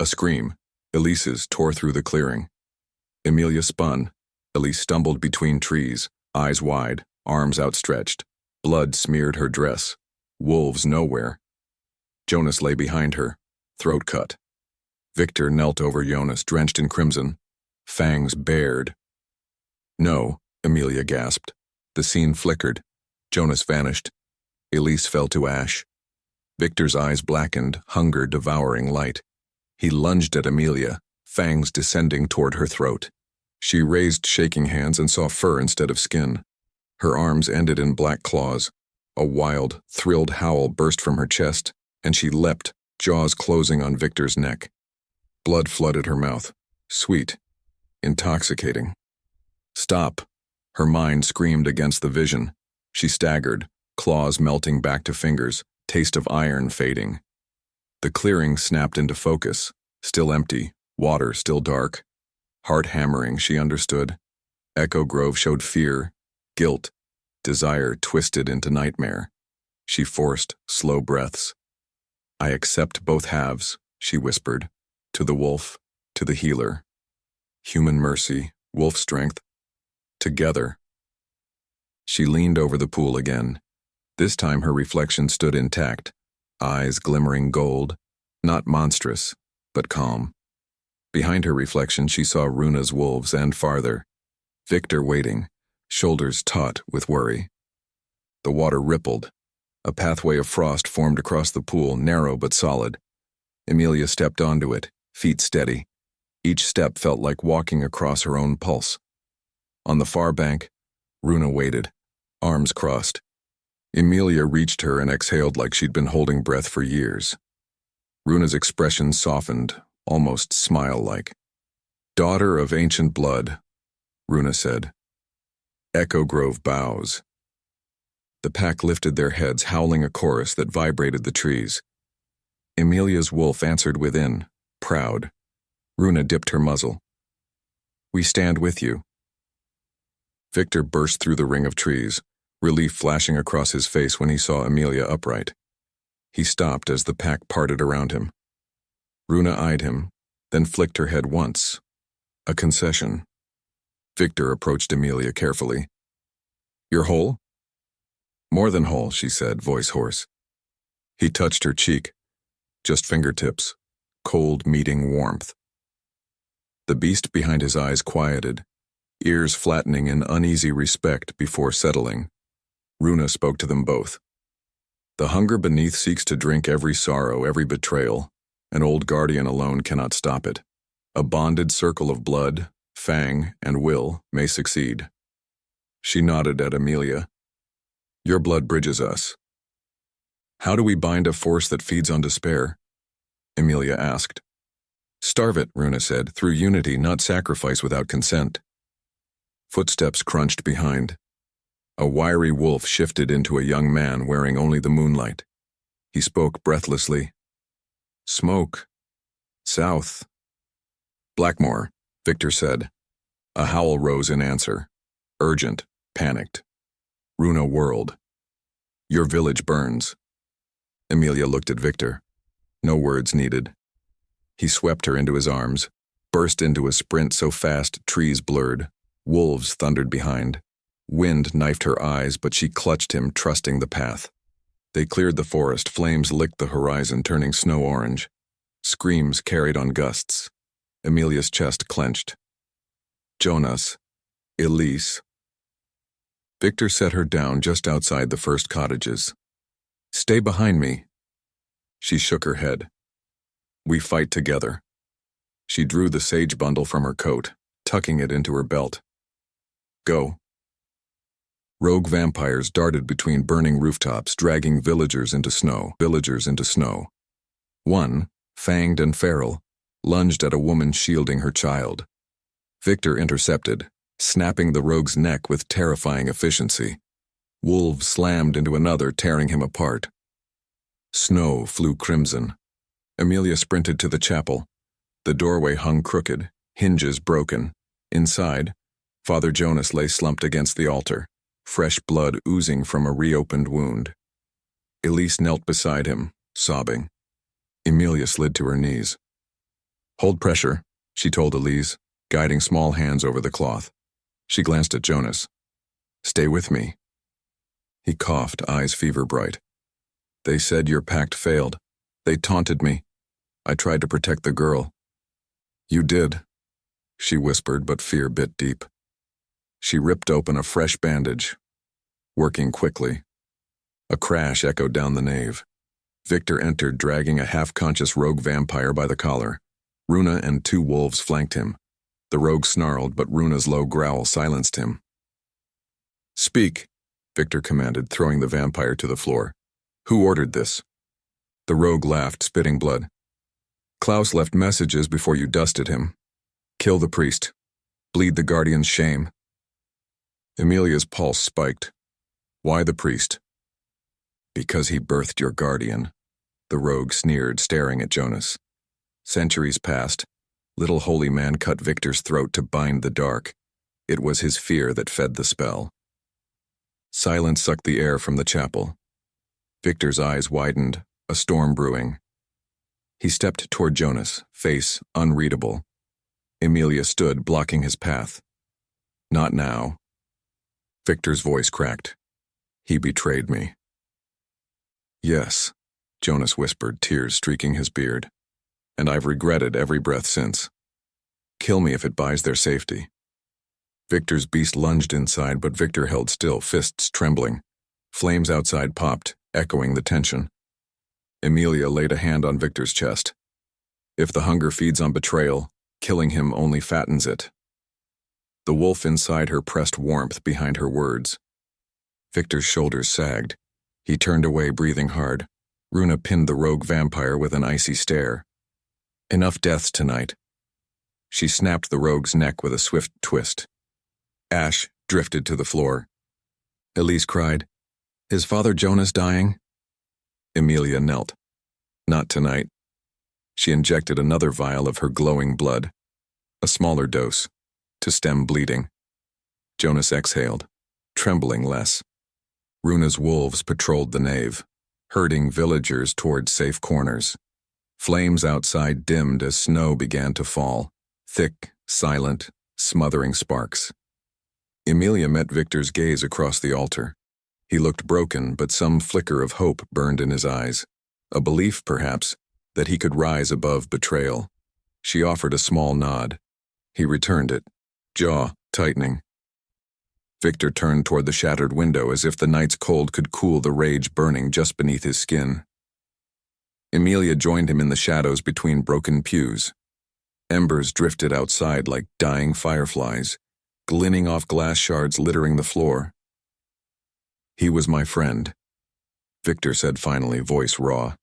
A scream, Elise's, tore through the clearing. Emilia spun. Elise stumbled between trees, eyes wide, arms outstretched. Blood smeared her dress. Wolves nowhere. Jonas lay behind her, throat cut. Victor knelt over Jonas, drenched in crimson, fangs bared. No, Emilia gasped. The scene flickered. Jonas vanished. Elise fell to ash. Victor's eyes blackened, hunger devouring light. He lunged at Emilia, fangs descending toward her throat. She raised shaking hands and saw fur instead of skin. Her arms ended in black claws. A wild, thrilled howl burst from her chest, and she leapt, jaws closing on Victor's neck. Blood flooded her mouth. Sweet. Intoxicating. Stop. Her mind screamed against the vision. She staggered, claws melting back to fingers, taste of iron fading. The clearing snapped into focus, still empty, water still dark. Heart hammering, she understood. Echo Grove showed fear, guilt, desire twisted into nightmare. She forced slow breaths. I accept both halves, she whispered, to the wolf, to the healer. Human mercy, wolf strength. Together. She leaned over the pool again. This time her reflection stood intact, eyes glimmering gold, not monstrous, but calm. Behind her reflection she saw Runa's wolves and farther. Victor waiting, shoulders taut with worry. The water rippled. A pathway of frost formed across the pool, narrow but solid. Emilia stepped onto it, feet steady. Each step felt like walking across her own pulse. On the far bank, Runa waited, arms crossed. Emilia reached her and exhaled like she'd been holding breath for years. Runa's expression softened, almost smile-like. Daughter of ancient blood, Runa said. Echo Grove bows. The pack lifted their heads, howling a chorus that vibrated the trees. Emilia's wolf answered within, proud. Runa dipped her muzzle. We stand with you. Victor burst through the ring of trees, relief flashing across his face when he saw Emilia upright. He stopped as the pack parted around him. Runa eyed him, then flicked her head once. A concession. Victor approached Emilia carefully. You're whole? More than whole, she said, voice hoarse. He touched her cheek, just fingertips, cold meeting warmth. The beast behind his eyes quieted, ears flattening in uneasy respect before settling. Runa spoke to them both. The hunger beneath seeks to drink every sorrow, every betrayal. An old guardian alone cannot stop it. A bonded circle of blood, fang, and will may succeed. She nodded at Emilia. Your blood bridges us. How do we bind a force that feeds on despair? Emilia asked. Starve it, Runa said, through unity, not sacrifice without consent. Footsteps crunched behind. A wiry wolf shifted into a young man wearing only the moonlight. He spoke breathlessly. Smoke. South. Blackmoor, Victor said. A howl rose in answer. Urgent, panicked. Runa whirled. Your village burns. Emilia looked at Victor. No words needed. He swept her into his arms, burst into a sprint so fast trees blurred. Wolves thundered behind. Wind knifed her eyes, but she clutched him, trusting the path. They cleared the forest, flames licked the horizon, turning snow orange. Screams carried on gusts. Emilia's chest clenched. Jonas. Elise. Victor set her down just outside the first cottages. Stay behind me. She shook her head. We fight together. She drew the sage bundle from her coat, tucking it into her belt. Go. Rogue vampires darted between burning rooftops, dragging villagers into snow. One, fanged and feral, lunged at a woman shielding her child. Victor intercepted, snapping the rogue's neck with terrifying efficiency. Wolves slammed into another, tearing him apart. Snow flew crimson. Emilia sprinted to the chapel. The doorway hung crooked, hinges broken. Inside, Father Jonas lay slumped against the altar, fresh blood oozing from a reopened wound. Elise knelt beside him, sobbing. Emilia slid to her knees. Hold pressure, she told Elise, guiding small hands over the cloth. She glanced at Jonas. Stay with me. He coughed, eyes fever-bright. They said your pact failed. They taunted me. I tried to protect the girl. You did, she whispered, but fear bit deep. She ripped open a fresh bandage, working quickly. A crash echoed down the nave. Victor entered, dragging a half-conscious rogue vampire by the collar. Runa and two wolves flanked him. The rogue snarled, but Runa's low growl silenced him. Speak, Victor commanded, throwing the vampire to the floor. Who ordered this? The rogue laughed, spitting blood. Klaus left messages before you dusted him. Kill the priest. Bleed the guardian's shame. Emilia's pulse spiked. Why the priest? Because he birthed your guardian. The rogue sneered, staring at Jonas. Centuries passed. Little holy man cut Victor's throat to bind the dark. It was his fear that fed the spell. Silence sucked the air from the chapel. Victor's eyes widened, a storm brewing. He stepped toward Jonas, face unreadable. Emilia stood, blocking his path. Not now. Victor's voice cracked. He betrayed me. Yes, Jonas whispered, tears streaking his beard. And I've regretted every breath since. Kill me if it buys their safety. Victor's beast lunged inside, but Victor held still, fists trembling. Flames outside popped, echoing the tension. Emilia laid a hand on Victor's chest. If the hunger feeds on betrayal, killing him only fattens it. The wolf inside her pressed warmth behind her words. Victor's shoulders sagged. He turned away, breathing hard. Runa pinned the rogue vampire with an icy stare. Enough deaths tonight. She snapped the rogue's neck with a swift twist. Ash drifted to the floor. Elise cried, Is Father Jonas dying? Emilia knelt. Not tonight. She injected another vial of her glowing blood. A smaller dose, to stem bleeding. Jonas exhaled, trembling less. Runa's wolves patrolled the nave, herding villagers toward safe corners. Flames outside dimmed as snow began to fall, thick, silent, smothering sparks. Emilia met Victor's gaze across the altar. He looked broken, but some flicker of hope burned in his eyes. A belief, perhaps, that he could rise above betrayal. She offered a small nod. He returned it, jaw tightening. Victor turned toward the shattered window as if the night's cold could cool the rage burning just beneath his skin. Emilia joined him in the shadows between broken pews. Embers drifted outside like dying fireflies, glinting off glass shards littering the floor. "He was my friend," Victor said finally, voice raw.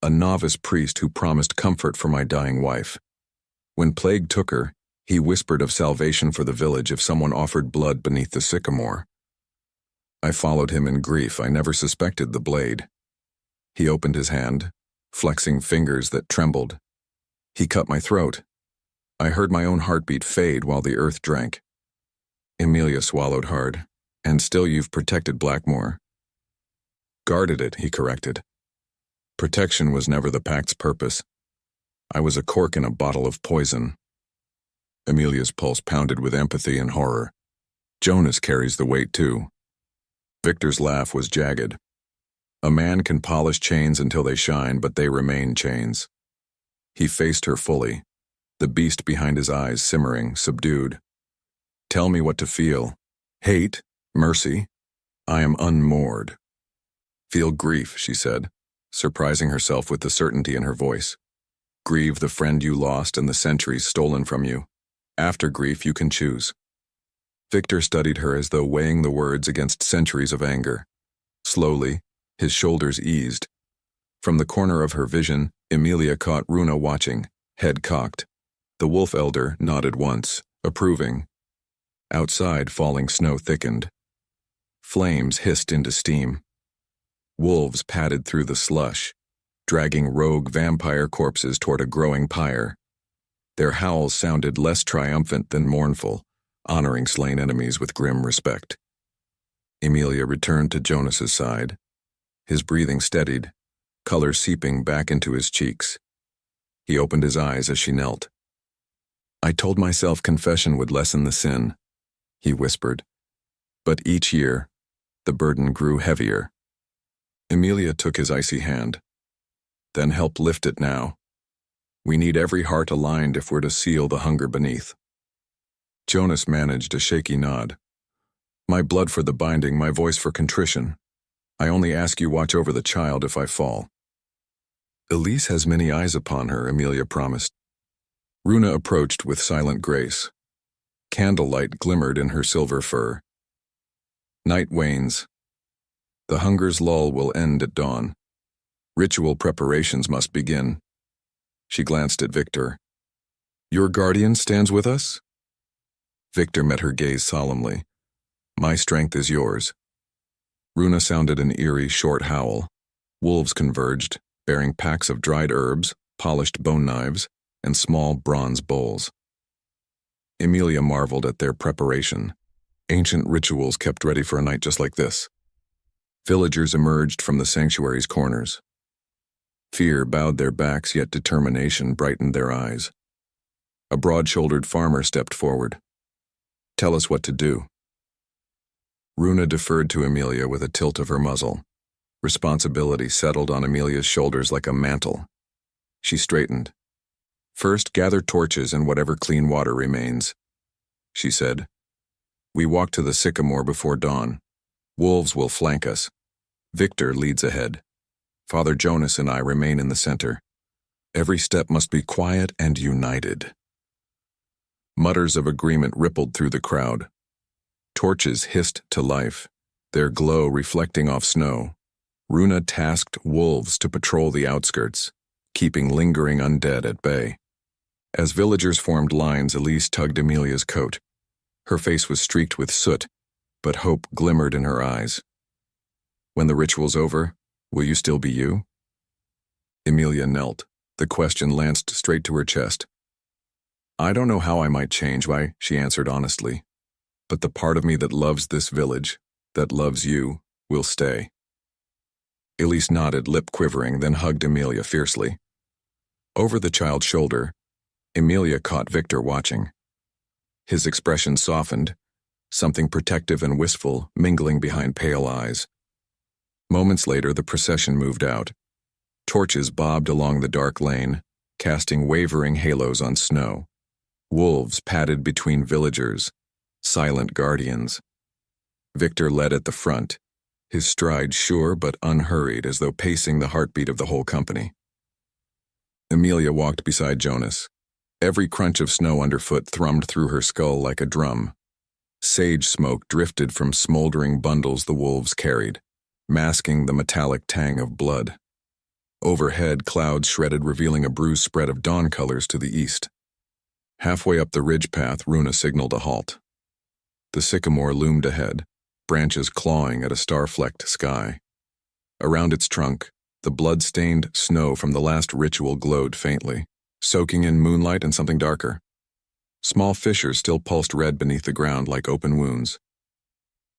"A novice priest who promised comfort for my dying wife. When plague took her, he whispered of salvation for the village if someone offered blood beneath the sycamore. I followed him in grief. I never suspected the blade." He opened his hand, flexing fingers that trembled. "He cut my throat. I heard my own heartbeat fade while the earth drank." Emilia swallowed hard. "And still you've protected Blackmoor." "Guarded it," he corrected. "Protection was never the pact's purpose. I was a cork in a bottle of poison." Emilia's pulse pounded with empathy and horror. Jonas carries the weight too. Victor's laugh was jagged. "A man can polish chains until they shine, but they remain chains." He faced her fully, the beast behind his eyes simmering, subdued. "Tell me what to feel. Hate? Mercy? I am unmoored." "Feel grief," she said, surprising herself with the certainty in her voice. "Grieve the friend you lost and the centuries stolen from you. After grief you can choose." Victor studied her as though weighing the words against centuries of anger. Slowly, his shoulders eased. From the corner of her vision, Emilia caught Runa watching, head cocked. The wolf elder nodded once, approving. Outside, falling snow thickened. Flames hissed into steam. Wolves padded through the slush, dragging rogue vampire corpses toward a growing pyre. Their howls sounded less triumphant than mournful, honoring slain enemies with grim respect. Emilia returned to Jonas's side. His breathing steadied, color seeping back into his cheeks. He opened his eyes as she knelt. "I told myself confession would lessen the sin," he whispered. But each year, the burden grew heavier. Emilia took his icy hand. "Then help lift it now. We need every heart aligned if we're to seal the hunger beneath." Jonas managed a shaky nod. "My blood for the binding, my voice for contrition. I only ask you watch over the child if I fall." "Elise has many eyes upon her," Emilia promised. Runa approached with silent grace. Candlelight glimmered in her silver fur. "Night wanes. The hunger's lull will end at dawn. Ritual preparations must begin." She glanced at Victor. "Your guardian stands with us?" Victor met her gaze solemnly. "My strength is yours." Runa sounded an eerie, short howl. Wolves converged, bearing packs of dried herbs, polished bone knives, and small bronze bowls. Emilia marveled at their preparation. Ancient rituals kept ready for a night just like this. Villagers emerged from the sanctuary's corners. Fear bowed their backs, yet determination brightened their eyes. A broad-shouldered farmer stepped forward. "Tell us what to do." Runa deferred to Emilia with a tilt of her muzzle. Responsibility settled on Emilia's shoulders like a mantle. She straightened. "First, gather torches and whatever clean water remains," she said. "We walk to the sycamore before dawn. Wolves will flank us. Victor leads ahead. Father Jonas and I remain in the center. Every step must be quiet and united." Mutters of agreement rippled through the crowd. Torches hissed to life, their glow reflecting off snow. Runa tasked wolves to patrol the outskirts, keeping lingering undead at bay. As villagers formed lines, Elise tugged Emilia's coat. Her face was streaked with soot, but hope glimmered in her eyes. "When the ritual's over, will you still be you?" Emilia knelt. The question lanced straight to her chest. "I don't know how I might change," she answered honestly. "But the part of me that loves this village, that loves you, will stay." Elise nodded, lip quivering, then hugged Emilia fiercely. Over the child's shoulder, Emilia caught Victor watching. His expression softened, something protective and wistful mingling behind pale eyes. Moments later, the procession moved out. Torches bobbed along the dark lane, casting wavering halos on snow. Wolves padded between villagers, silent guardians. Victor led at the front, his stride sure but unhurried as though pacing the heartbeat of the whole company. Emilia walked beside Jonas. Every crunch of snow underfoot thrummed through her skull like a drum. Sage smoke drifted from smoldering bundles the wolves carried, masking the metallic tang of blood. Overhead, clouds shredded, revealing a bruised spread of dawn colors to the east. Halfway up the ridge path, Runa signaled a halt. The sycamore loomed ahead, branches clawing at a star-flecked sky. Around its trunk, the blood-stained snow from the last ritual glowed faintly, soaking in moonlight and something darker. Small fissures still pulsed red beneath the ground like open wounds.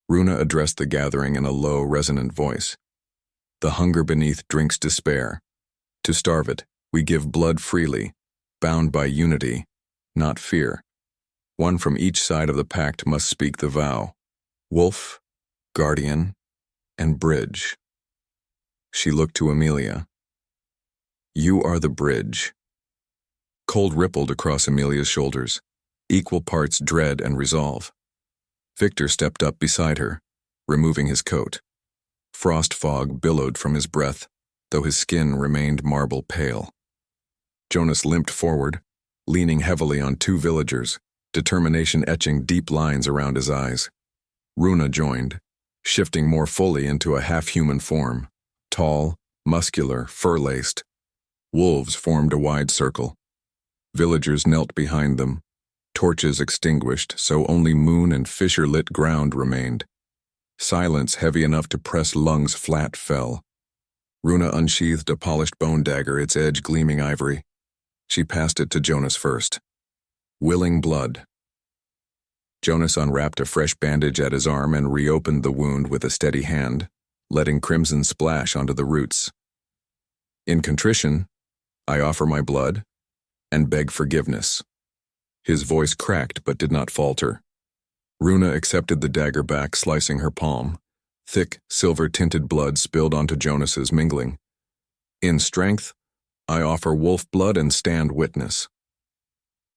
Runa addressed the gathering in a low, resonant voice. The hunger beneath drinks despair. To starve it, we give blood freely, bound by unity, not fear. One from each side of the pact must speak the vow. Wolf, guardian, and bridge. She looked to Emilia. You are the bridge. Cold rippled across Emilia's shoulders, equal parts dread and resolve. Victor stepped up beside her, removing his coat. Frost fog billowed from his breath, though his skin remained marble pale. Jonas limped forward, leaning heavily on two villagers, determination etching deep lines around his eyes. Runa joined, shifting more fully into a half-human form. Tall, muscular, fur-laced. Wolves formed a wide circle. Villagers knelt behind them, torches extinguished so only moon and fissure-lit ground remained. Silence heavy enough to press lungs flat fell. Runa unsheathed a polished bone dagger, its edge gleaming ivory. She passed it to Jonas first. Willing blood. Jonas unwrapped a fresh bandage at his arm and reopened the wound with a steady hand, letting crimson splash onto the roots. In contrition, I offer my blood and beg forgiveness. His voice cracked but did not falter. Runa accepted the dagger back, slicing her palm. Thick, silver-tinted blood spilled onto Jonas's, mingling. In strength, I offer wolf blood and stand witness.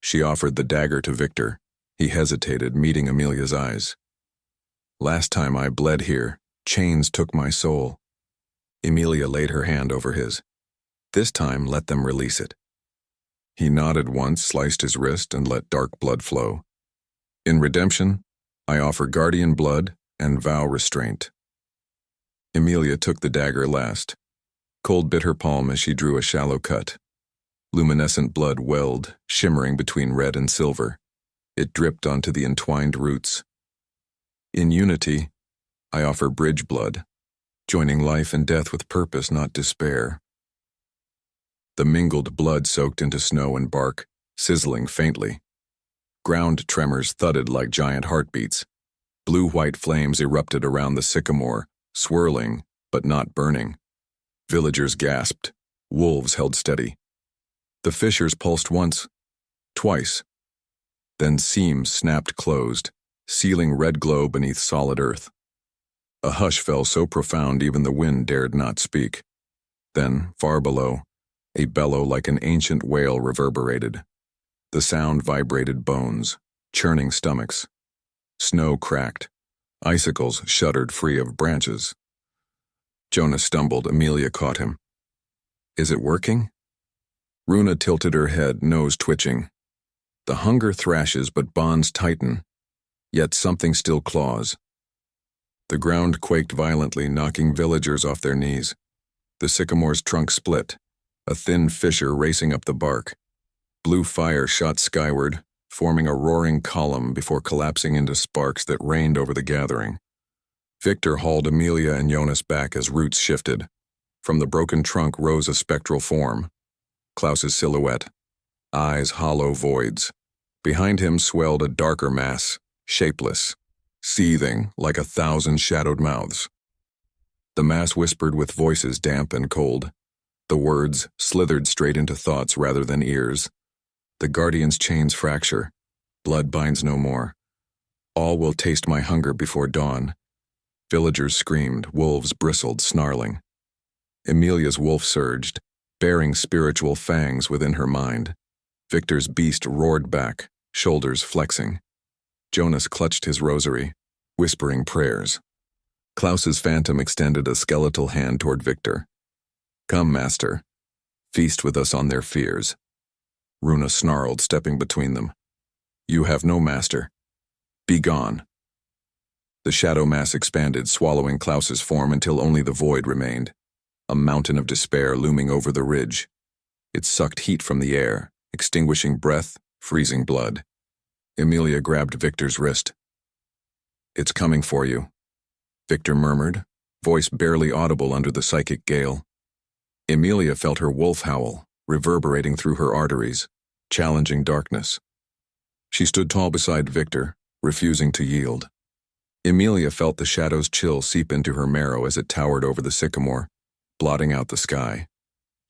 She offered the dagger to Victor. He hesitated, meeting Emilia's eyes. Last time I bled here, chains took my soul. Emilia laid her hand over his. This time, let them release it. He nodded once, sliced his wrist, and let dark blood flow. In redemption, I offer guardian blood and vow restraint. Emilia took the dagger last. Cold bit her palm as she drew a shallow cut. Luminescent blood welled, shimmering between red and silver. It dripped onto the entwined roots. In unity, I offer bridge blood, joining life and death with purpose, not despair. The mingled blood soaked into snow and bark, sizzling faintly. Ground tremors thudded like giant heartbeats. Blue-white flames erupted around the sycamore, swirling, but not burning. Villagers gasped. Wolves held steady. The fissures pulsed once, twice. Then seams snapped closed, sealing red glow beneath solid earth. A hush fell so profound even the wind dared not speak. Then, far below, a bellow like an ancient wail reverberated. The sound vibrated bones, churning stomachs. Snow cracked. Icicles shuddered free of branches. Jonas stumbled. Emilia caught him. Is it working? Runa tilted her head, nose twitching. The hunger thrashes, but bonds tighten. Yet something still claws. The ground quaked violently, knocking villagers off their knees. The sycamore's trunk split, a thin fissure racing up the bark. Blue fire shot skyward, forming a roaring column before collapsing into sparks that rained over the gathering. Victor hauled Emilia and Jonas back as roots shifted. From the broken trunk rose a spectral form. Klaus's silhouette, eyes hollow voids. Behind him swelled a darker mass, shapeless, seething like 1,000 shadowed mouths. The mass whispered with voices damp and cold. The words slithered straight into thoughts rather than ears. The guardian's chains fracture. Blood binds no more. All will taste my hunger before dawn. Villagers screamed, wolves bristled, snarling. Emilia's wolf surged, bearing spiritual fangs within her mind. Victor's beast roared back, shoulders flexing. Jonas clutched his rosary, whispering prayers. Klaus's phantom extended a skeletal hand toward Victor. "Come, master. Feast with us on their fears." Runa snarled, stepping between them. "You have no master. Be gone." The shadow mass expanded, swallowing Klaus's form until only the void remained, a mountain of despair looming over the ridge. It sucked heat from the air, extinguishing breath, freezing blood. Emilia grabbed Victor's wrist. "It's coming for you," Victor murmured, voice barely audible under the psychic gale. Emilia felt her wolf howl, reverberating through her arteries, challenging darkness. She stood tall beside Victor, refusing to yield. Emilia felt the shadow's chill seep into her marrow as it towered over the sycamore, blotting out the sky.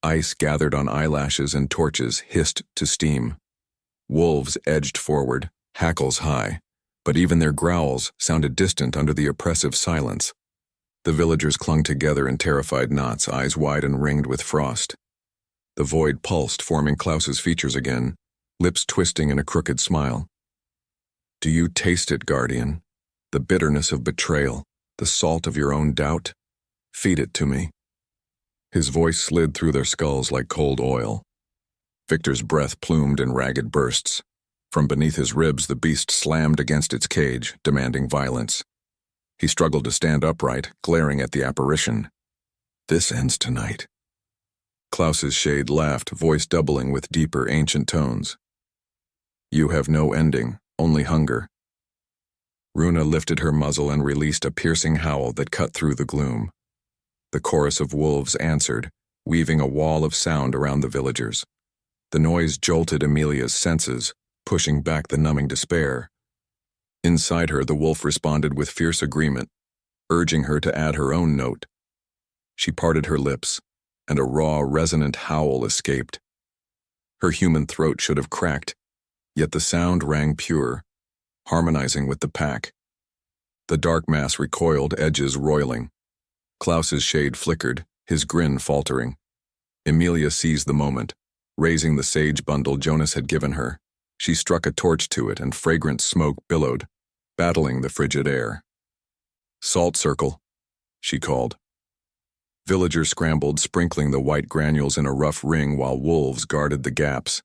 Ice gathered on eyelashes and torches hissed to steam. Wolves edged forward, hackles high, but even their growls sounded distant under the oppressive silence. The villagers clung together in terrified knots, eyes wide and ringed with frost. The void pulsed, forming Klaus's features again, lips twisting in a crooked smile. "Do you taste it, Guardian? The bitterness of betrayal, the salt of your own doubt? Feed it to me." His voice slid through their skulls like cold oil. Victor's breath plumed in ragged bursts. From beneath his ribs, the beast slammed against its cage, demanding violence. He struggled to stand upright, glaring at the apparition. "This ends tonight." Klaus's shade laughed, voice doubling with deeper, ancient tones. "You have no ending, only hunger." Runa lifted her muzzle and released a piercing howl that cut through the gloom. The chorus of wolves answered, weaving a wall of sound around the villagers. The noise jolted Emilia's senses, pushing back the numbing despair. Inside her, the wolf responded with fierce agreement, urging her to add her own note. She parted her lips, and a raw, resonant howl escaped. Her human throat should have cracked, yet the sound rang pure, harmonizing with the pack. The dark mass recoiled, edges roiling. Klaus's shade flickered, his grin faltering. Emilia seized the moment, raising the sage bundle Jonas had given her. She struck a torch to it, and fragrant smoke billowed, battling the frigid air. "Salt circle," she called. Villagers scrambled, sprinkling the white granules in a rough ring while wolves guarded the gaps.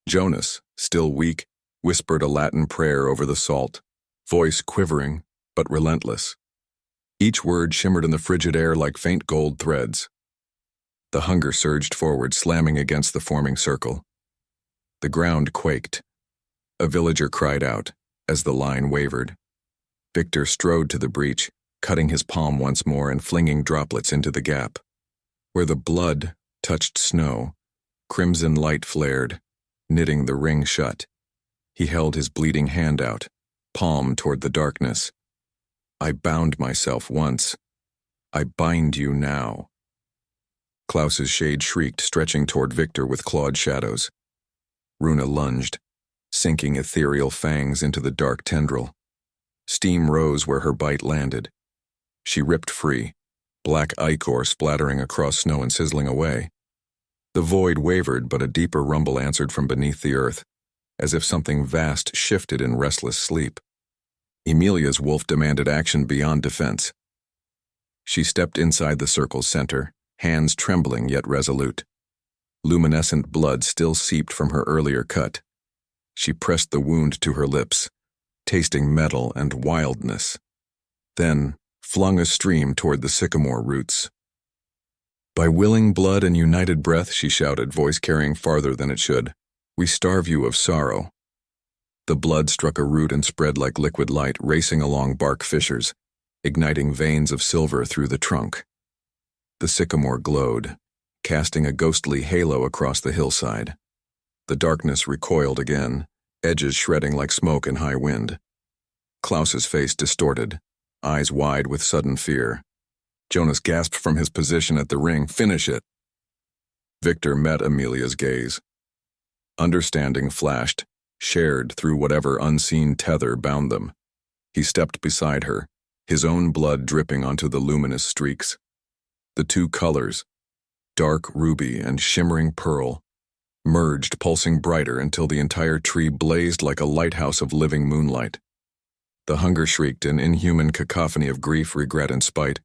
Jonas, still weak, whispered a Latin prayer over the salt, voice quivering but relentless. Each word shimmered in the frigid air like faint gold threads. The hunger surged forward, slamming against the forming circle. The ground quaked. A villager cried out as the line wavered. Victor strode to the breach, cutting his palm once more and flinging droplets into the gap. Where the blood touched snow, crimson light flared, knitting the ring shut. He held his bleeding hand out, palm toward the darkness. "I bound myself once. I bind you now." Klaus's shade shrieked, stretching toward Victor with clawed shadows. Runa lunged, sinking ethereal fangs into the dark tendril. Steam rose where her bite landed. She ripped free, black ichor splattering across snow and sizzling away. The void wavered, but a deeper rumble answered from beneath the earth, as if something vast shifted in restless sleep. Emilia's wolf demanded action beyond defense. She stepped inside the circle's center, hands trembling yet resolute. Luminescent blood still seeped from her earlier cut. She pressed the wound to her lips, tasting metal and wildness, then flung a stream toward the sycamore roots. "By willing blood and united breath," she shouted, voice carrying farther than it should, "we starve you of sorrow." The blood struck a root and spread like liquid light, racing along bark fissures, igniting veins of silver through the trunk. The sycamore glowed, casting a ghostly halo across the hillside. The darkness recoiled again, edges shredding like smoke in high wind. Klaus's face distorted, eyes wide with sudden fear. Jonas gasped from his position at the ring, "Finish it!" Victor met Emilia's gaze. Understanding flashed, shared through whatever unseen tether bound them. He stepped beside her, his own blood dripping onto the luminous streaks. The two colors, dark ruby and shimmering pearl, merged, pulsing brighter until the entire tree blazed like a lighthouse of living moonlight. The hunger shrieked in inhuman cacophony of grief, regret, and spite.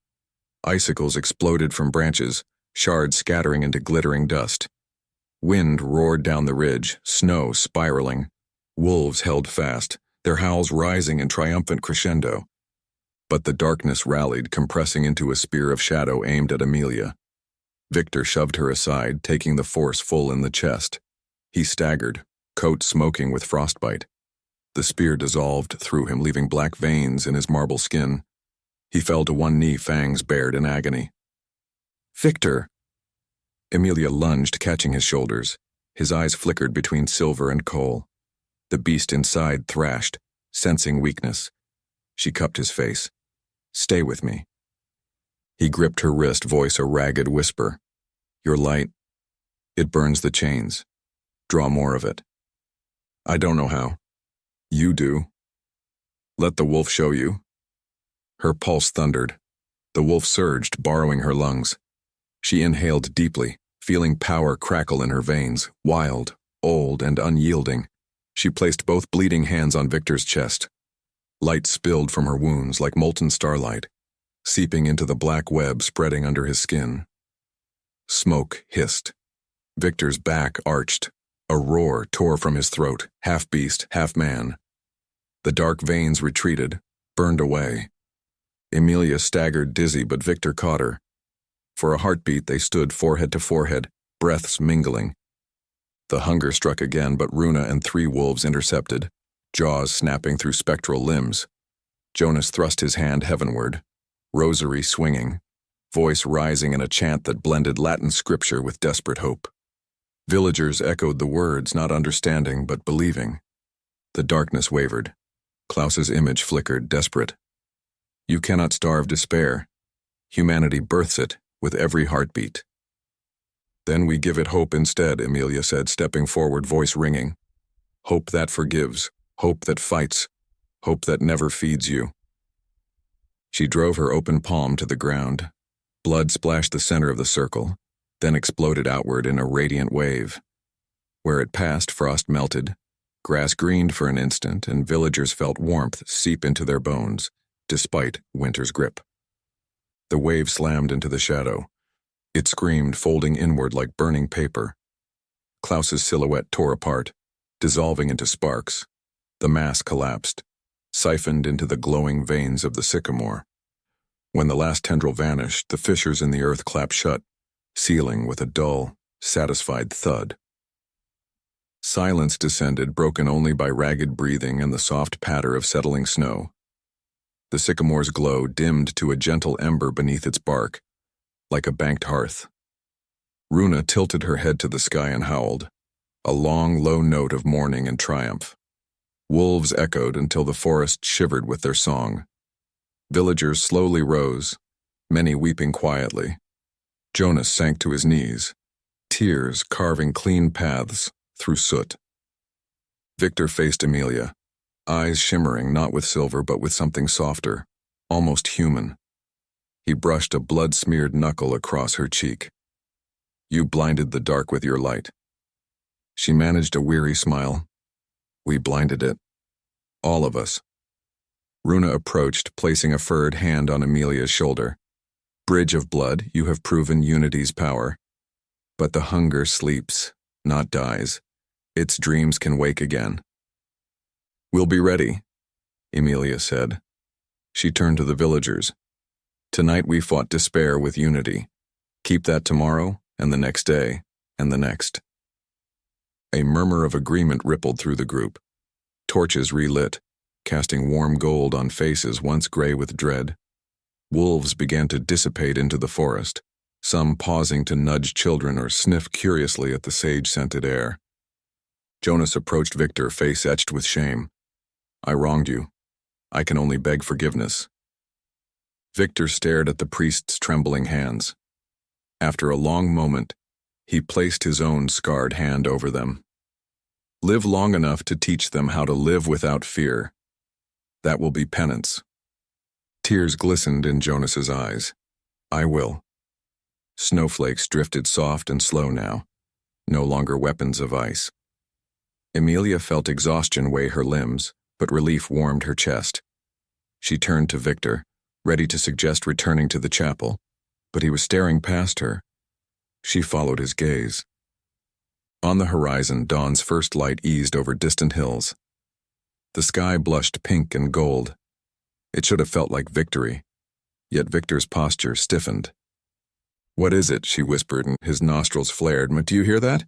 Icicles exploded from branches, shards scattering into glittering dust. Wind roared down the ridge, snow spiraling. Wolves held fast, their howls rising in triumphant crescendo. But the darkness rallied, compressing into a spear of shadow aimed at Emilia. Victor shoved her aside, taking the force full in the chest. He staggered, coat smoking with frostbite. The spear dissolved through him, leaving black veins in his marble skin. He fell to one knee, fangs bared in agony. "Victor!" Emilia lunged, catching his shoulders. His eyes flickered between silver and coal. The beast inside thrashed, sensing weakness. She cupped his face. "Stay with me." He gripped her wrist, voice a ragged whisper. "Your light, it burns the chains. Draw more of it." "I don't know how." "You do. Let the wolf show you." Her pulse thundered. The wolf surged, borrowing her lungs. She inhaled deeply, feeling power crackle in her veins, wild, old, and unyielding. She placed both bleeding hands on Victor's chest. Light spilled from her wounds like molten starlight, seeping into the black web spreading under his skin. Smoke hissed. Victor's back arched. A roar tore from his throat, half beast, half man. The dark veins retreated, burned away. Emilia staggered dizzy, but Victor caught her. For a heartbeat they stood forehead to forehead, breaths mingling. The hunger struck again, but Runa and 3 wolves intercepted, jaws snapping through spectral limbs. Jonas thrust his hand heavenward, rosary swinging, voice rising in a chant that blended Latin scripture with desperate hope. Villagers echoed the words, not understanding but believing. The darkness wavered. Klaus's image flickered, desperate. You cannot starve despair. Humanity births it with every heartbeat. Then we give it hope instead, Emilia said, stepping forward, voice ringing. Hope that forgives, hope that fights, hope that never feeds you. She drove her open palm to the ground. Blood splashed the center of the circle, then exploded outward in a radiant wave. Where it passed, frost melted. Grass greened for an instant, and villagers felt warmth seep into their bones, despite winter's grip. The wave slammed into the shadow. It screamed, folding inward like burning paper. Klaus's silhouette tore apart, dissolving into sparks. The mass collapsed, siphoned into the glowing veins of the sycamore. When the last tendril vanished, the fissures in the earth clapped shut, sealing with a dull, satisfied thud. Silence descended, broken only by ragged breathing and the soft patter of settling snow. The sycamore's glow dimmed to a gentle ember beneath its bark, like a banked hearth. Runa tilted her head to the sky and howled, a long, low note of mourning and triumph. Wolves echoed until the forest shivered with their song. Villagers slowly rose, many weeping quietly. Jonas sank to his knees, tears carving clean paths through soot. Victor faced Emilia, eyes shimmering not with silver but with something softer, almost human. He brushed a blood-smeared knuckle across her cheek. You blinded the dark with your light. She managed a weary smile. We blinded it. All of us. Runa approached, placing a furred hand on Emilia's shoulder. Bridge of blood, you have proven unity's power. But the hunger sleeps, not dies. Its dreams can wake again. We'll be ready, Emilia said. She turned to the villagers. Tonight we fought despair with unity. Keep that tomorrow, and the next day, and the next. A murmur of agreement rippled through the group. Torches relit, casting warm gold on faces once gray with dread. Wolves began to dissipate into the forest, some pausing to nudge children or sniff curiously at the sage-scented air. Jonas approached Victor, face etched with shame. I wronged you. I can only beg forgiveness. Victor stared at the priest's trembling hands. After a long moment, he placed his own scarred hand over them. Live long enough to teach them how to live without fear. That will be penance. Tears glistened in Jonas's eyes. I will. Snowflakes drifted soft and slow now, no longer weapons of ice. Emilia felt exhaustion weigh her limbs, but relief warmed her chest. She turned to Victor, ready to suggest returning to the chapel, but he was staring past her. She followed his gaze. On the horizon, dawn's first light eased over distant hills. The sky blushed pink and gold. It should have felt like victory, yet Victor's posture stiffened. "What is it?" she whispered, and his nostrils flared. "Do you hear that?"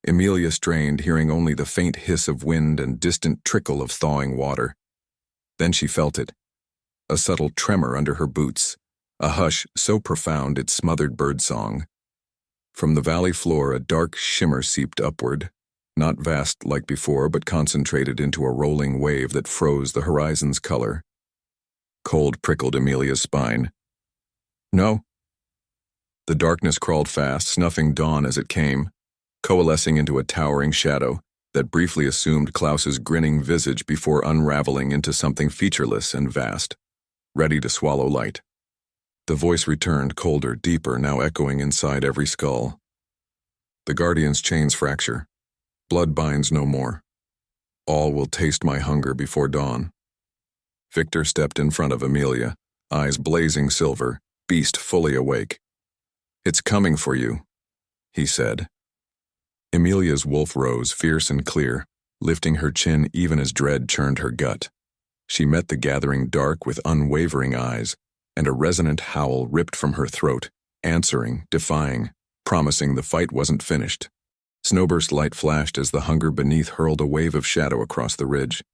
Emilia strained, hearing only the faint hiss of wind and distant trickle of thawing water. Then she felt it, a subtle tremor under her boots, a hush so profound it smothered birdsong. From the valley floor, a dark shimmer seeped upward, not vast like before, but concentrated into a rolling wave that froze the horizon's color. Cold prickled Emilia's spine. "No." The darkness crawled fast, snuffing dawn as it came, coalescing into a towering shadow that briefly assumed Klaus's grinning visage before unraveling into something featureless and vast, ready to swallow light. The voice returned, colder, deeper, now echoing inside every skull. "The Guardian's chains fracture. Blood binds no more. All will taste my hunger before dawn." Victor stepped in front of Emilia, eyes blazing silver, beast fully awake. "It's coming for you," he said. Emilia's wolf rose, fierce and clear, lifting her chin even as dread churned her gut. She met the gathering dark with unwavering eyes, and a resonant howl ripped from her throat, answering, defying, promising the fight wasn't finished. Snowburst light flashed as the hunger beneath hurled a wave of shadow across the ridge.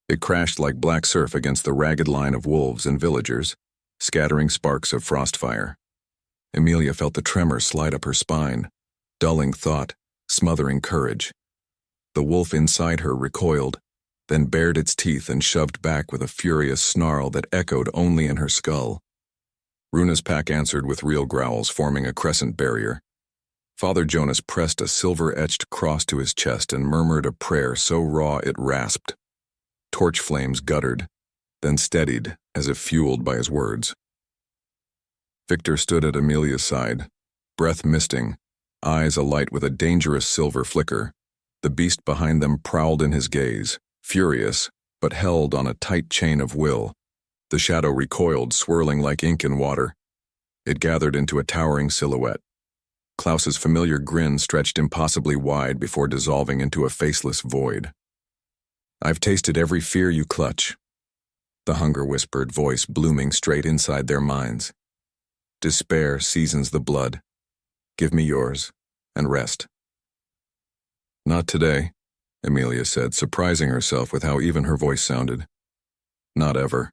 It crashed like black surf against the ragged line of wolves and villagers, scattering sparks of frostfire. Emilia felt the tremor slide up her spine, dulling thought, smothering courage. The wolf inside her recoiled, then bared its teeth and shoved back with a furious snarl that echoed only in her skull. Runa's pack answered with real growls, forming a crescent barrier. Father Jonas pressed a silver-etched cross to his chest and murmured a prayer so raw it rasped. Torch flames guttered, then steadied as if fueled by his words. Victor stood at Emilia's side, breath misting, eyes alight with a dangerous silver flicker. The beast behind them prowled in his gaze, furious, but held on a tight chain of will. The shadow recoiled, swirling like ink in water. It gathered into a towering silhouette. Klaus's familiar grin stretched impossibly wide before dissolving into a faceless void. "I've tasted every fear you clutch," the hunger-whispered voice blooming straight inside their minds. "Despair seasons the blood. Give me yours, and rest." "Not today," Emilia said, surprising herself with how even her voice sounded. "Not ever."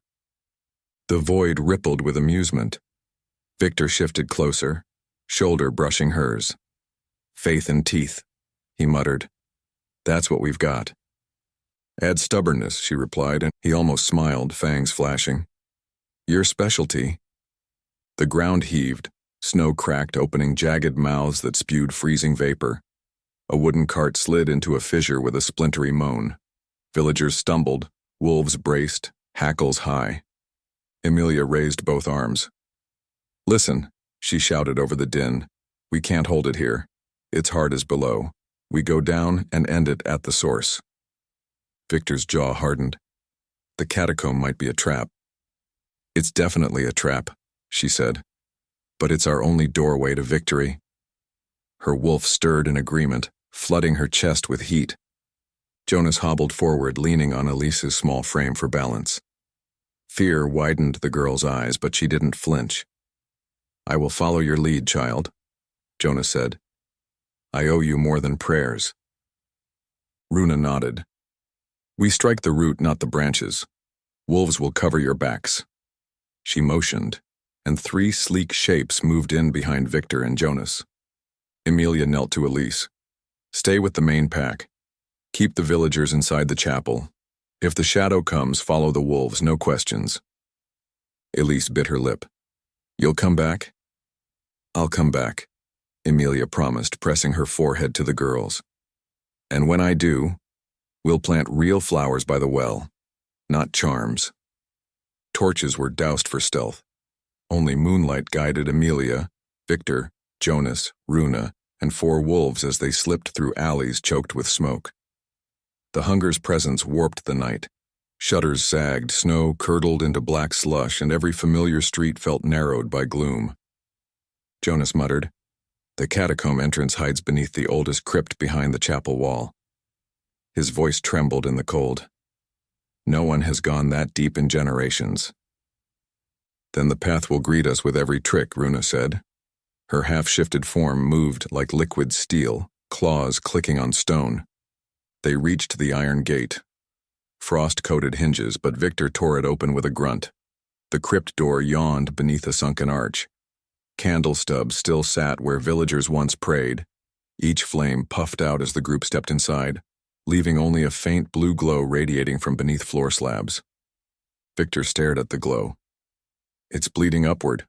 The void rippled with amusement. Victor shifted closer, shoulder brushing hers. "Faith and teeth," he muttered. "That's what we've got." "Add stubbornness," she replied, and he almost smiled, fangs flashing. "Your specialty." The ground heaved, snow cracked, opening jagged mouths that spewed freezing vapor. A wooden cart slid into a fissure with a splintery moan. Villagers stumbled, wolves braced, hackles high. Emilia raised both arms. "Listen," she shouted over the din. "We can't hold it here. Its heart is below. We go down and end it at the source." Victor's jaw hardened. The catacomb might be a trap. "It's definitely a trap," she said. "But it's our only doorway to victory." Her wolf stirred in agreement, flooding her chest with heat. Jonas hobbled forward, leaning on Elise's small frame for balance. Fear widened the girl's eyes, but she didn't flinch. "I will follow your lead, child," Jonas said. "I owe you more than prayers." Runa nodded. "We strike the root, not the branches. Wolves will cover your backs." She motioned, and 3 sleek shapes moved in behind Victor and Jonas. Emilia knelt to Elise. "Stay with the main pack. Keep the villagers inside the chapel. If the shadow comes, follow the wolves, no questions." Elise bit her lip. "You'll come back?" "I'll come back," Emilia promised, pressing her forehead to the girl's. "And when I do, we'll plant real flowers by the well, not charms." Torches were doused for stealth. Only moonlight guided Emilia, Victor, Jonas, Runa, and 4 wolves as they slipped through alleys choked with smoke. The hunger's presence warped the night. Shutters sagged, snow curdled into black slush, and every familiar street felt narrowed by gloom. Jonas muttered, "The catacomb entrance hides beneath the oldest crypt behind the chapel wall." His voice trembled in the cold. "No one has gone that deep in generations." "Then the path will greet us with every trick," Runa said. Her half-shifted form moved like liquid steel, claws clicking on stone. They reached the iron gate. Frost-coated hinges, but Victor tore it open with a grunt. The crypt door yawned beneath a sunken arch. Candle stubs still sat where villagers once prayed. Each flame puffed out as the group stepped inside, leaving only a faint blue glow radiating from beneath floor slabs. Victor stared at the glow. "It's bleeding upward."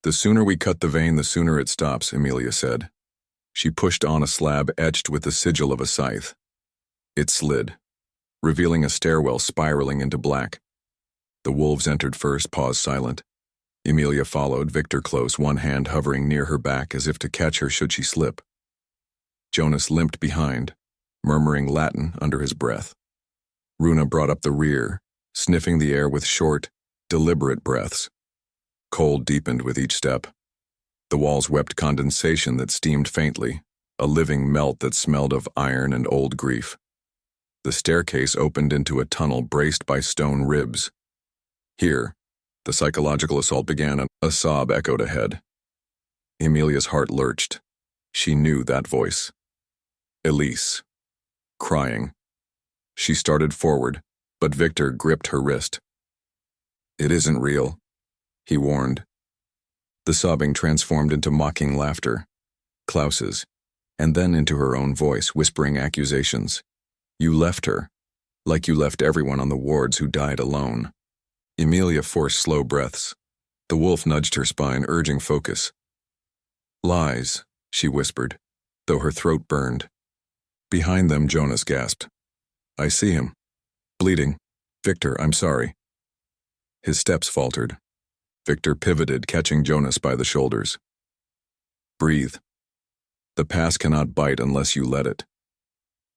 "The sooner we cut the vein, the sooner it stops," Emilia said. She pushed on a slab etched with the sigil of a scythe. It slid, revealing a stairwell spiraling into black. The wolves entered first, paused silent. Emilia followed, Victor close, one hand hovering near her back as if to catch her should she slip. Jonas limped behind, murmuring Latin under his breath. Runa brought up the rear, sniffing the air with short, deliberate breaths. Cold deepened with each step. The walls wept condensation that steamed faintly, a living melt that smelled of iron and old grief. The staircase opened into a tunnel braced by stone ribs. Here, the psychological assault began, and a sob echoed ahead. Emilia's heart lurched. She knew that voice. Elise. Crying. She started forward, but Victor gripped her wrist. "It isn't real," he warned. The sobbing transformed into mocking laughter, Klaus's, and then into her own voice, whispering accusations. "You left her, like you left everyone on the wards who died alone." Emilia forced slow breaths. The wolf nudged her spine, urging focus. "Lies," she whispered, though her throat burned. Behind them, Jonas gasped. "I see him. Bleeding. Victor, I'm sorry." His steps faltered. Victor pivoted, catching Jonas by the shoulders. "Breathe. The past cannot bite unless you let it."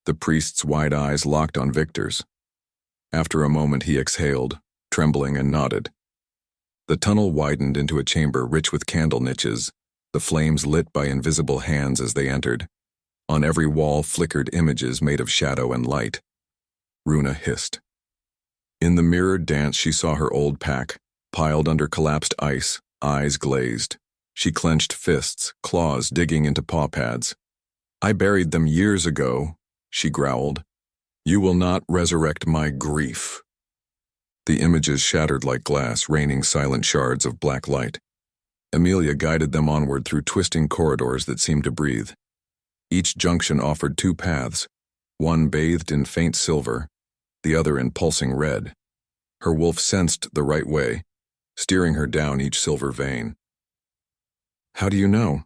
The priest's wide eyes locked on Victor's. After a moment he exhaled, trembling, and nodded. The tunnel widened into a chamber rich with candle niches, the flames lit by invisible hands as they entered. On every wall flickered images made of shadow and light. Runa hissed. In the mirrored dance she saw her old pack, piled under collapsed ice, eyes glazed. She clenched fists, claws digging into paw pads. "I buried them years ago," she growled. "You will not resurrect my grief." The images shattered like glass, raining silent shards of black light. Emilia guided them onward through twisting corridors that seemed to breathe. Each junction offered 2 paths, one bathed in faint silver, the other in pulsing red. Her wolf sensed the right way, steering her down each silver vein. "How do you know?"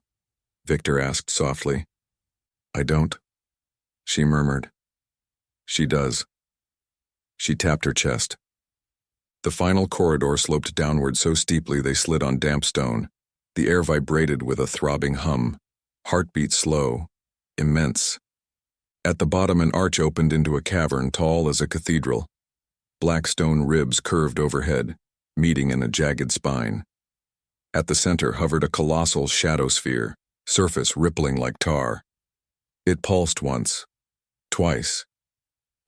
Victor asked softly. "I don't," she murmured. "She does." She tapped her chest. The final corridor sloped downward so steeply they slid on damp stone. The air vibrated with a throbbing hum, heartbeat slow, immense. At the bottom an arch opened into a cavern tall as a cathedral. Black stone ribs curved overhead, meeting in a jagged spine. At the center hovered a colossal shadow sphere, surface rippling like tar. It pulsed once, twice,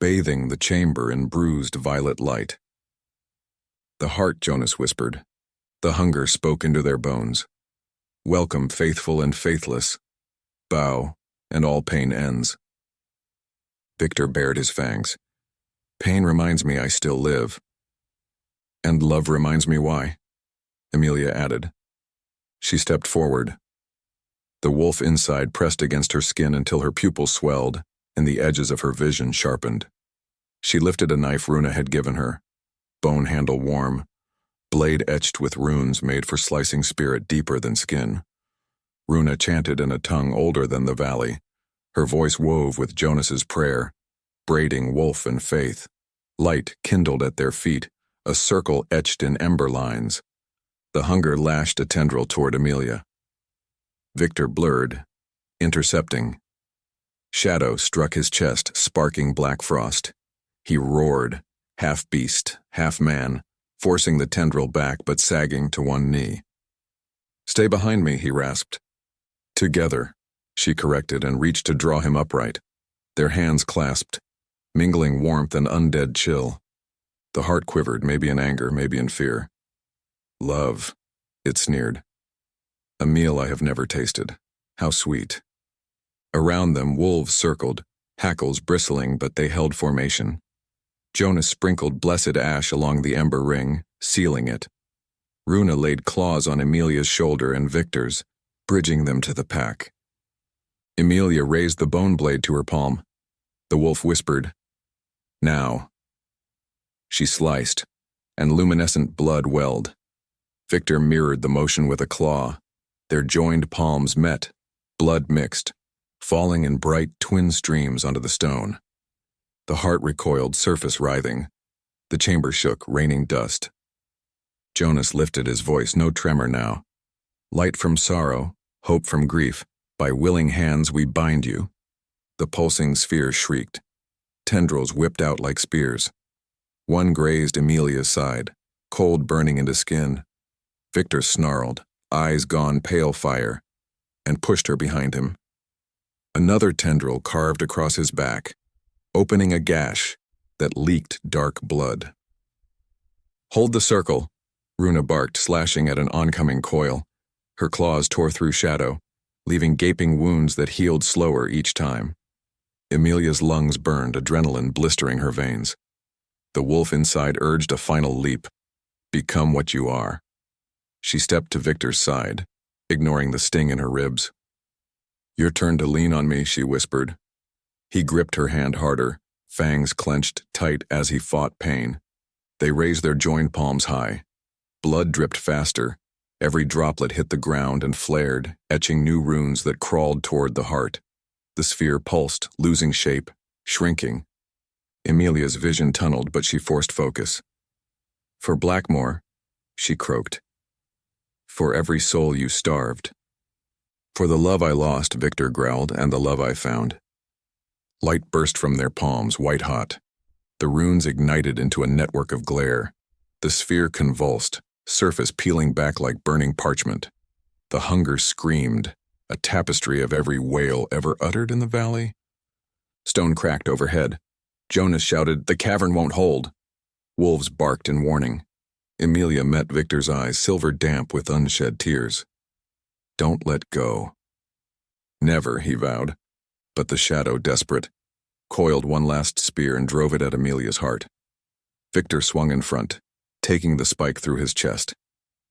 bathing the chamber in bruised violet light. "The heart," Jonas whispered. The hunger spoke into their bones. "Welcome, faithful and faithless. Bow, and all pain ends." Victor bared his fangs. "Pain reminds me I still live." "And love reminds me why," Emilia added. She stepped forward. The wolf inside pressed against her skin until her pupils swelled and the edges of her vision sharpened. She lifted a knife Runa had given her, bone handle warm, blade etched with runes made for slicing spirit deeper than skin. Runa chanted in a tongue older than the valley. Her voice wove with Jonas's prayer, braiding wolf and faith. Light kindled at their feet, a circle etched in ember lines. The hunger lashed a tendril toward Emilia. Victor blurred, intercepting. Shadow struck his chest, sparking black frost. He roared, half beast, half man, forcing the tendril back but sagging to one knee. "Stay behind me," he rasped. "Together," she corrected and reached to draw him upright. Their hands clasped, mingling warmth and undead chill. The heart quivered, maybe in anger, maybe in fear. "Love," it sneered. "A meal I have never tasted. How sweet." Around them, wolves circled, hackles bristling, but they held formation. Jonas sprinkled blessed ash along the ember ring, sealing it. Runa laid claws on Emilia's shoulder and Victor's, bridging them to the pack. Emilia raised the bone blade to her palm. The wolf whispered, "Now." She sliced, and luminescent blood welled. Victor mirrored the motion with a claw. Their joined palms met, blood mixed, falling in bright twin streams onto the stone. The heart recoiled, surface writhing. The chamber shook, raining dust. Jonas lifted his voice, no tremor now. "Light from sorrow, hope from grief, by willing hands we bind you." The pulsing sphere shrieked. Tendrils whipped out like spears. One grazed Emilia's side, cold burning into skin. Victor snarled, eyes gone pale fire, and pushed her behind him. Another tendril carved across his back, opening a gash that leaked dark blood. "Hold the circle," Runa barked, slashing at an oncoming coil. Her claws tore through shadow, leaving gaping wounds that healed slower each time. Emilia's lungs burned, adrenaline blistering her veins. The wolf inside urged a final leap. "Become what you are." She stepped to Victor's side, ignoring the sting in her ribs. "Your turn to lean on me," she whispered. He gripped her hand harder, fangs clenched tight as he fought pain. They raised their joined palms high. Blood dripped faster. Every droplet hit the ground and flared, etching new runes that crawled toward the heart. The sphere pulsed, losing shape, shrinking. Emilia's vision tunneled, but she forced focus. "For Blackmoor," she croaked. "For every soul you starved." "For the love I lost," Victor growled, "and the love I found." Light burst from their palms, white-hot. The runes ignited into a network of glare. The sphere convulsed, surface peeling back like burning parchment. The hunger screamed, a tapestry of every wail ever uttered in the valley. Stone cracked overhead. Jonas shouted, "The cavern won't hold." Wolves barked in warning. Emilia met Victor's eyes, silver damp with unshed tears. "Don't let go." "Never," he vowed. But the shadow, desperate, coiled one last spear and drove it at Emilia's heart. Victor swung in front, taking the spike through his chest.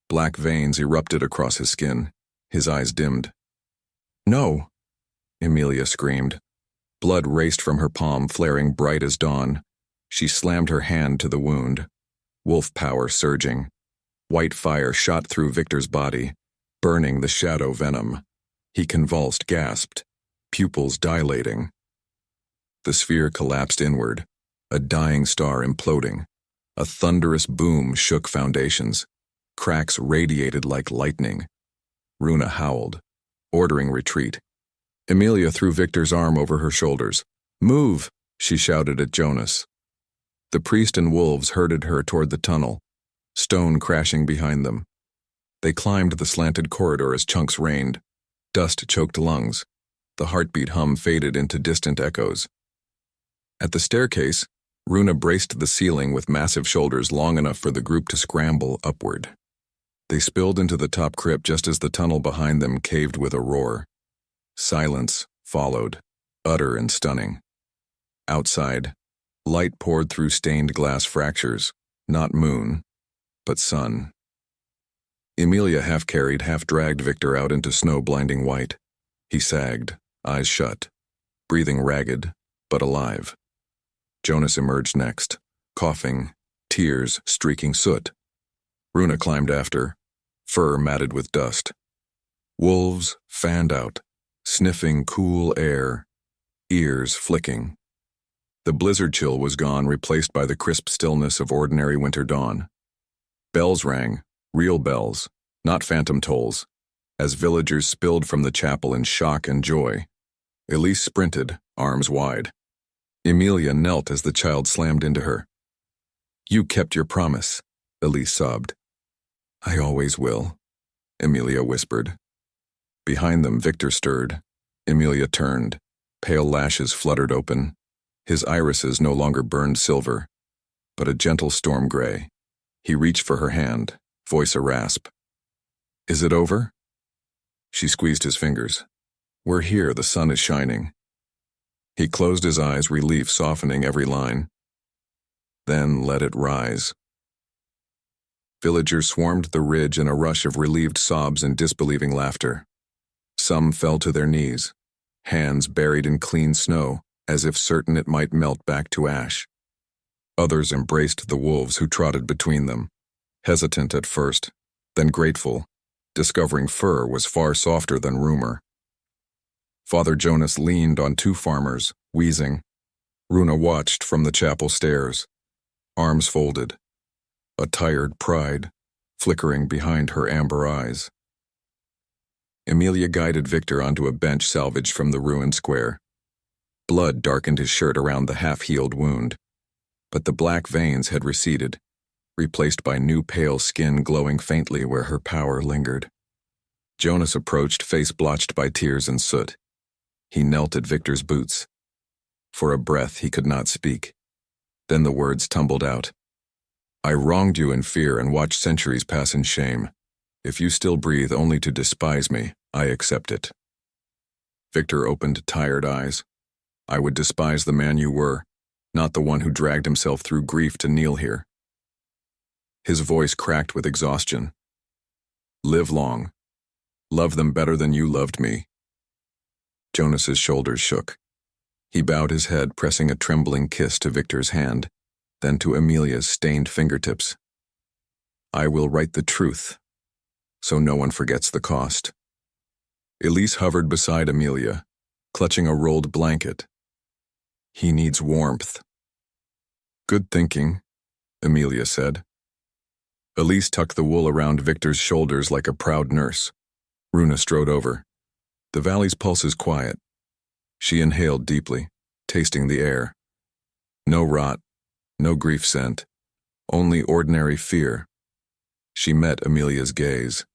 Black veins erupted across his skin. His eyes dimmed. "No!" Emilia screamed. Blood raced from her palm, flaring bright as dawn. She slammed her hand to the wound. Wolf power surging. White fire shot through Victor's body, burning the shadow venom. He convulsed, gasped, pupils dilating. The sphere collapsed inward, a dying star imploding. A thunderous boom shook foundations. Cracks radiated like lightning. Runa howled, ordering retreat. Emilia threw Victor's arm over her shoulders. "Move!" she shouted at Jonas. The priest and wolves herded her toward the tunnel, stone crashing behind them. They climbed the slanted corridor as chunks rained. Dust choked lungs. The heartbeat hum faded into distant echoes. At the staircase, Runa braced the ceiling with massive shoulders long enough for the group to scramble upward. They spilled into the top crypt just as the tunnel behind them caved with a roar. Silence followed, utter and stunning. Outside, light poured through stained glass fractures, not moon, but sun. Emilia half-carried, half-dragged Victor out into snow-blinding white. He sagged, eyes shut, breathing ragged, but alive. Jonas emerged next, coughing, tears streaking soot. Runa climbed after, fur matted with dust. Wolves fanned out, sniffing cool air, ears flicking. The blizzard chill was gone, replaced by the crisp stillness of ordinary winter dawn. Bells rang, real bells, not phantom tolls. As villagers spilled from the chapel in shock and joy, Elise sprinted, arms wide. Emilia knelt as the child slammed into her. "You kept your promise," Elise sobbed. "I always will," Emilia whispered. Behind them, Victor stirred. Emilia turned. Pale lashes fluttered open. His irises no longer burned silver, but a gentle storm gray. He reached for her hand, voice a rasp. "Is it over?" She squeezed his fingers. "We're here, the sun is shining." He closed his eyes, relief softening every line. Then let it rise. Villagers swarmed the ridge in a rush of relieved sobs and disbelieving laughter. Some fell to their knees, hands buried in clean snow, as if certain it might melt back to ash. Others embraced the wolves who trotted between them, hesitant at first, then grateful, discovering fur was far softer than rumor. Father Jonas leaned on two farmers, wheezing. Runa watched from the chapel stairs, arms folded, a tired pride flickering behind her amber eyes. Emilia guided Victor onto a bench salvaged from the ruined square. Blood darkened his shirt around the half-healed wound, but the black veins had receded, replaced by new pale skin glowing faintly where her power lingered. Jonas approached, face blotched by tears and soot. He knelt at Victor's boots. For a breath he could not speak. Then the words tumbled out. "I wronged you in fear and watched centuries pass in shame. If you still breathe only to despise me, I accept it." Victor opened tired eyes. "I would despise the man you were, not the one who dragged himself through grief to kneel here." His voice cracked with exhaustion. "Live long. Love them better than you loved me." Jonas's shoulders shook. He bowed his head, pressing a trembling kiss to Victor's hand, then to Emilia's stained fingertips. "I will write the truth, so no one forgets the cost." Elise hovered beside Emilia, clutching a rolled blanket. "He needs warmth." "Good thinking," Emilia said. Elise tucked the wool around Victor's shoulders like a proud nurse. Runa strode over. The valley's pulse is quiet. She inhaled deeply, tasting the air. No rot, no grief scent, only ordinary fear. She met Emilia's gaze.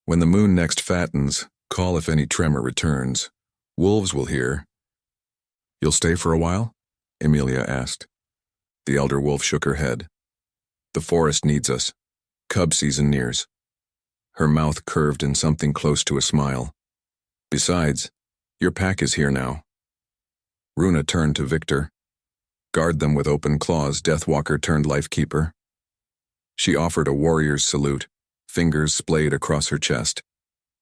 "When the moon next fattens, call if any tremor returns. Wolves will hear." "You'll stay for a while?" Emilia asked. The elder wolf shook her head. "The forest needs us. Cub season nears." Her mouth curved in something close to a smile. "Besides, your pack is here now." Runa turned to Victor. "Guard them with open claws, Deathwalker turned lifekeeper." She offered a warrior's salute, fingers splayed across her chest,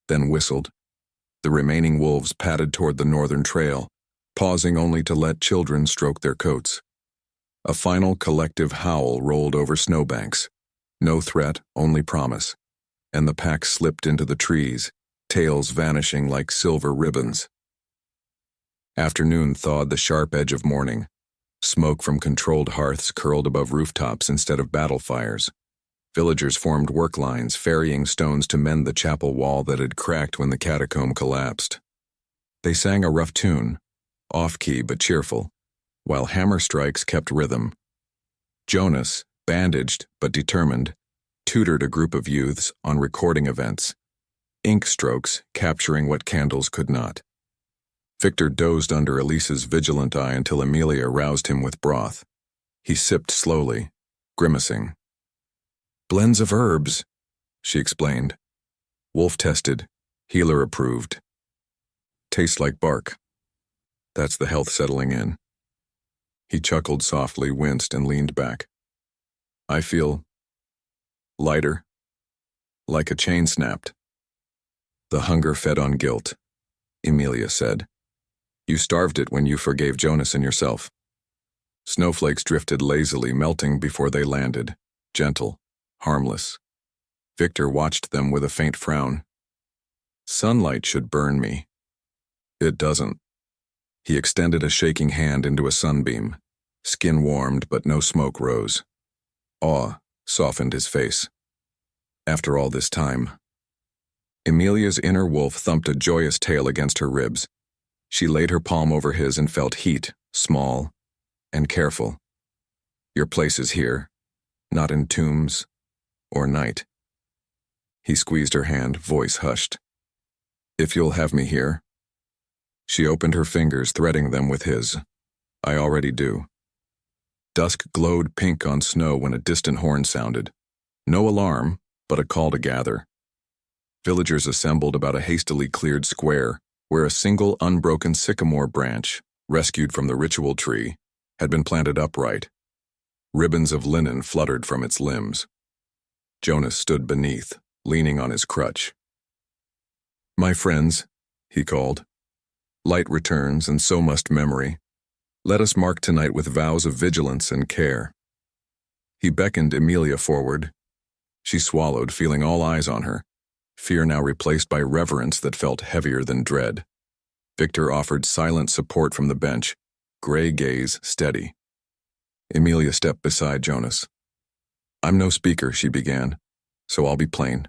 then whistled. The remaining wolves padded toward the northern trail, pausing only to let children stroke their coats. A final collective howl rolled over snowbanks. No threat, only promise. And the pack slipped into the trees, tails vanishing like silver ribbons. Afternoon thawed the sharp edge of morning. Smoke from controlled hearths curled above rooftops instead of battle fires. Villagers formed work lines, ferrying stones to mend the chapel wall that had cracked when the catacomb collapsed. They sang a rough tune, off-key but cheerful, while hammer strikes kept rhythm. Jonas, bandaged but determined, tutored a group of youths on recording events, ink strokes capturing what candles could not. Victor dozed under Elise's vigilant eye until Emilia roused him with broth. He sipped slowly, grimacing. "Blends of herbs," she explained. Wolf tested, healer approved. "Tastes like bark." That's the health settling in. He chuckled softly, winced, and leaned back. "I feel lighter, like a chain snapped." "The hunger fed on guilt," Emilia said. "You starved it when you forgave Jonas and yourself." Snowflakes drifted lazily, melting before they landed, gentle, harmless. Victor watched them with a faint frown. "Sunlight should burn me." "It doesn't." He extended a shaking hand into a sunbeam. Skin warmed, but no smoke rose. Awe softened his face. "After all this time." Emilia's inner wolf thumped a joyous tail against her ribs. She laid her palm over his and felt heat, small and careful. Your place is here, not in tombs or night. He squeezed her hand, voice hushed. If you'll have me here. She opened her fingers, threading them with his. I already do. Dusk glowed pink on snow when a distant horn sounded. No alarm, but a call to gather. Villagers assembled about a hastily cleared square where a single unbroken sycamore branch, rescued from the ritual tree, had been planted upright. Ribbons of linen fluttered from its limbs. Jonas stood beneath, leaning on his crutch. My friends, he called. Light returns, and so must memory. Let us mark tonight with vows of vigilance and care. He beckoned Emilia forward. She swallowed, feeling all eyes on her, fear now replaced by reverence that felt heavier than dread. Victor offered silent support from the bench, gray gaze steady. Emilia stepped beside Jonas. I'm no speaker, she began, so I'll be plain.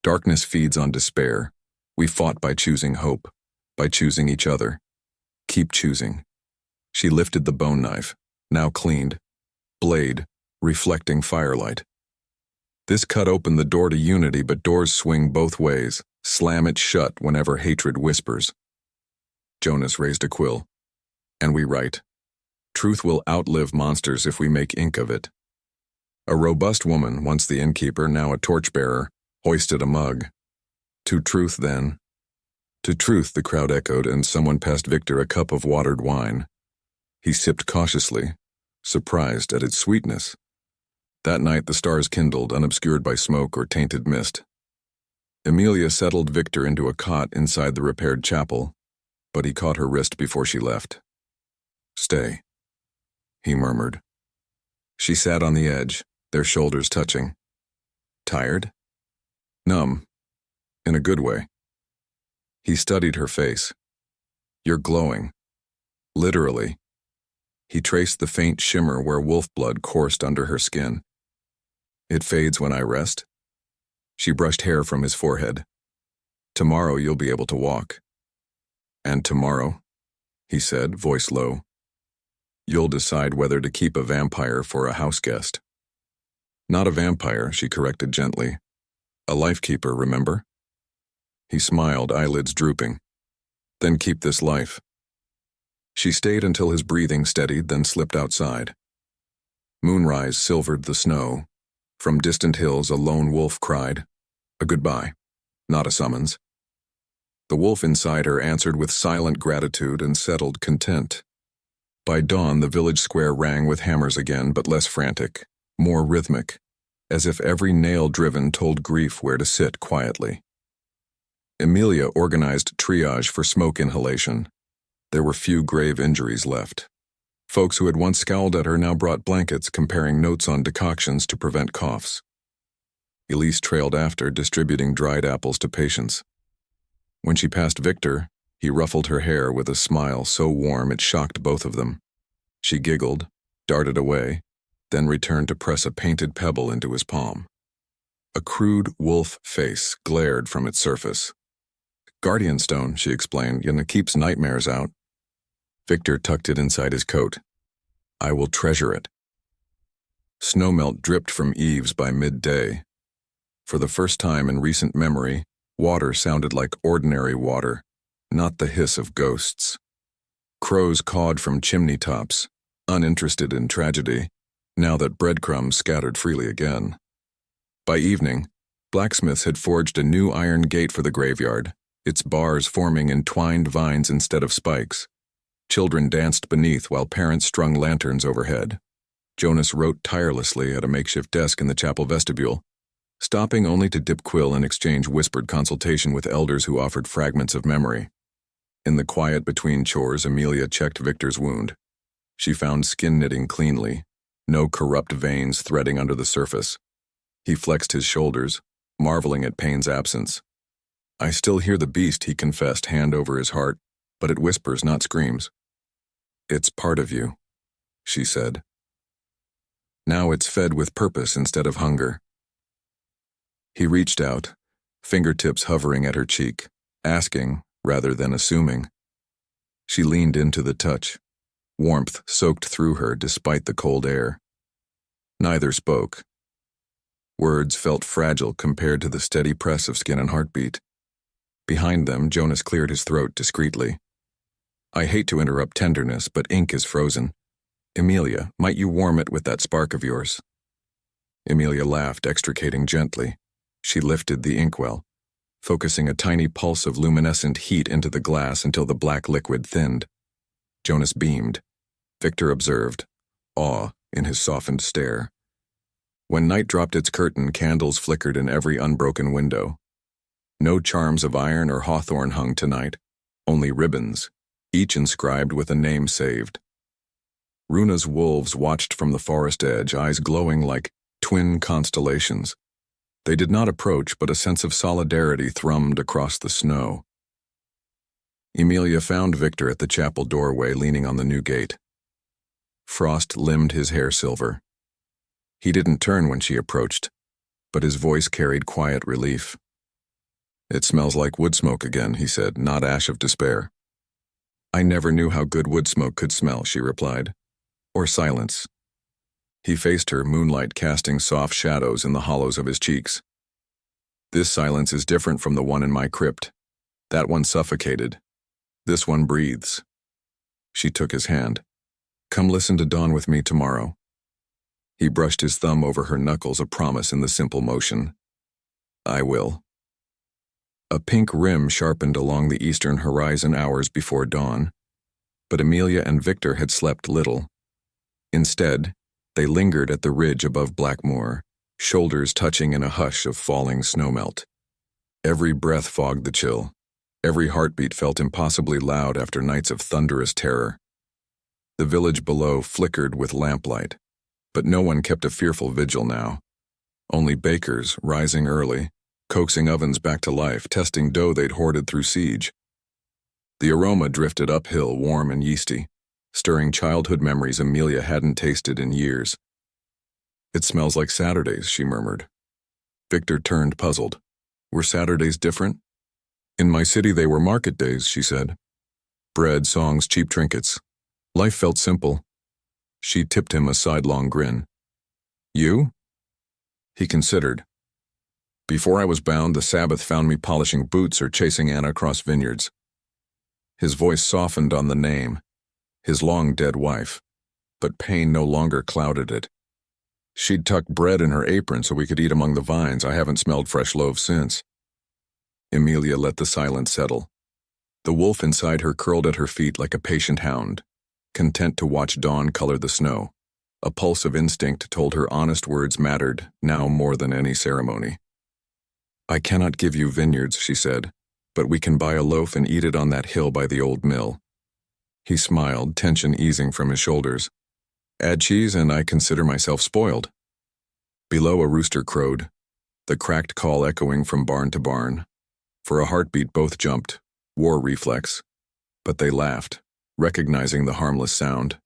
Darkness feeds on despair. We fought by choosing hope, by choosing each other. Keep choosing. She lifted the bone knife, now cleaned, blade, reflecting firelight. This cut open the door to unity, but doors swing both ways, slam it shut whenever hatred whispers. Jonas raised a quill. And we write, truth will outlive monsters if we make ink of it. A robust woman, once the innkeeper, now a torchbearer, hoisted a mug. To truth, then. To truth, the crowd echoed, and someone passed Victor a cup of watered wine. He sipped cautiously, surprised at its sweetness. That night the stars kindled, unobscured by smoke or tainted mist. Emilia settled Victor into a cot inside the repaired chapel, but he caught her wrist before she left. Stay, he murmured. She sat on the edge, their shoulders touching. Tired? Numb, in a good way. He studied her face. You're glowing. Literally. He traced the faint shimmer where wolf blood coursed under her skin. It fades when I rest. She brushed hair from his forehead. Tomorrow you'll be able to walk. And tomorrow, he said, voice low, you'll decide whether to keep a vampire for a house guest. Not a vampire, she corrected gently. A lifekeeper, remember? He smiled, eyelids drooping. Then keep this life. She stayed until his breathing steadied, then slipped outside. Moonrise silvered the snow. From distant hills a lone wolf cried, a goodbye, not a summons. The wolf inside her answered with silent gratitude and settled content. By dawn the village square rang with hammers again, but less frantic, more rhythmic, as if every nail driven told grief where to sit quietly. Emilia organized triage for smoke inhalation. There were few grave injuries left. Folks who had once scowled at her now brought blankets, comparing notes on decoctions to prevent coughs. Elise trailed after, distributing dried apples to patients. When she passed Victor, he ruffled her hair with a smile so warm it shocked both of them. She giggled, darted away, then returned to press a painted pebble into his palm. A crude wolf face glared from its surface. Guardian stone, she explained, and it keeps nightmares out. Victor tucked it inside his coat. I will treasure it. Snowmelt dripped from eaves by midday. For the first time in recent memory, water sounded like ordinary water, not the hiss of ghosts. Crows cawed from chimney tops, uninterested in tragedy, now that breadcrumbs scattered freely again. By evening, blacksmiths had forged a new iron gate for the graveyard, its bars forming entwined vines instead of spikes. Children danced beneath while parents strung lanterns overhead. Jonas wrote tirelessly at a makeshift desk in the chapel vestibule, stopping only to dip quill and exchange whispered consultation with elders who offered fragments of memory. In the quiet between chores, Emilia checked Victor's wound. She found skin knitting cleanly, no corrupt veins threading under the surface. He flexed his shoulders, marveling at pain's absence. I still hear the beast, he confessed, hand over his heart, but it whispers, not screams. It's part of you, she said. Now it's fed with purpose instead of hunger. He reached out, fingertips hovering at her cheek, asking rather than assuming. She leaned into the touch. Warmth soaked through her despite the cold air. Neither spoke. Words felt fragile compared to the steady press of skin and heartbeat. Behind them, Jonas cleared his throat discreetly. I hate to interrupt tenderness, but ink is frozen. Emilia, might you warm it with that spark of yours? Emilia laughed, extricating gently. She lifted the inkwell, focusing a tiny pulse of luminescent heat into the glass until the black liquid thinned. Jonas beamed. Victor observed, awe in his softened stare. When night dropped its curtain, candles flickered in every unbroken window. No charms of iron or hawthorn hung tonight, only ribbons, each inscribed with a name saved. Runa's wolves watched from the forest edge, eyes glowing like twin constellations. They did not approach, but a sense of solidarity thrummed across the snow. Emilia found Victor at the chapel doorway, leaning on the new gate. Frost limned his hair silver. He didn't turn when she approached, but his voice carried quiet relief. It smells like wood smoke again, he said, not ash of despair. I never knew how good wood smoke could smell, she replied. Or silence. He faced her, moonlight casting soft shadows in the hollows of his cheeks. This silence is different from the one in my crypt. That one suffocated. This one breathes. She took his hand. Come listen to dawn with me tomorrow. He brushed his thumb over her knuckles, a promise in the simple motion. I will. A pink rim sharpened along the eastern horizon hours before dawn, but Emilia and Victor had slept little. Instead, they lingered at the ridge above Blackmoor, shoulders touching in a hush of falling snowmelt. Every breath fogged the chill. Every heartbeat felt impossibly loud after nights of thunderous terror. The village below flickered with lamplight, but no one kept a fearful vigil now. Only bakers, rising early, coaxing ovens back to life, testing dough they'd hoarded through siege. The aroma drifted uphill, warm and yeasty, stirring childhood memories Emilia hadn't tasted in years. It smells like Saturdays, she murmured. Victor turned, puzzled. Were Saturdays different? In my city they were market days, she said. Bread, songs, cheap trinkets. Life felt simple. She tipped him a sidelong grin. You? He considered. Before I was bound, the Sabbath found me polishing boots or chasing Anna across vineyards. His voice softened on the name, his long dead wife, but pain no longer clouded it. She'd tucked bread in her apron so we could eat among the vines. I haven't smelled fresh loaves since. Emilia let the silence settle. The wolf inside her curled at her feet like a patient hound, content to watch dawn color the snow. A pulse of instinct told her honest words mattered, now more than any ceremony. I cannot give you vineyards, she said, but we can buy a loaf and eat it on that hill by the old mill. He smiled, tension easing from his shoulders. Add cheese and I consider myself spoiled. Below, a rooster crowed, the cracked call echoing from barn to barn. For a heartbeat, both jumped, war reflex, but they laughed, recognizing the harmless sound.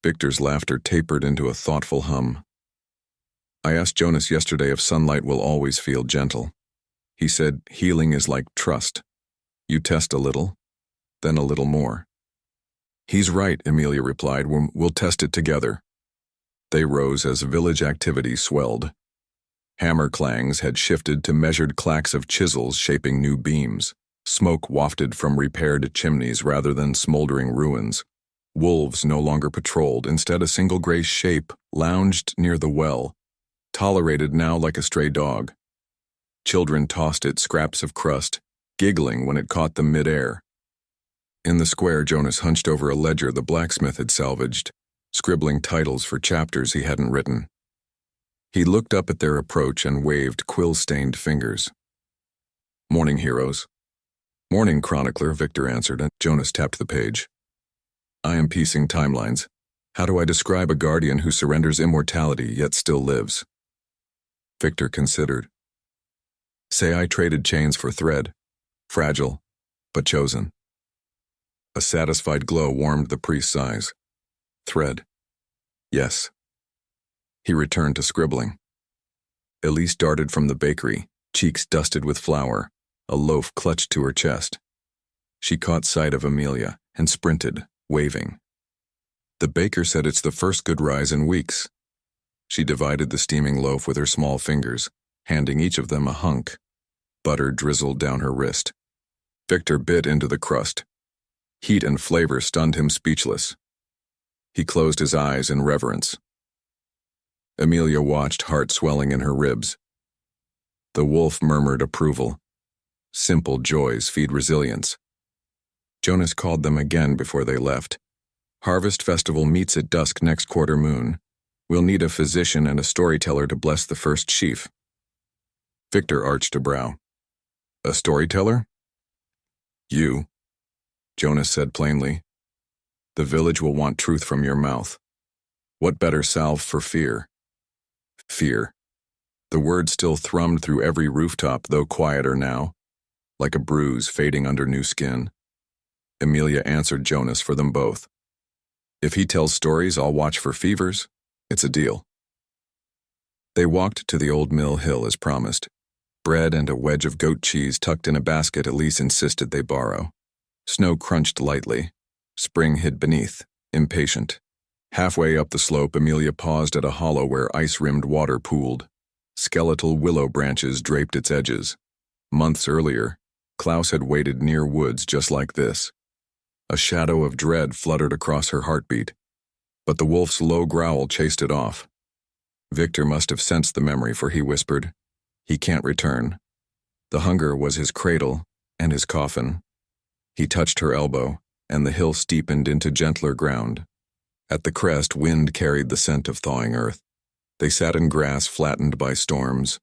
Victor's laughter tapered into a thoughtful hum. I asked Jonas yesterday if sunlight will always feel gentle. He said, healing is like trust. You test a little, then a little more. He's right, Emilia replied. We'll test it together. They rose as village activity swelled. Hammer clangs had shifted to measured clacks of chisels shaping new beams. Smoke wafted from repaired chimneys rather than smoldering ruins. Wolves no longer patrolled. Instead, a single gray shape lounged near the well, tolerated now like a stray dog. Children tossed it scraps of crust, giggling when it caught them mid-air. In the square, Jonas hunched over a ledger the blacksmith had salvaged, scribbling titles for chapters he hadn't written. He looked up at their approach and waved quill-stained fingers. Morning, heroes. Morning, chronicler, Victor answered, and Jonas tapped the page. I am piecing timelines. How do I describe a guardian who surrenders immortality yet still lives? Victor considered. Say I traded chains for thread. Fragile, but chosen. A satisfied glow warmed the priest's eyes. Thread. Yes. He returned to scribbling. Elise darted from the bakery, cheeks dusted with flour, a loaf clutched to her chest. She caught sight of Emilia and sprinted, waving. The baker said it's the first good rise in weeks. She divided the steaming loaf with her small fingers, handing each of them a hunk. Butter drizzled down her wrist. Victor bit into the crust. Heat and flavor stunned him speechless. He closed his eyes in reverence. Emilia watched, heart swelling in her ribs. The wolf murmured approval. Simple joys feed resilience. Jonas called them again before they left. Harvest Festival meets at dusk next quarter moon. We'll need a physician and a storyteller to bless the first sheaf. Victor arched a brow. A storyteller? You, Jonas said plainly. The village will want truth from your mouth. What better salve for fear? Fear. The word still thrummed through every rooftop, though quieter now, like a bruise fading under new skin. Emilia answered Jonas for them both. If he tells stories, I'll watch for fevers. It's a deal. They walked to the old mill hill as promised. Bread and a wedge of goat cheese tucked in a basket Elise insisted they borrow. Snow crunched lightly. Spring hid beneath, impatient. Halfway up the slope, Emilia paused at a hollow where ice-rimmed water pooled. Skeletal willow branches draped its edges. Months earlier, Klaus had waited near woods just like this. A shadow of dread fluttered across her heartbeat, but the wolf's low growl chased it off. Victor must have sensed the memory, for he whispered, "He can't return." The hunger was his cradle and his coffin. He touched her elbow, and the hill steepened into gentler ground. At the crest, wind carried the scent of thawing earth. They sat in grass flattened by storms,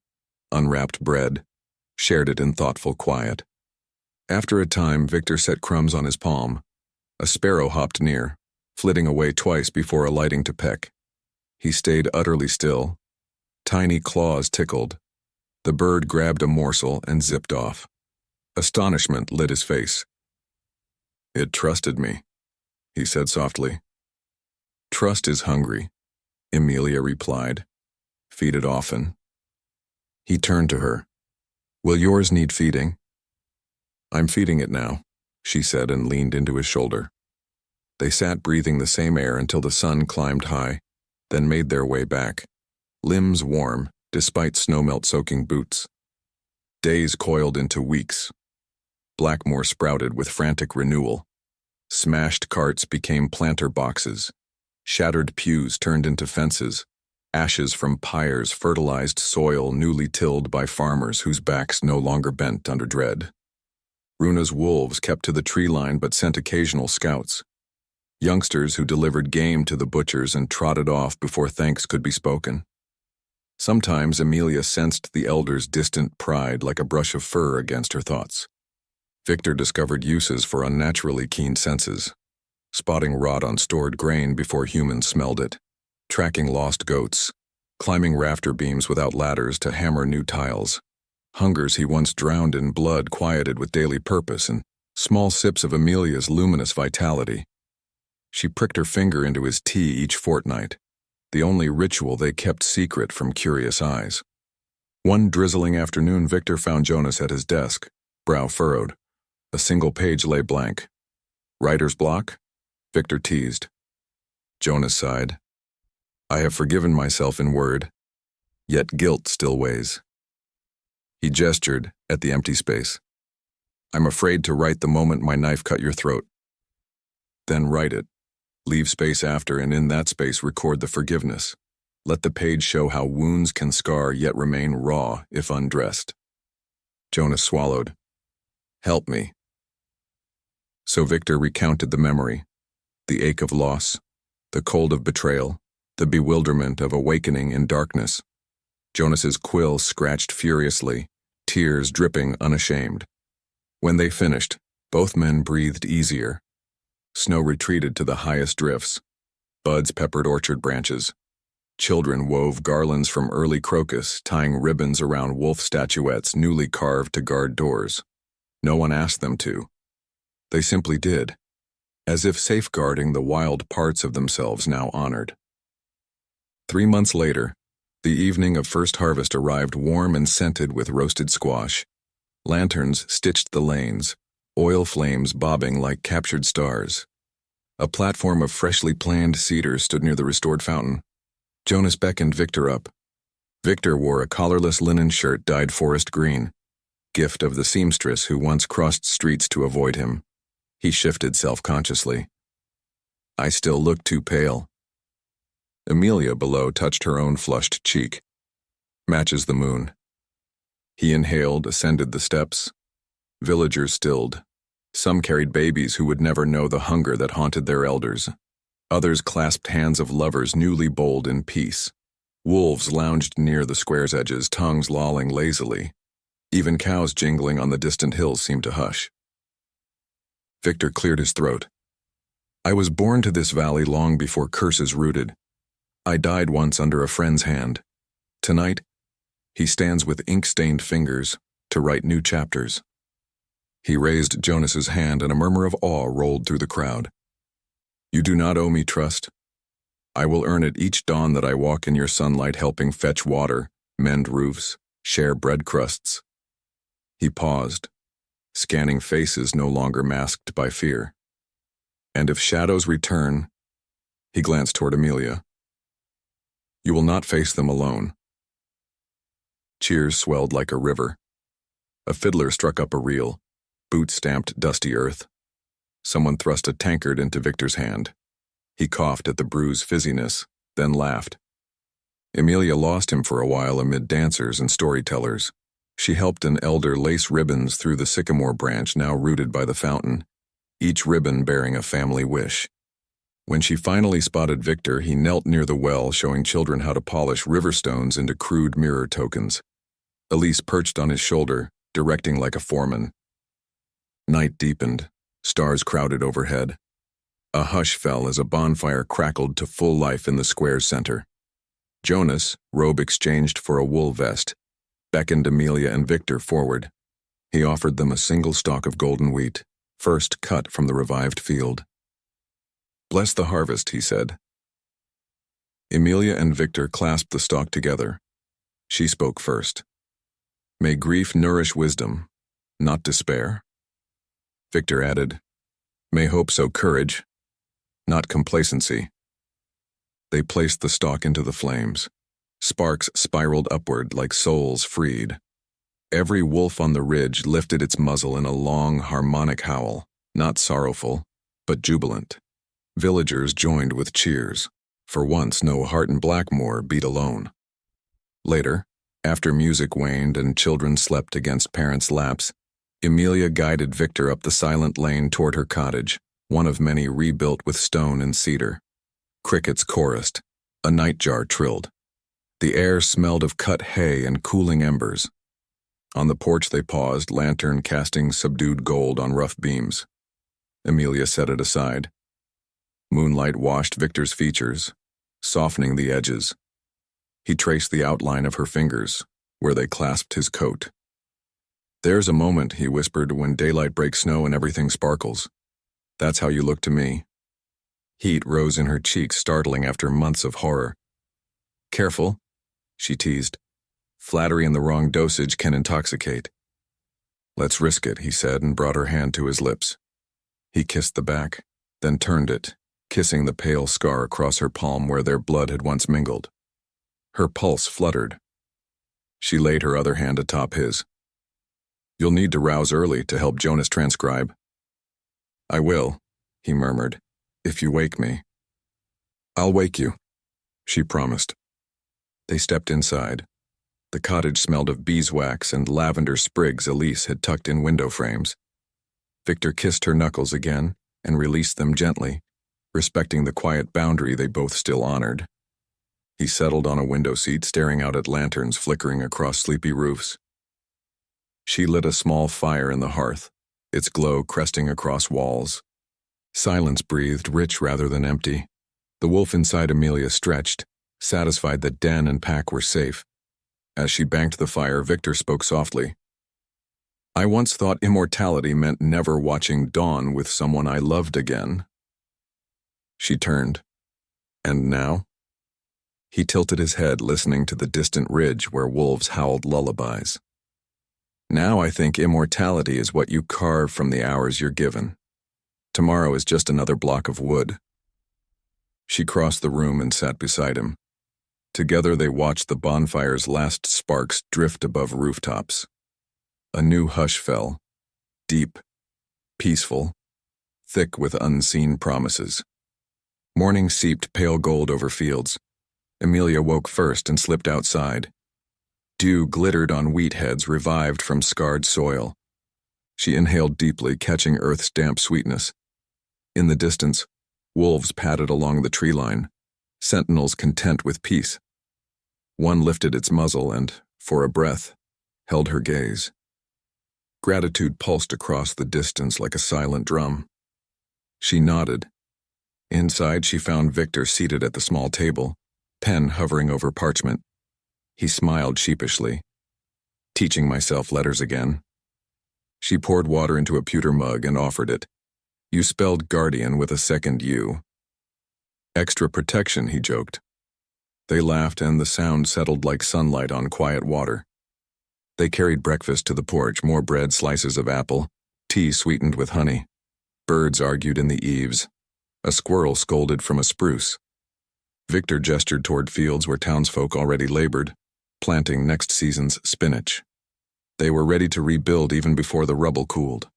unwrapped bread, shared it in thoughtful quiet. After a time, Victor set crumbs on his palm. A sparrow hopped near, flitting away twice before alighting to peck. He stayed utterly still. Tiny claws tickled. The bird grabbed a morsel and zipped off. Astonishment lit his face. "It trusted me," he said softly. "Trust is hungry," Emilia replied. "Feed it often." He turned to her. "Will yours need feeding?" "I'm feeding it now," she said and leaned into his shoulder. They sat breathing the same air until the sun climbed high, then made their way back, limbs warm despite snowmelt-soaking boots. Days coiled into weeks. Blackmoor sprouted with frantic renewal. Smashed carts became planter boxes. Shattered pews turned into fences. Ashes from pyres fertilized soil newly tilled by farmers whose backs no longer bent under dread. Runa's wolves kept to the tree line but sent occasional scouts. Youngsters who delivered game to the butchers and trotted off before thanks could be spoken. Sometimes Emilia sensed the elders' distant pride like a brush of fur against her thoughts. Victor discovered uses for unnaturally keen senses. Spotting rot on stored grain before humans smelled it. Tracking lost goats. Climbing rafter beams without ladders to hammer new tiles. Hungers he once drowned in blood quieted with daily purpose and small sips of Emilia's luminous vitality. She pricked her finger into his tea each fortnight, the only ritual they kept secret from curious eyes. One drizzling afternoon, Victor found Jonas at his desk, brow furrowed. A single page lay blank. "Writer's block?" Victor teased. Jonas sighed. "I have forgiven myself in word, yet guilt still weighs." He gestured at the empty space. "I'm afraid to write the moment my knife cut your throat. Then write it. Leave space after, and in that space record the forgiveness. Let the page show how wounds can scar yet remain raw if undressed." Jonas swallowed. "Help me." So Victor recounted the memory, the ache of loss, the cold of betrayal, the bewilderment of awakening in darkness. Jonas's quill scratched furiously, tears dripping unashamed. When they finished, both men breathed easier. Snow retreated to the highest drifts. Buds peppered orchard branches. Children wove garlands from early crocus, tying ribbons around wolf statuettes newly carved to guard doors. No one asked them to. They simply did, as if safeguarding the wild parts of themselves now honored. 3 months later, The evening of first harvest arrived warm and scented with roasted squash. Lanterns stitched the lanes, oil flames bobbing like captured stars. A platform of freshly planed cedars stood near the restored fountain. Jonas beckoned Victor up. Victor wore a collarless linen shirt dyed forest green, gift of the seamstress who once crossed streets to avoid him. He shifted self-consciously. I still look too pale. Emilia below touched her own flushed cheek. Matches the moon. He inhaled, ascended the steps. Villagers stilled. Some carried babies who would never know the hunger that haunted their elders. Others clasped hands of lovers newly bold in peace. Wolves lounged near the square's edges, tongues lolling lazily. Even cows jingling on the distant hills seemed to hush. Victor cleared his throat. I was born to this valley long before curses rooted. I died once under a friend's hand. Tonight, he stands with ink-stained fingers to write new chapters. He raised Jonas's hand and a murmur of awe rolled through the crowd. You do not owe me trust. I will earn it each dawn that I walk in your sunlight, helping fetch water, mend roofs, share bread crusts. He paused, scanning faces no longer masked by fear. And if shadows return, he glanced toward Emilia. You will not face them alone. Cheers swelled like a river. A fiddler struck up a reel. Boots stamped dusty earth. Someone thrust a tankard into Victor's hand. He coughed at the brew's fizziness, then laughed. Emilia lost him for a while amid dancers and storytellers. She helped an elder lace ribbons through the sycamore branch now rooted by the fountain, each ribbon bearing a family wish. When she finally spotted Victor, he knelt near the well, showing children how to polish river stones into crude mirror tokens. Elise perched on his shoulder, directing like a foreman. Night deepened. Stars crowded overhead. A hush fell as a bonfire crackled to full life in the square's center. Jonas, robe exchanged for a wool vest, beckoned Emilia and Victor forward. He offered them a single stalk of golden wheat, first cut from the revived field. Bless the harvest, he said. Emilia and Victor clasped the stalk together. She spoke first. May grief nourish wisdom, not despair. Victor added, May hope sow courage, not complacency. They placed the stalk into the flames. Sparks spiraled upward like souls freed. Every wolf on the ridge lifted its muzzle in a long, harmonic howl, not sorrowful, but jubilant. Villagers joined with cheers. For once, no heart in Blackmoor beat alone. Later, after music waned and children slept against parents' laps, Emilia guided Victor up the silent lane toward her cottage, one of many rebuilt with stone and cedar. Crickets chorused. A nightjar trilled. The air smelled of cut hay and cooling embers. On the porch they paused, lantern casting subdued gold on rough beams. Emilia set it aside. Moonlight washed Victor's features, softening the edges. He traced the outline of her fingers, where they clasped his coat. There's a moment, he whispered, when daylight breaks snow and everything sparkles. That's how you look to me. Heat rose in her cheeks, startling after months of horror. Careful, she teased. Flattery in the wrong dosage can intoxicate. Let's risk it, he said, and brought her hand to his lips. He kissed the back, then turned it, kissing the pale scar across her palm where their blood had once mingled. Her pulse fluttered. She laid her other hand atop his. You'll need to rouse early to help Jonas transcribe. I will, he murmured, if you wake me. I'll wake you, she promised. They stepped inside. The cottage smelled of beeswax and lavender sprigs Elise had tucked in window frames. Victor kissed her knuckles again and released them gently, respecting the quiet boundary they both still honored. He settled on a window seat, staring out at lanterns flickering across sleepy roofs. She lit a small fire in the hearth, its glow cresting across walls. Silence breathed, rich rather than empty. The wolf inside Emilia stretched, satisfied that den and pack were safe. As she banked the fire, Victor spoke softly. I once thought immortality meant never watching dawn with someone I loved again. She turned. And now? He tilted his head, listening to the distant ridge where wolves howled lullabies. Now I think immortality is what you carve from the hours you're given. Tomorrow is just another block of wood. She crossed the room and sat beside him. Together they watched the bonfire's last sparks drift above rooftops. A new hush fell, deep, peaceful, thick with unseen promises. Morning seeped pale gold over fields. Emilia woke first and slipped outside. Dew glittered on wheat heads revived from scarred soil. She inhaled deeply, catching earth's damp sweetness. In the distance, wolves padded along the tree line, sentinels content with peace. One lifted its muzzle and, for a breath, held her gaze. Gratitude pulsed across the distance like a silent drum. She nodded. Inside, she found Victor seated at the small table, pen hovering over parchment. He smiled sheepishly. Teaching myself letters again. She poured water into a pewter mug and offered it. You spelled guardian with a second U. Extra protection, he joked. They laughed and the sound settled like sunlight on quiet water. They carried breakfast to the porch, more bread, slices of apple, tea sweetened with honey. Birds argued in the eaves. A squirrel scolded from a spruce. Victor gestured toward fields where townsfolk already labored, planting next season's spinach. They were ready to rebuild even before the rubble cooled.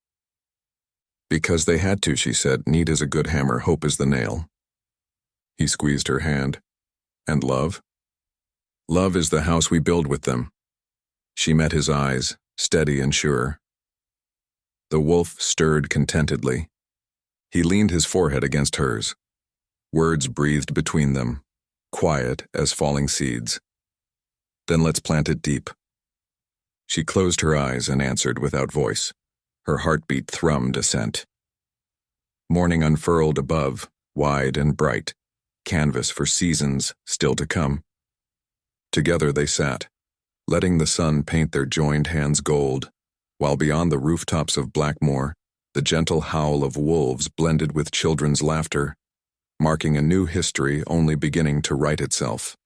Because they had to, she said. Need is a good hammer, hope is the nail. He squeezed her hand. And love? Love is the house we build with them. She met his eyes, steady and sure. The wolf stirred contentedly. He leaned his forehead against hers. Words breathed between them, quiet as falling seeds. Then let's plant it deep. She closed her eyes and answered without voice. Her heartbeat thrummed assent. Morning unfurled above, wide and bright, canvas for seasons still to come. Together they sat, letting the sun paint their joined hands gold, while beyond the rooftops of Blackmoor, the gentle howl of wolves blended with children's laughter, marking a new history only beginning to write itself.